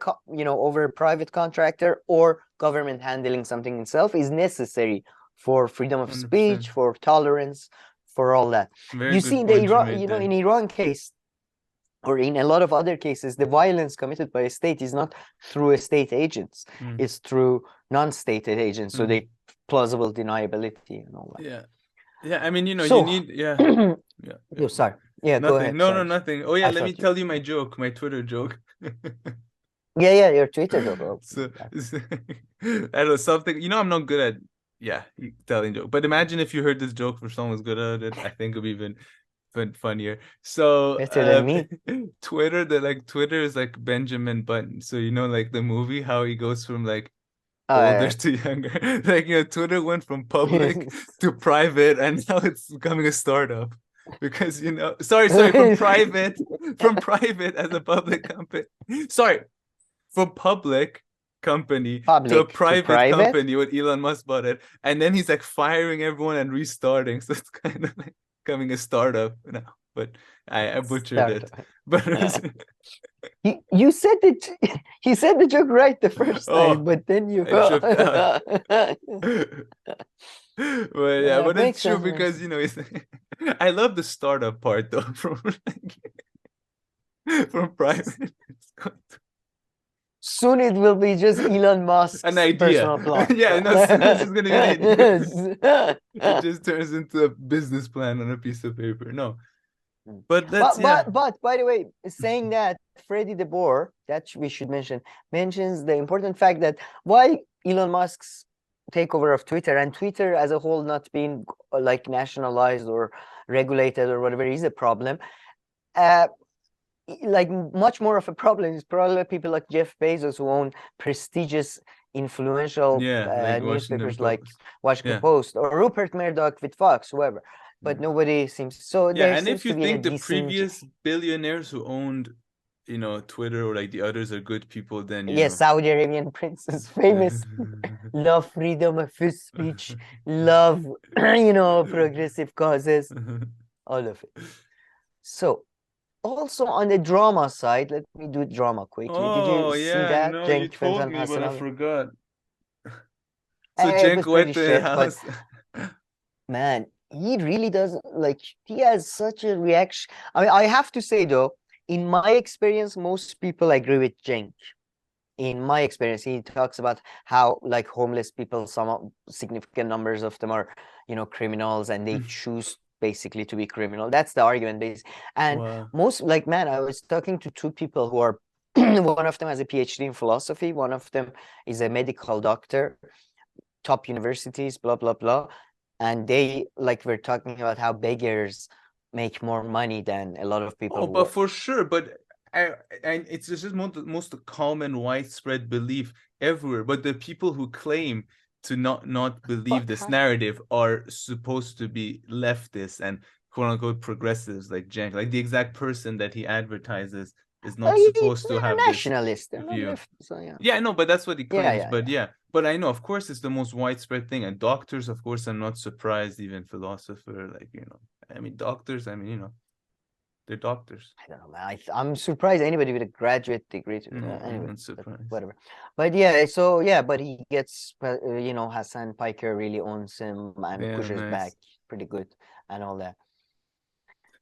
over private contractor or government handling something itself is necessary for freedom of 100%. speech, for tolerance, for all that. Very You good see in the point you Iran, made there. in Iran case, or in a lot of other cases, the violence committed by a state is not through a state agents, it's through non-stated agents. So they plausible deniability and all that. Yeah, I mean, you So- need Oh, sorry. Yeah, nothing. go ahead. No, sorry. nothing. Oh yeah, I let me thought you- tell you my joke, my Twitter joke. Yeah, your Twitter joke. Oh, So I don't know, something, I'm not good at telling joke, but imagine if you heard this joke from someone who's good at it. I think it'd be even funnier. So better than me. Twitter is like Benjamin Button. So like the movie, how he goes from like Oh, older yeah. to younger. Like Twitter went from public to private, and now it's becoming a startup. Because sorry, from private as a public company. Sorry, from public company to a Public to private private? company when Elon Musk bought it, and then he's like firing everyone and restarting. So it's kind of like becoming a startup now. But I butchered it. Startup. But it was, You said it. You said the joke right the first Oh, time, but then you. I tripped out. But Yeah, but it's makes true sense, makes because it's I love the startup part though from from private. Soon it will be just Elon Musk's An idea. personal plot. Yeah, no, soon it's just gonna be an idea. It just turns into a business plan on a piece of paper. No, but that's But by the way, saying that, Freddie de Boer, that we should mentions the important fact that why Elon Musk's takeover of Twitter and Twitter as a whole not being like nationalized or regulated or whatever is a problem. Like much more of a problem is probably people like Jeff Bezos who own prestigious, influential like newspapers Washington like Post. Washington Yeah. Post or Rupert Murdoch with Fox, whoever. But nobody seems so. Yeah, there and seems if you to be a think the decent- previous billionaires who owned, Twitter or like the others are good people, then Yes, Saudi Arabian princes, famous, love freedom of speech, love, progressive causes, all of it. So, also on the drama side, let me do drama quickly. Did you see that? no, Cenk you told and me, but I Hasan? forgot. So It Cenk was went pretty to the shit, but house. man, he really doesn't like. He has such a reaction. I mean, I have to say though, in my experience, most people agree with Cenk. In my experience, he talks about how like homeless people, some significant numbers of them are, criminals, and they choose basically to be criminal. That's the argument base. And Wow. most like, man, I was talking to two people who are, one of them has a PhD in philosophy, one of them is a medical doctor, top universities, blah, blah, blah. And they like were talking about how beggars make more money than a lot of people. Oh, who but work. for sure. But and it's just most common widespread belief everywhere. But the people who claim to not believe this narrative are supposed to be leftists and quote unquote progressives like Cenk. Like the exact person that he advertises is not supposed to have nationalist. this They're not view. left, so yeah. Yeah, no, but that's what he claims. Yeah. But I know, of course, it's the most widespread thing. And doctors, of course, I'm not surprised. Even philosopher, like I mean, doctors. I mean, they're doctors. I don't know, man. I'm surprised anybody with a graduate degree. No, I'm anyway, not but surprised. whatever. But yeah, so yeah, but he gets, Hassan Piker really owns him and Yeah, pushes nice. back pretty good and all that.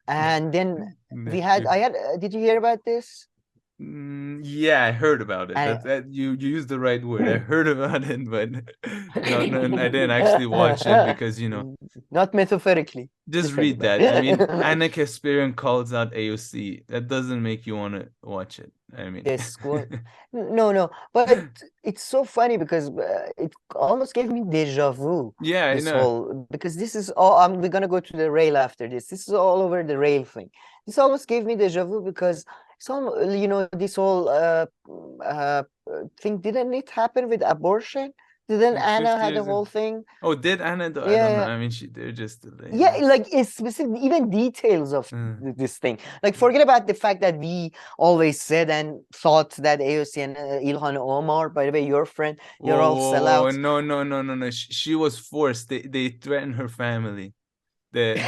And then did you hear about this? Yeah, I heard about it. That you used the right word. I heard about it, but no, I didn't actually watch it because not metaphorically. Just read that. I mean, Anna Kasparian calls out AOC. That doesn't make you want to watch it. I mean, The school. No, but it's so funny because it almost gave me deja vu. yeah, I This know. whole, because this is all. We're gonna go to the rail after this. This is all over the rail thing. This almost gave me deja vu because some, this whole thing, didn't it happen with abortion? Didn't Anna 50 had the years whole in. thing? Oh, did Anna do? I don't know. Yeah, I mean, they're just, yeah, like it's specific, even details of this thing. Like, forget about the fact that we always said and thought that AOC and Ilhan Omar, by the way, your friend, they're all Whoa, sellouts. no. She was forced. They threatened her family. Okay,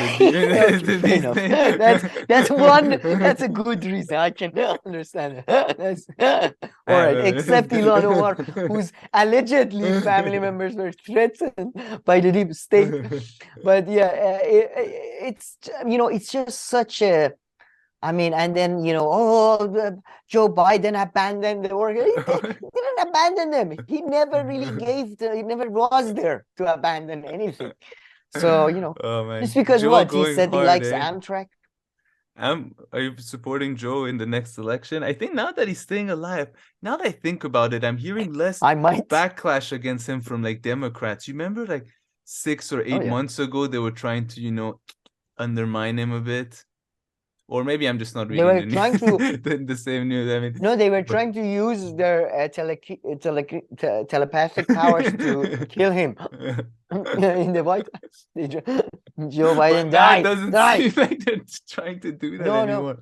fair enough. That's a good reason. I can understand it. That's all right, except Elon Omar, whose allegedly family members were threatened by the deep state. But yeah, it's just such a. I mean, and then Joe Biden abandoned the work. He didn't abandon them. He never really he never was there to abandon anything. So, Oh man, just because Joe what he going said he hard, likes eh? Amtrak. Are you supporting Joe in the next election? I think now that he's staying alive, now that I think about it, I'm hearing less I might. backlash against him from like Democrats. You remember like 6 or 8 yeah. months ago, they were trying to, undermine him a bit. Or maybe I'm just not They were reading trying to. the same news. I mean, No, they were trying to use their telepathic powers to kill him in the White House. Joe Biden But died. doesn't seem like they're trying to do that No. anymore.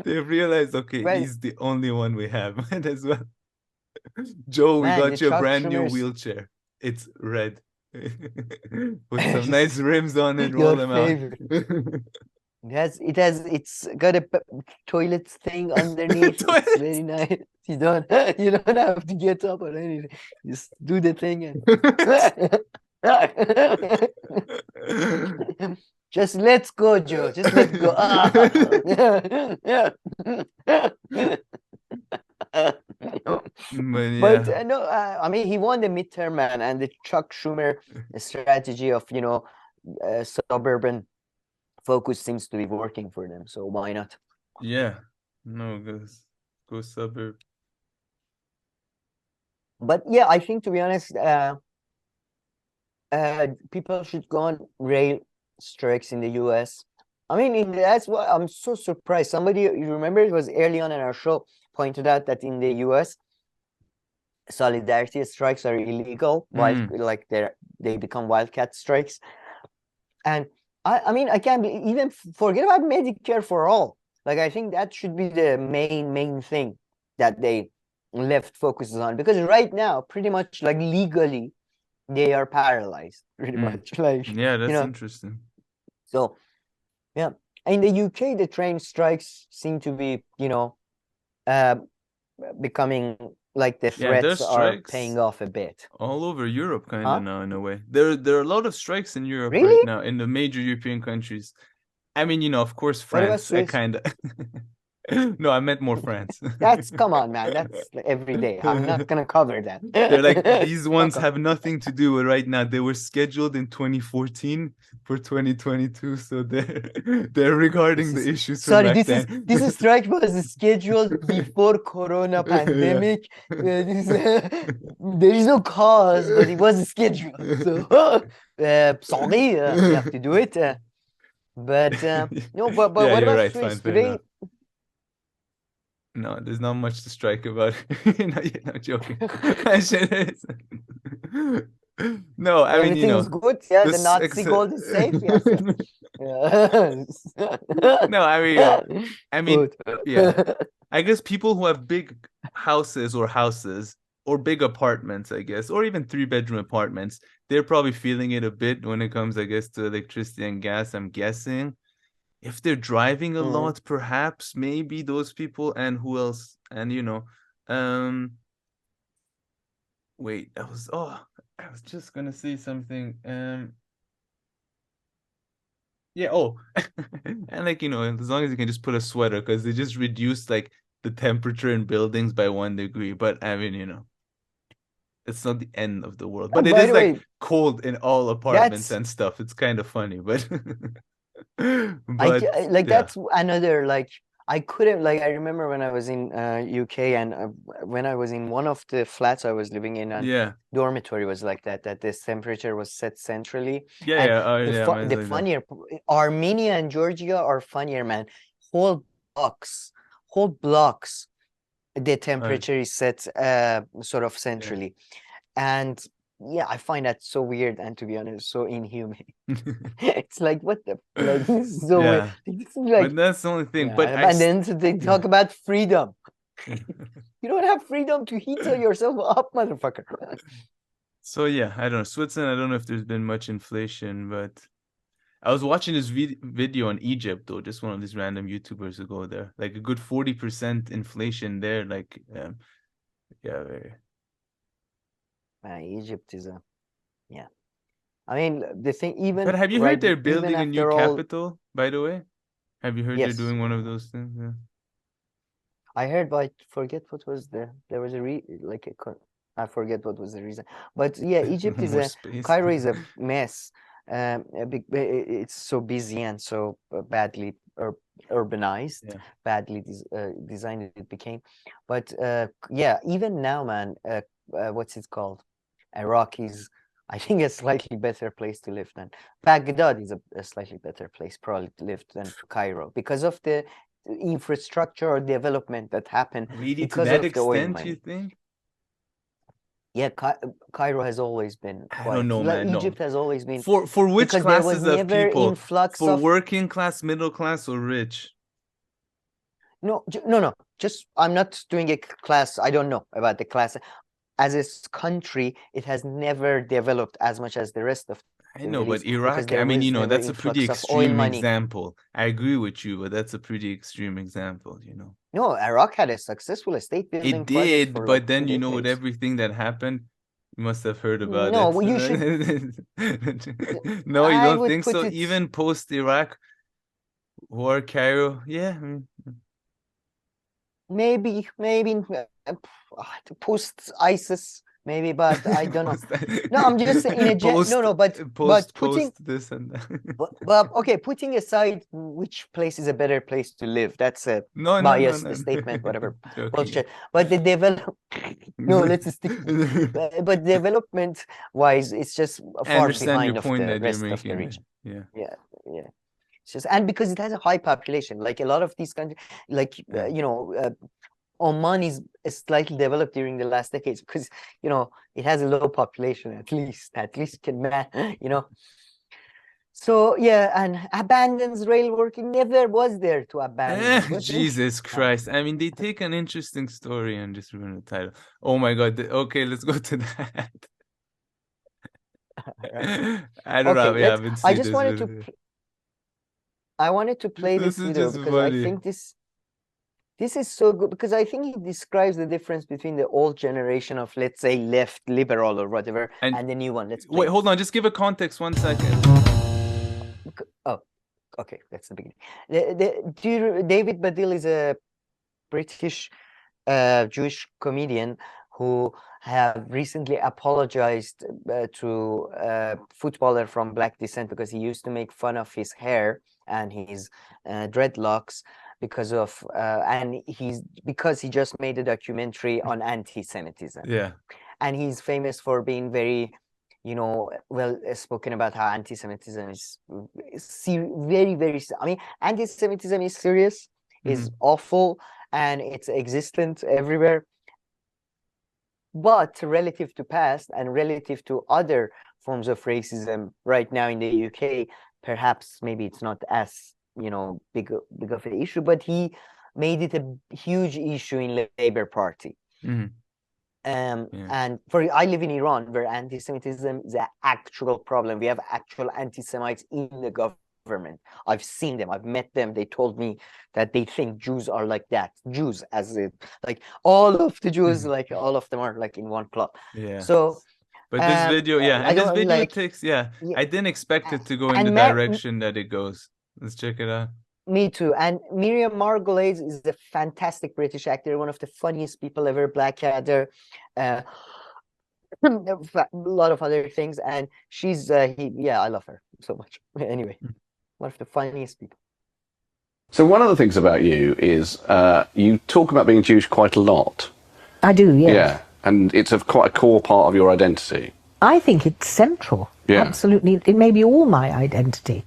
They realized, okay, Well, he's the only one we have. Might as well. Joe, we man, got the you a Chuck brand new Schumer's- wheelchair. It's red. Put some nice rims on it, roll Your them favorite. out. It's got a toilet thing underneath. It's very nice. You don't have to get up or anything. Just do the thing and just let's go, Joe. Just let's go. But no, I mean, he won the midterm, man, and the Chuck Schumer strategy of suburban focus seems to be working for them. So why not? Yeah, no, go suburb. But yeah, I think, to be honest, people should go on rail strikes in the US. I mean, that's why I'm so surprised. Somebody, you remember, it was early on in our show, pointed out that in the US, solidarity strikes are illegal, like they become wildcat strikes. And I mean, I can't even forget about Medicare for all. Like, I think that should be the main thing that they left focuses on, because right now, pretty much like legally, they are paralyzed. Pretty much, like, yeah, that's interesting. So, yeah, in the UK, the train strikes seem to be, becoming like the threats are paying off a bit. All over Europe, kind of now, in a way. There are a lot of strikes in Europe Really? right now, in the major European countries. I mean, of course, France. I kind of. No, I meant more France. Come on, man. That's every day. I'm not gonna cover that. They're like, these ones have nothing to do with right now. They were scheduled in 2014 for 2022, so they're regarding the issues. Sorry, this strike was scheduled before Corona pandemic. There is no cause, but it was scheduled. So sorry, you have to do it. But no, but yeah, what about right, Swiss? fine, no, there's not much to strike about. You're not joking. No, I mean, everything's good. Yeah, the Nazi gold is safe. Yes. No, I mean, yeah. I guess people who have big houses or big apartments, I guess, or even 3-bedroom apartments, they're probably feeling it a bit when it comes, I guess, to electricity and gas, I'm guessing. If they're driving a lot, perhaps, maybe those people, and who else? And, wait, I was just going to say something. Yeah, and as long as you can just put a sweater, because they just reduced like the temperature in buildings by 1 degree. But I mean, it's not the end of the world. But it is like cold in all apartments and stuff. It's kind of funny, but. That's another, like, I couldn't, like, I remember when I was in UK, and when I was in one of the flats I was living in, and Yeah. dormitory was like that this temperature was set centrally. Yeah, And yeah. Oh, yeah, mine's the like that. funnier, Armenia and Georgia are funnier, man. Whole blocks, the temperature is set sort of centrally. And yeah, I find that so weird, and to be honest, so inhumane. It's like, what the, like, this is so weird. Yeah. This is like, But that's the only thing. yeah, But and then they talk about freedom. Yeah. You don't have freedom to heat yourself up, motherfucker. So yeah, I don't know. Switzerland, I don't know if there's been much inflation, but I was watching this video on Egypt, though, just one of these random YouTubers who go there. Like a good 40% inflation there. Like, yeah, very. Egypt is yeah. I mean, the thing, even But have you heard they're building a new after all, capital, by the way? Have you heard they're yes, doing one of those things? Yeah. I heard, but I forget what was there was I forget what was the reason. But yeah, Egypt is More space. Cairo is a mess. It's so busy and so badly urbanized, Yeah. badly designed it became. But yeah, even now, man, what's it called? Iraq is, I think, a slightly better place to live than Baghdad is a slightly better place probably to live than Cairo, because of the infrastructure or development that happened Really, to because that of the oil extent, you mining. think? Yeah, Cairo has always been I quite, don't know, like, man. Egypt No. has always been, For which because there was classes of never people? influx For of working class, middle class, or rich? no, just, I'm not doing a class. I don't know about the class. As a country, it has never developed as much as the rest of I the know, Middle but East, because Iraq, I there mean, was never that's a pretty influx of oil extreme money. example. I agree with you, but that's a pretty extreme example, No, Iraq had a successful state building It project did, for but like then, 2 with decades. everything that happened, you must have heard about No, it. you should. No, you I don't would think put so? it. Even post-Iraq war, Cairo, yeah. Maybe post ISIS, maybe, but I don't know. No, I'm just saying in a Post putting this and that. but okay, putting aside which place is a better place to live, that's a No, biased statement, whatever Joking. bullshit. But the no, let's stick. But development wise, it's just I far understand behind your of point the that you're rest of the making. region. Yeah. Yeah. It's just, and because it has a high population, like a lot of these countries, like Oman is slightly developed during the last decades because it has a low population, at least can So yeah, and abandons rail working, never was there to abandon. But Jesus Christ. I mean, they take an interesting story and just ruin the title. Oh my God. Okay, let's go to that. I don't know. Yeah, I just wanted to I wanted to play this is video just because I funny. think this is so good, because I think it describes the difference between the old generation of, let's say, left liberal or whatever, and the new one. Let's play wait, hold on. Just give a context 1 second. Oh, okay, that's the beginning. David Baddiel is a British Jewish comedian who have recently apologized to a footballer from black descent, because he used to make fun of his hair and his dreadlocks because he just made a documentary on anti-Semitism. Yeah. And he's famous for being very well spoken about how anti-Semitism is very, very, I mean, anti-Semitism is serious, is awful, and it's existent everywhere. But relative to past and relative to other forms of racism right now in the UK, perhaps maybe it's not as big of an issue, but he made it a huge issue in the Labour Party. And I live in Iran, where anti-Semitism is an actual problem. We have actual anti-Semites in the government. I've seen them. I've met them. They told me that they think Jews are like that. Jews, as in, like, all of the Jews, like all of them are like in one club. Yeah. So, but this video, takes, I didn't expect it to go in the direction that it goes. Let's check it out. Me too. And Miriam Margolyes is a fantastic British actor, one of the funniest people ever, Blackadder, a lot of other things. And she's, I love her so much. Anyway, one of the funniest people. So one of the things about you is you talk about being Jewish quite a lot. I do, yes. Yeah, and it's quite a core part of your identity. I think it's central. Yeah. Absolutely. It may be all my identity.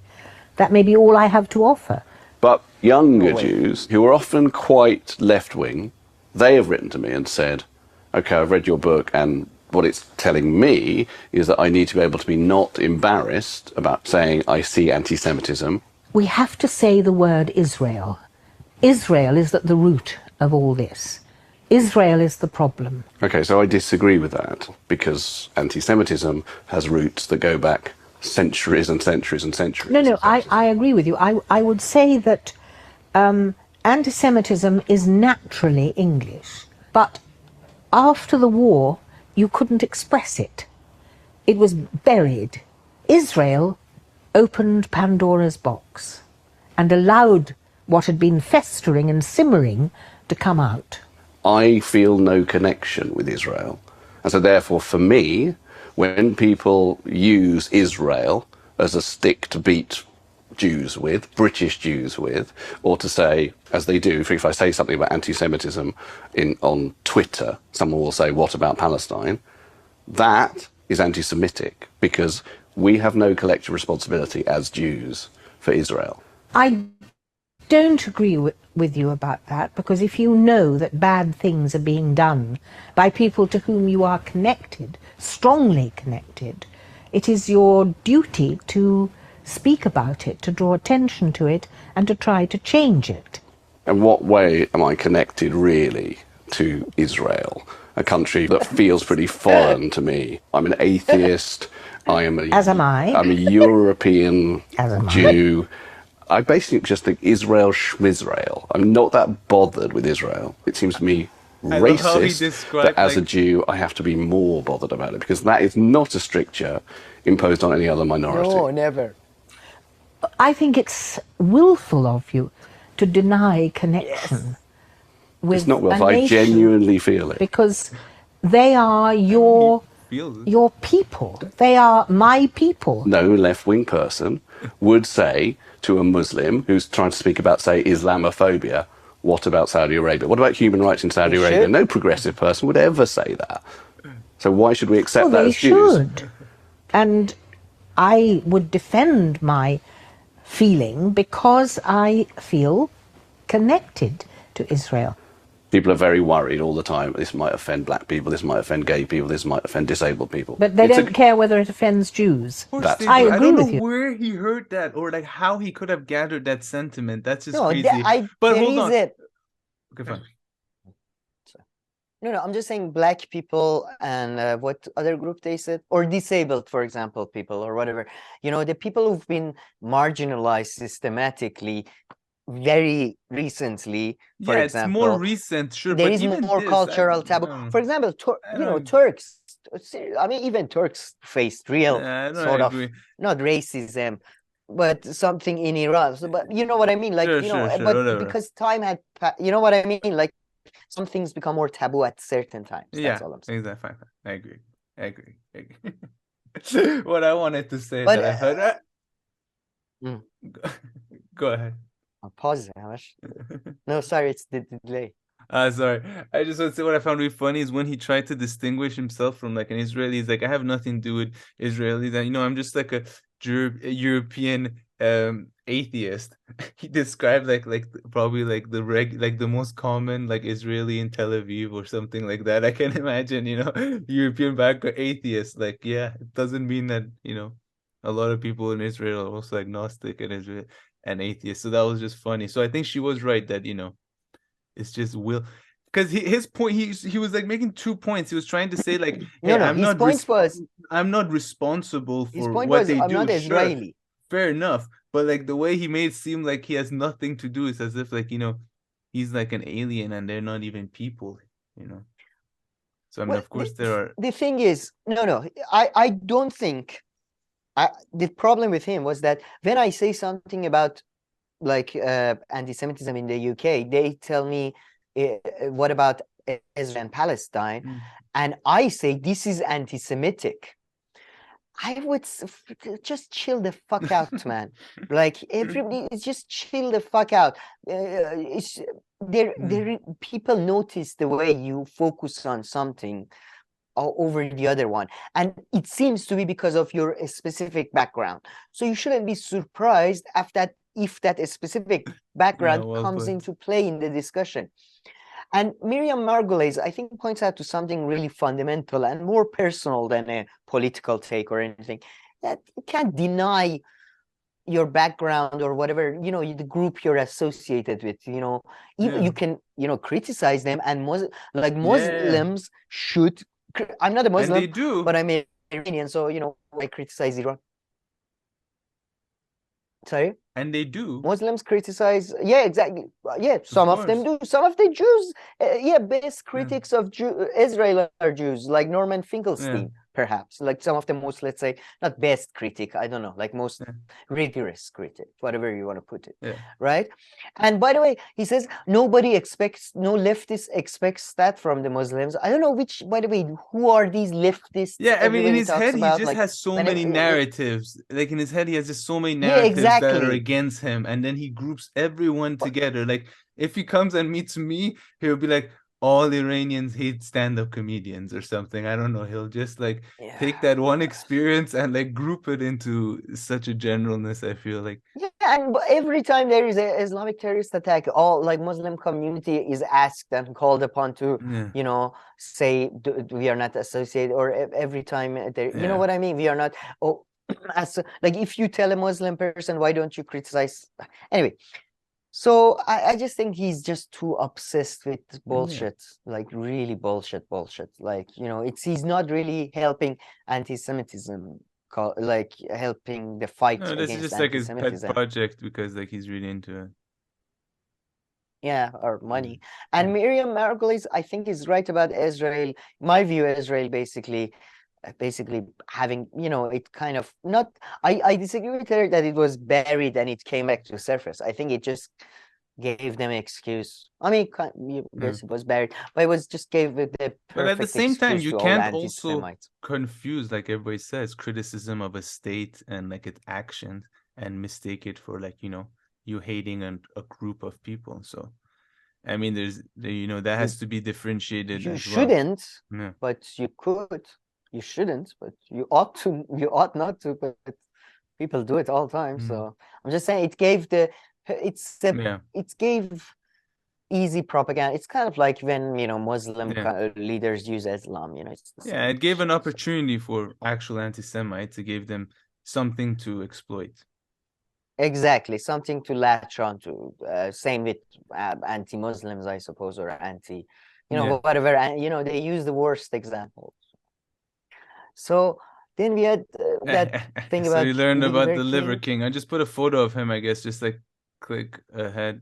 That may be all I have to offer. But younger Jews, who are often quite left-wing, they have written to me and said, okay, I've read your book, and what it's telling me is that I need to be able to be not embarrassed about saying I see anti-Semitism. We have to say the word Israel. Israel is at the root of all this. Israel is the problem. Okay, so I disagree with that, because anti-Semitism has roots that go back centuries and centuries and centuries. No, I agree with you. I would say that anti-Semitism is naturally English, but after the war, you couldn't express it. It was buried. Israel opened Pandora's box and allowed what had been festering and simmering to come out. I feel no connection with Israel. And so therefore, for me, when people use Israel as a stick to beat Jews with, British Jews with, or to say, as they do, if I say something about anti-Semitism on Twitter, someone will say, what about Palestine? That is anti-Semitic, because we have no collective responsibility as Jews for Israel. I don't agree with you about that, because if you know that bad things are being done by people to whom you are connected, strongly connected, it is your duty to speak about it, to draw attention to it, and to try to change it. In what way am I connected really to Israel, a country that feels pretty foreign to me? I'm an atheist. As am I. I'm a European Jew. I basically just think Israel schmizrael. I'm not that bothered with Israel. It seems to me racist that as a Jew I have to be more bothered about it, because that is not a stricture imposed on any other minority. No, never. I think it's willful of you to deny connection with it's not willful. a I nation, genuinely feel it. because they are your people. They are my people. No left-wing person would say to a Muslim who's trying to speak about, say, Islamophobia, what about Saudi Arabia? What about human rights in Saudi Arabia? No progressive person would ever say that. So why should we accept that as Jews? They should. And I would defend my feeling because I feel connected to Israel. People are very worried all the time. This might offend black people, this might offend gay people, this might offend disabled people. But they don't care whether it offends Jews. I agree with you. I don't know where he heard that, or like how he could have gathered that sentiment. That's just No, crazy. but hold on. Okay, fine. No, I'm just saying black people and what other group they said, or disabled, for example, people or whatever. You know, the people who've been marginalized systematically very recently, for example. It's more recent, sure. There but is even more cultural taboo. For example, Turks. I mean, even Turks faced real sort of, not racism, but something in Iran. So, but you know what I mean? Like, but because time had, you know what I mean? Like, some things become more taboo at certain times. That's all I'm saying. Exactly. I agree. What I wanted to say but, that I heard. Go ahead. I'll pause it, Hamish. No, sorry, it's the delay. Sorry. I just want to say what I found really funny is when he tried to distinguish himself from like an Israeli. He's like, I have nothing to do with Israelis, and I'm just like a European atheist. He described like probably like the most common like Israeli in Tel Aviv or something like that. I can imagine, European background atheist. Like, yeah, it doesn't mean that a lot of people in Israel are also agnostic and atheist. So that was just funny. So I think she was right that it's just will. Because his point, he was like making 2 points. He was trying to say like, hey, I'm not responsible for what they do. I'm not Israeli. Fair enough, but like the way he made it seem like he has nothing to do, it's as if like he's like an alien and they're not even people. So I mean, of course there are. The thing is, I don't think. The problem with him was that when I say something about like anti-Semitism in the UK, they tell me, what about Israel and Palestine? And I say this is anti-Semitic. I would just chill the fuck out, man. Like everybody is just chill the fuck out. It's there. People notice the way you focus on something over the other one, and it seems to be because of your specific background. So you shouldn't be surprised if that specific background comes into play in the discussion. And Miriam Margolyes, I think, points out to something really fundamental and more personal than a political take or anything, that you can't deny your background or whatever, the group you're associated with, even you can, criticize them, and Muslims should. I'm not a Muslim, and they do, but I'm Iranian, so, I criticize Iran. Sorry? And they do. Muslims criticize, yeah, exactly. Yeah, some of them do. Some of the Jews, best critics of Israel are Jews, like Norman Finkelstein, perhaps. Like some of the most, let's say, not best critic, I don't know, like most rigorous critic, whatever you want to put it, right? And by the way, he says no leftist expects that from the Muslims. I don't know by the way, who are these leftists? Yeah, I mean, in his head, he just has so many narratives. Like in his head, he has just so many narratives that are against him, and then he groups everyone together. Like if he comes and meets me, he'll be like, all Iranians hate stand-up comedians or something. I don't know. He'll just like take that one experience and like group it into such a generalness, I feel like. Yeah, and every time there is an Islamic terrorist attack, all like Muslim community is asked and called upon to, say we are not associated, or every time there, you know what I mean? We are not, like if you tell a Muslim person, why don't you criticize? Anyway. So I just think he's just too obsessed with bullshit, like really bullshit. Like, he's not really helping anti-Semitism, like helping the fight against this is just like his pet project because like he's really into it. Yeah, or money. And Miriam Margolyes, I think, is right about Israel. My view, Israel basically having, it kind of not, I disagree with her that it was buried and it came back to the surface. I think it just gave them an excuse. I mean, it was buried, but it was just gave it the perfect. But at the same time, you can't also confuse, like everybody says, criticism of a state and like its actions and mistake it for like, you hating a group of people. So I mean, there's, that has to be differentiated. You shouldn't, but you could. You shouldn't, but you ought to. You ought not to, but people do it all the time. So I'm just saying, it gave it gave easy propaganda. It's kind of like when Muslim leaders use Islam. It gave an opportunity for actual anti-Semites. It gave them something to exploit. Exactly, something to latch on to. Same with anti-Muslims, I suppose, or anti, whatever. And they use the worst examples. So then we had that thing about. So you learned about the Liver King. I just put a photo of him, I guess, just like click ahead.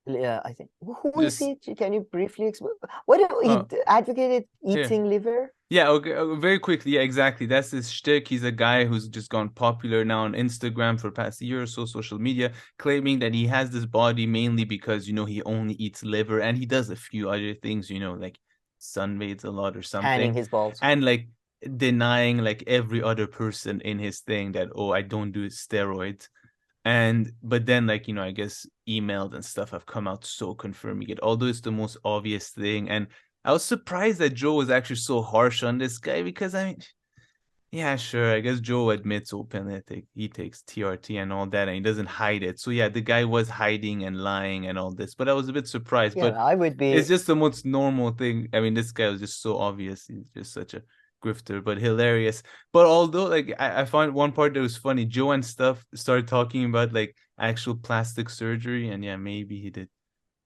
Yeah, I think. Who is he? Can you briefly explain? What he advocated eating liver? Yeah, okay, very quickly. Yeah, exactly. That's his shtick. He's a guy who's just gone popular now on Instagram for the past year or so, social media, claiming that he has this body mainly because, he only eats liver, and he does a few other things, like sunbathes a lot or something. Tanning his balls. And like denying like every other person in his thing that, I don't do steroids. But then like, I guess emails and stuff have come out so confirming it, although it's the most obvious thing. And I was surprised that Joe was actually so harsh on this guy, because I mean, yeah, sure, I guess Joe admits openly that he takes TRT and all that, and he doesn't hide it. So yeah, the guy was hiding and lying and all this, but I was a bit surprised. Yeah, but I would be. It's just the most normal thing. I mean, this guy was just so obvious. He's just such a grifter, but hilarious. But although like I found one part that was funny, Joe and stuff started talking about like actual plastic surgery, and yeah, maybe he did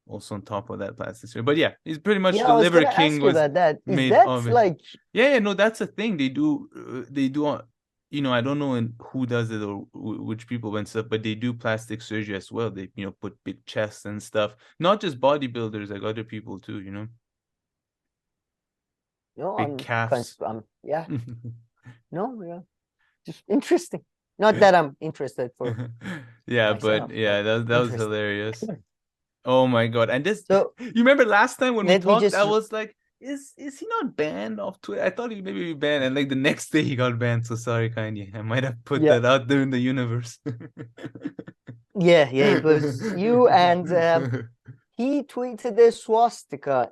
also on top of that plastic surgery. But yeah, he's pretty much the Liver King was that. Made of it. Like no, that's a thing they do. I don't know who does it or which people and stuff, but they do plastic surgery as well. They put big chests and stuff, not just bodybuilders, like other people too. Big calves. Just interesting. Not that I'm interested for. Yeah, myself, but yeah, that was hilarious. Oh my god! And this, you remember last time when we talked, I was like, Is he not banned off Twitter? I thought he maybe be banned, and like the next day he got banned. So sorry, Kanye. I might have put that out there in the universe. Yeah, it was you, and he tweeted a swastika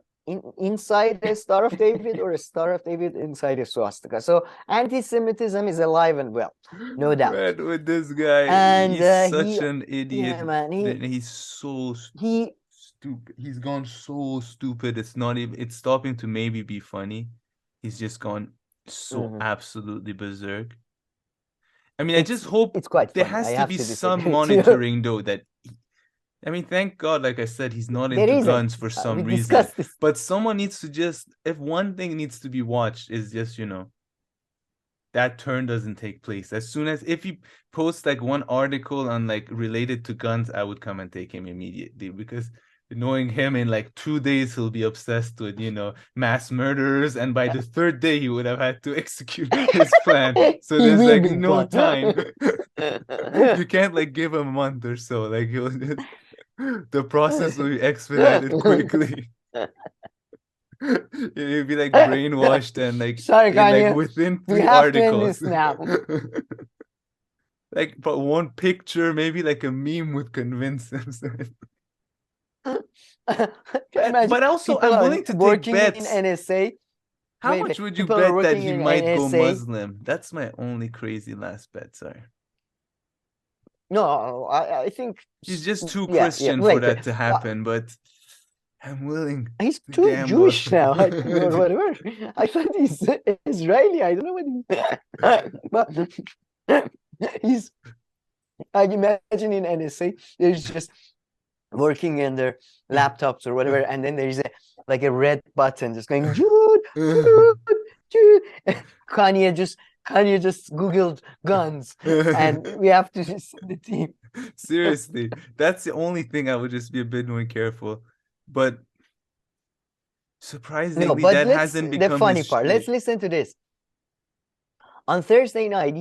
inside a Star of David, or a Star of David inside a swastika. So anti-Semitism is alive and well, no doubt. Red with this guy, And he's such an idiot. Yeah, man, He's so stupid. He's gone so stupid. It's not even. It's stopping to maybe be funny. He's just gone so absolutely berserk. I mean, I just hope it's quite there funny. has to be some monitoring, though. That I mean, thank God, like I said, he's not into guns for some reason. But someone needs to just, if one thing needs to be watched, is just, you know, that turn doesn't take place. As soon as, if he posts like one article on like related to guns, I would come and take him immediately, because knowing him, in like 2 days he'll be obsessed with, you know, mass murderers, and by the third day he would have had to execute his plan. So there's like no time. You can't like give him a month or so. Like the process will be expedited quickly. You'll be like brainwashed and like, sorry, Kanye, like within 3 we have articles. To end this now. Like, but one picture, maybe like a meme would convince him. But also, I'm willing to take bets. In NSA. How much would you bet that he might go Muslim? That's my only crazy last bet. Sorry. No, I think he's just too Christian for that to happen. But I'm willing. He's too Jewish now. Whatever. I thought he's Israeli. I don't know what he's. But he's. I imagine in NSA, there's just working in their laptops or whatever, and then there's a red button just going Jude, Jude, Jude. Kanye just Googled guns, and we have to just send the team. Seriously, that's the only thing I would just be a bit more careful. But surprisingly, that hasn't become the funny part. Let's listen to this. On Thursday night,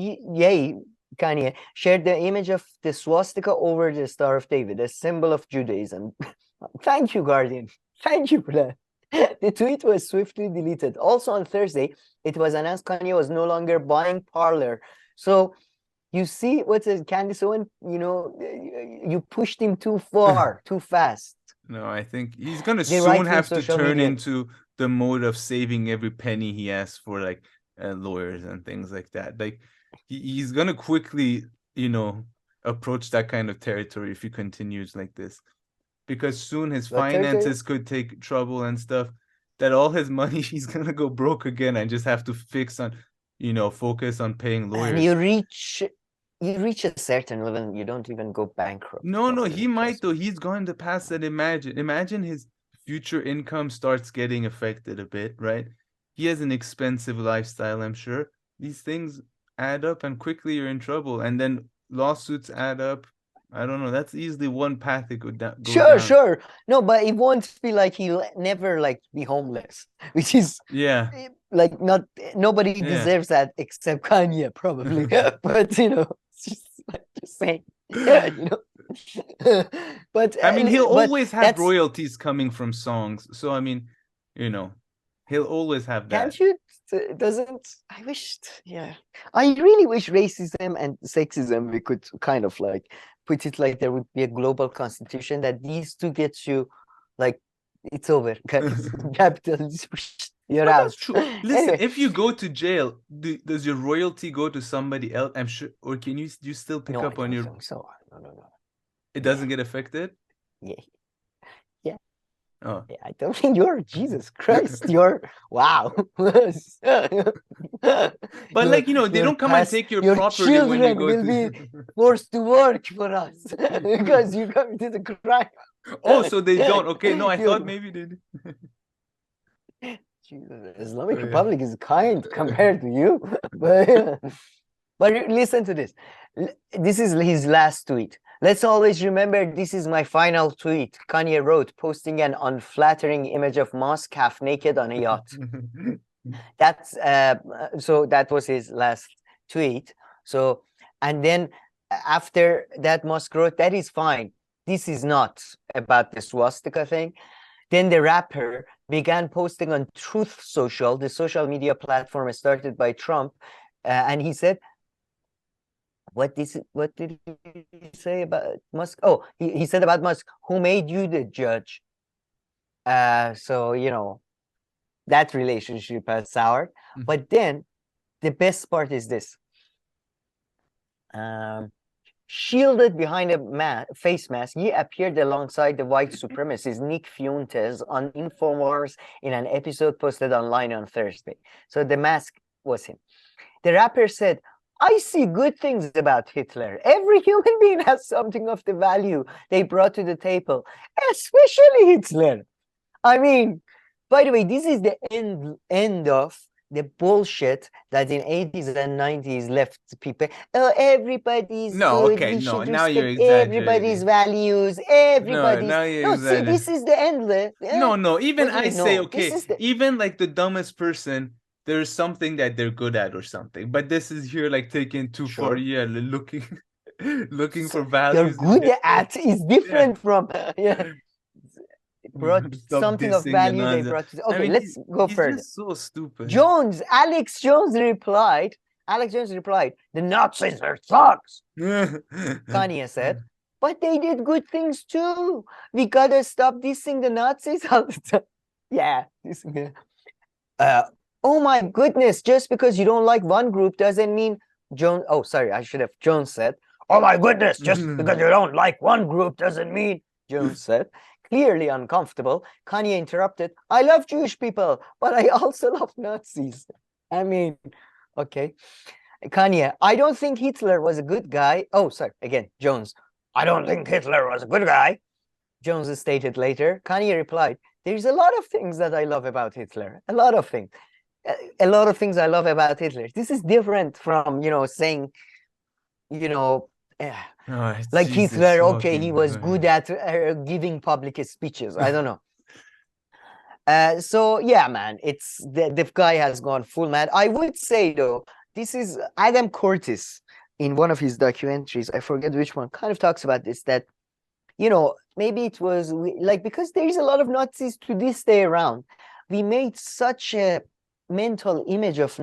Kanye shared the image of the swastika over the Star of David, a symbol of Judaism. Thank you, Guardian. Thank you for that. The tweet was swiftly deleted. Also on Thursday, it was announced Kanye was no longer buying Parler. So you see what's Candace Owen, you know, you pushed him too far, too fast. No, I think he's going to soon have to turn into the mode of saving every penny he has for like lawyers and things like that. Like he's going to quickly, you know, approach that kind of territory if he continues like this. Because soon his finances could take trouble and stuff, that all his money, he's going to go broke again and just have to focus on paying lawyers. And you reach a certain level, you don't even go bankrupt. No, he might though. He's going to pass that. Imagine his future income starts getting affected a bit, right? He has an expensive lifestyle, I'm sure. These things add up and quickly you're in trouble. And then lawsuits add up. I don't know. That's easily one path it could go down. Sure. No, but it won't be like he'll never like be homeless, which is like nobody deserves that except Kanye probably. But you know, it's just saying, you know. But I mean, he'll always have royalties coming from songs. So I mean, you know, he'll always have that. Can't you? I really wish racism and sexism, we could kind of like put it like there would be a global constitution that these two get you, like, it's over. Capitalism, you're out. That's true. Listen, anyway. If you go to jail, does your royalty go to somebody else? I'm sure, or can you still pick up on your? So no. It doesn't get affected. Yeah. Oh. Yeah, I don't think you're Jesus Christ. You're wow. But like, you know, they don't come and take your property when you go will be forced to work for us because you committed a crime. Oh, so they don't. Okay, no, I thought maybe they did. Jesus, Islamic Republic is kind compared to you. But listen to this. This is his last tweet. Let's always remember this is my final tweet, Kanye wrote, posting an unflattering image of Musk half naked on a yacht. That's so that was his last tweet. So, and then after that, Musk wrote, that is fine. This is not about the swastika thing. Then the rapper began posting on Truth Social, the social media platform started by Trump, and he said, what did he say about Musk? Oh, he said about Musk, who made you the judge? So, you know, that relationship has soured. But then the best part is this. Shielded behind a face mask, he appeared alongside the white supremacist Nick Fuentes on InfoWars in an episode posted online on Thursday. So the mask was him. The rapper said, I see good things about Hitler. Every human being has something of the value they brought to the table, especially Hitler. I mean, by the way, this is the end of the bullshit that in 80s and 90s left people. Oh, everybody's good. Okay, we no, should now you're respect everybody's values. Everybody's no, see, this is the end. No, even I say, no, okay, even like the dumbest person, there's something that they're good at or something. But this is here like taken too far. Yeah, looking for values. You're good at is different from brought something of value they brought to, okay, I mean, let's go further. Just so stupid. Alex Jones replied, the Nazis are thugs. Kanye said, but they did good things too. We gotta stop dissing the Nazis all the time. Yeah. Oh my goodness, just because you don't like one group doesn't mean Jones. Oh, sorry, I should have. Jones said, oh my goodness, just because you don't like one group doesn't mean, Jones said. Clearly uncomfortable, Kanye interrupted, I love Jewish people, but I also love Nazis. I mean, okay. Kanye, I don't think Hitler was a good guy. Oh, sorry, again, Jones. I don't think Hitler was a good guy. Jones stated later. Kanye replied, there's a lot of things that I love about Hitler. A lot of things. A lot of things I love about Hitler. This is different from, you know, saying, you know, like Jesus, Hitler, okay, he was good at giving public speeches. I don't know. So yeah, man, it's the guy has gone full mad. I would say though, this is Adam Curtis in one of his documentaries. I forget which one. Kind of talks about this, that, you know, maybe it was like, because there is a lot of Nazis to this day around. We made such a mental image of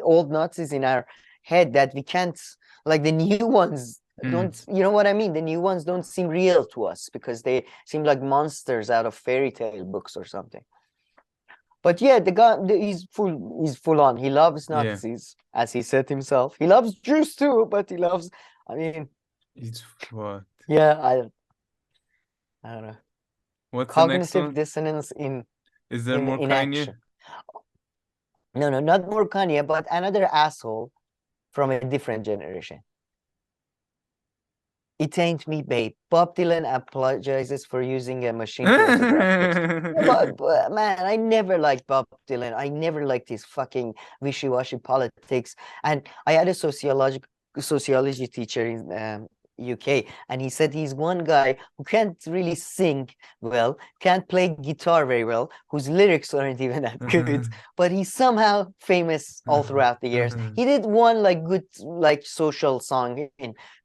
old Nazis in our head that we can't, like the new ones don't, you know what I mean? The new ones don't seem real to us because they seem like monsters out of fairy tale books or something. But yeah, the guy, he's full on. He loves Nazis, as he said himself. He loves Jews too, but he loves, I mean, it's what? Yeah, I don't know. What's cognitive dissonance in is there more Kanye? Action. No, not more Kanye, but another asshole from a different generation. It ain't me, babe. Bob Dylan apologizes for using a machine to autograph but man, I never liked Bob Dylan. I never liked his fucking wishy-washy politics. And I had a sociology teacher in UK, and he said he's one guy who can't really sing well, can't play guitar very well, whose lyrics aren't even that good, but he's somehow famous all throughout the years. He did one like good like social song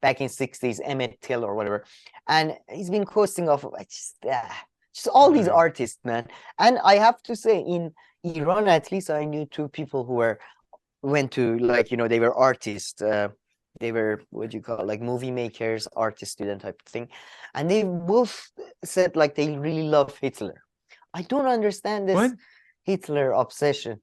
back in 60s, Emmett Till or whatever, and he's been coasting off of just all these artists, man. And I have to say, in Iran, at least I knew two people who went to, like, you know, they were artists. They were, what do you call it, like movie makers, artist student type of thing. And they both said like they really love Hitler. I don't understand this Hitler obsession.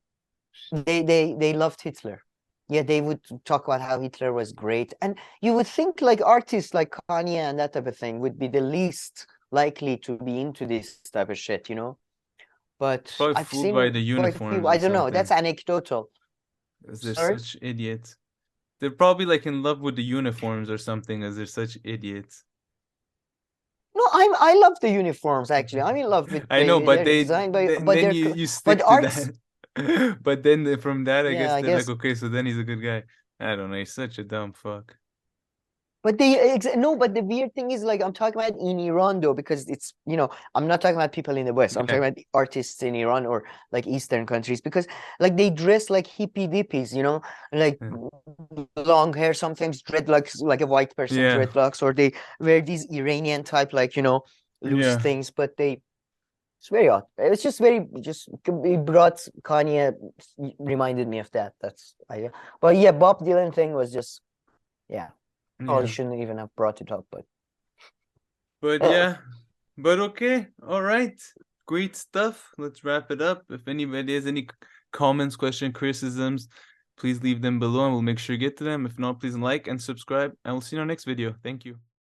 They loved Hitler. Yeah, they would talk about how Hitler was great. And you would think like artists like Kanye and that type of thing would be the least likely to be into this type of shit, you know? But I've seen by the uniforms. I don't know. That's anecdotal. They're such idiots. They're probably like in love with the uniforms or something, as they're such idiots. No, I love the uniforms actually. I'm in love with. I know, but they designed by. Then but you stick to that. But then from that, I guess they're like, okay, so then he's a good guy. I don't know. He's such a dumb fuck. But but the weird thing is, like, I'm talking about in Iran though, because it's, you know, I'm not talking about people in the West. I'm talking about the artists in Iran or like Eastern countries, because like they dress like hippie dippies, you know, like long hair, sometimes dreadlocks, like a white person dreadlocks, or they wear these Iranian type, like, you know, loose things, but they It's very odd. It's just very he brought Kanye, reminded me of that. That's but yeah, Bob Dylan thing was just probably shouldn't even have brought it up, but yeah, but okay, all right, great stuff. Let's wrap it up. If anybody has any comments, questions, criticisms, please leave them below and we'll make sure to get to them. If not, please like and subscribe, and we'll see you in our next video. Thank you.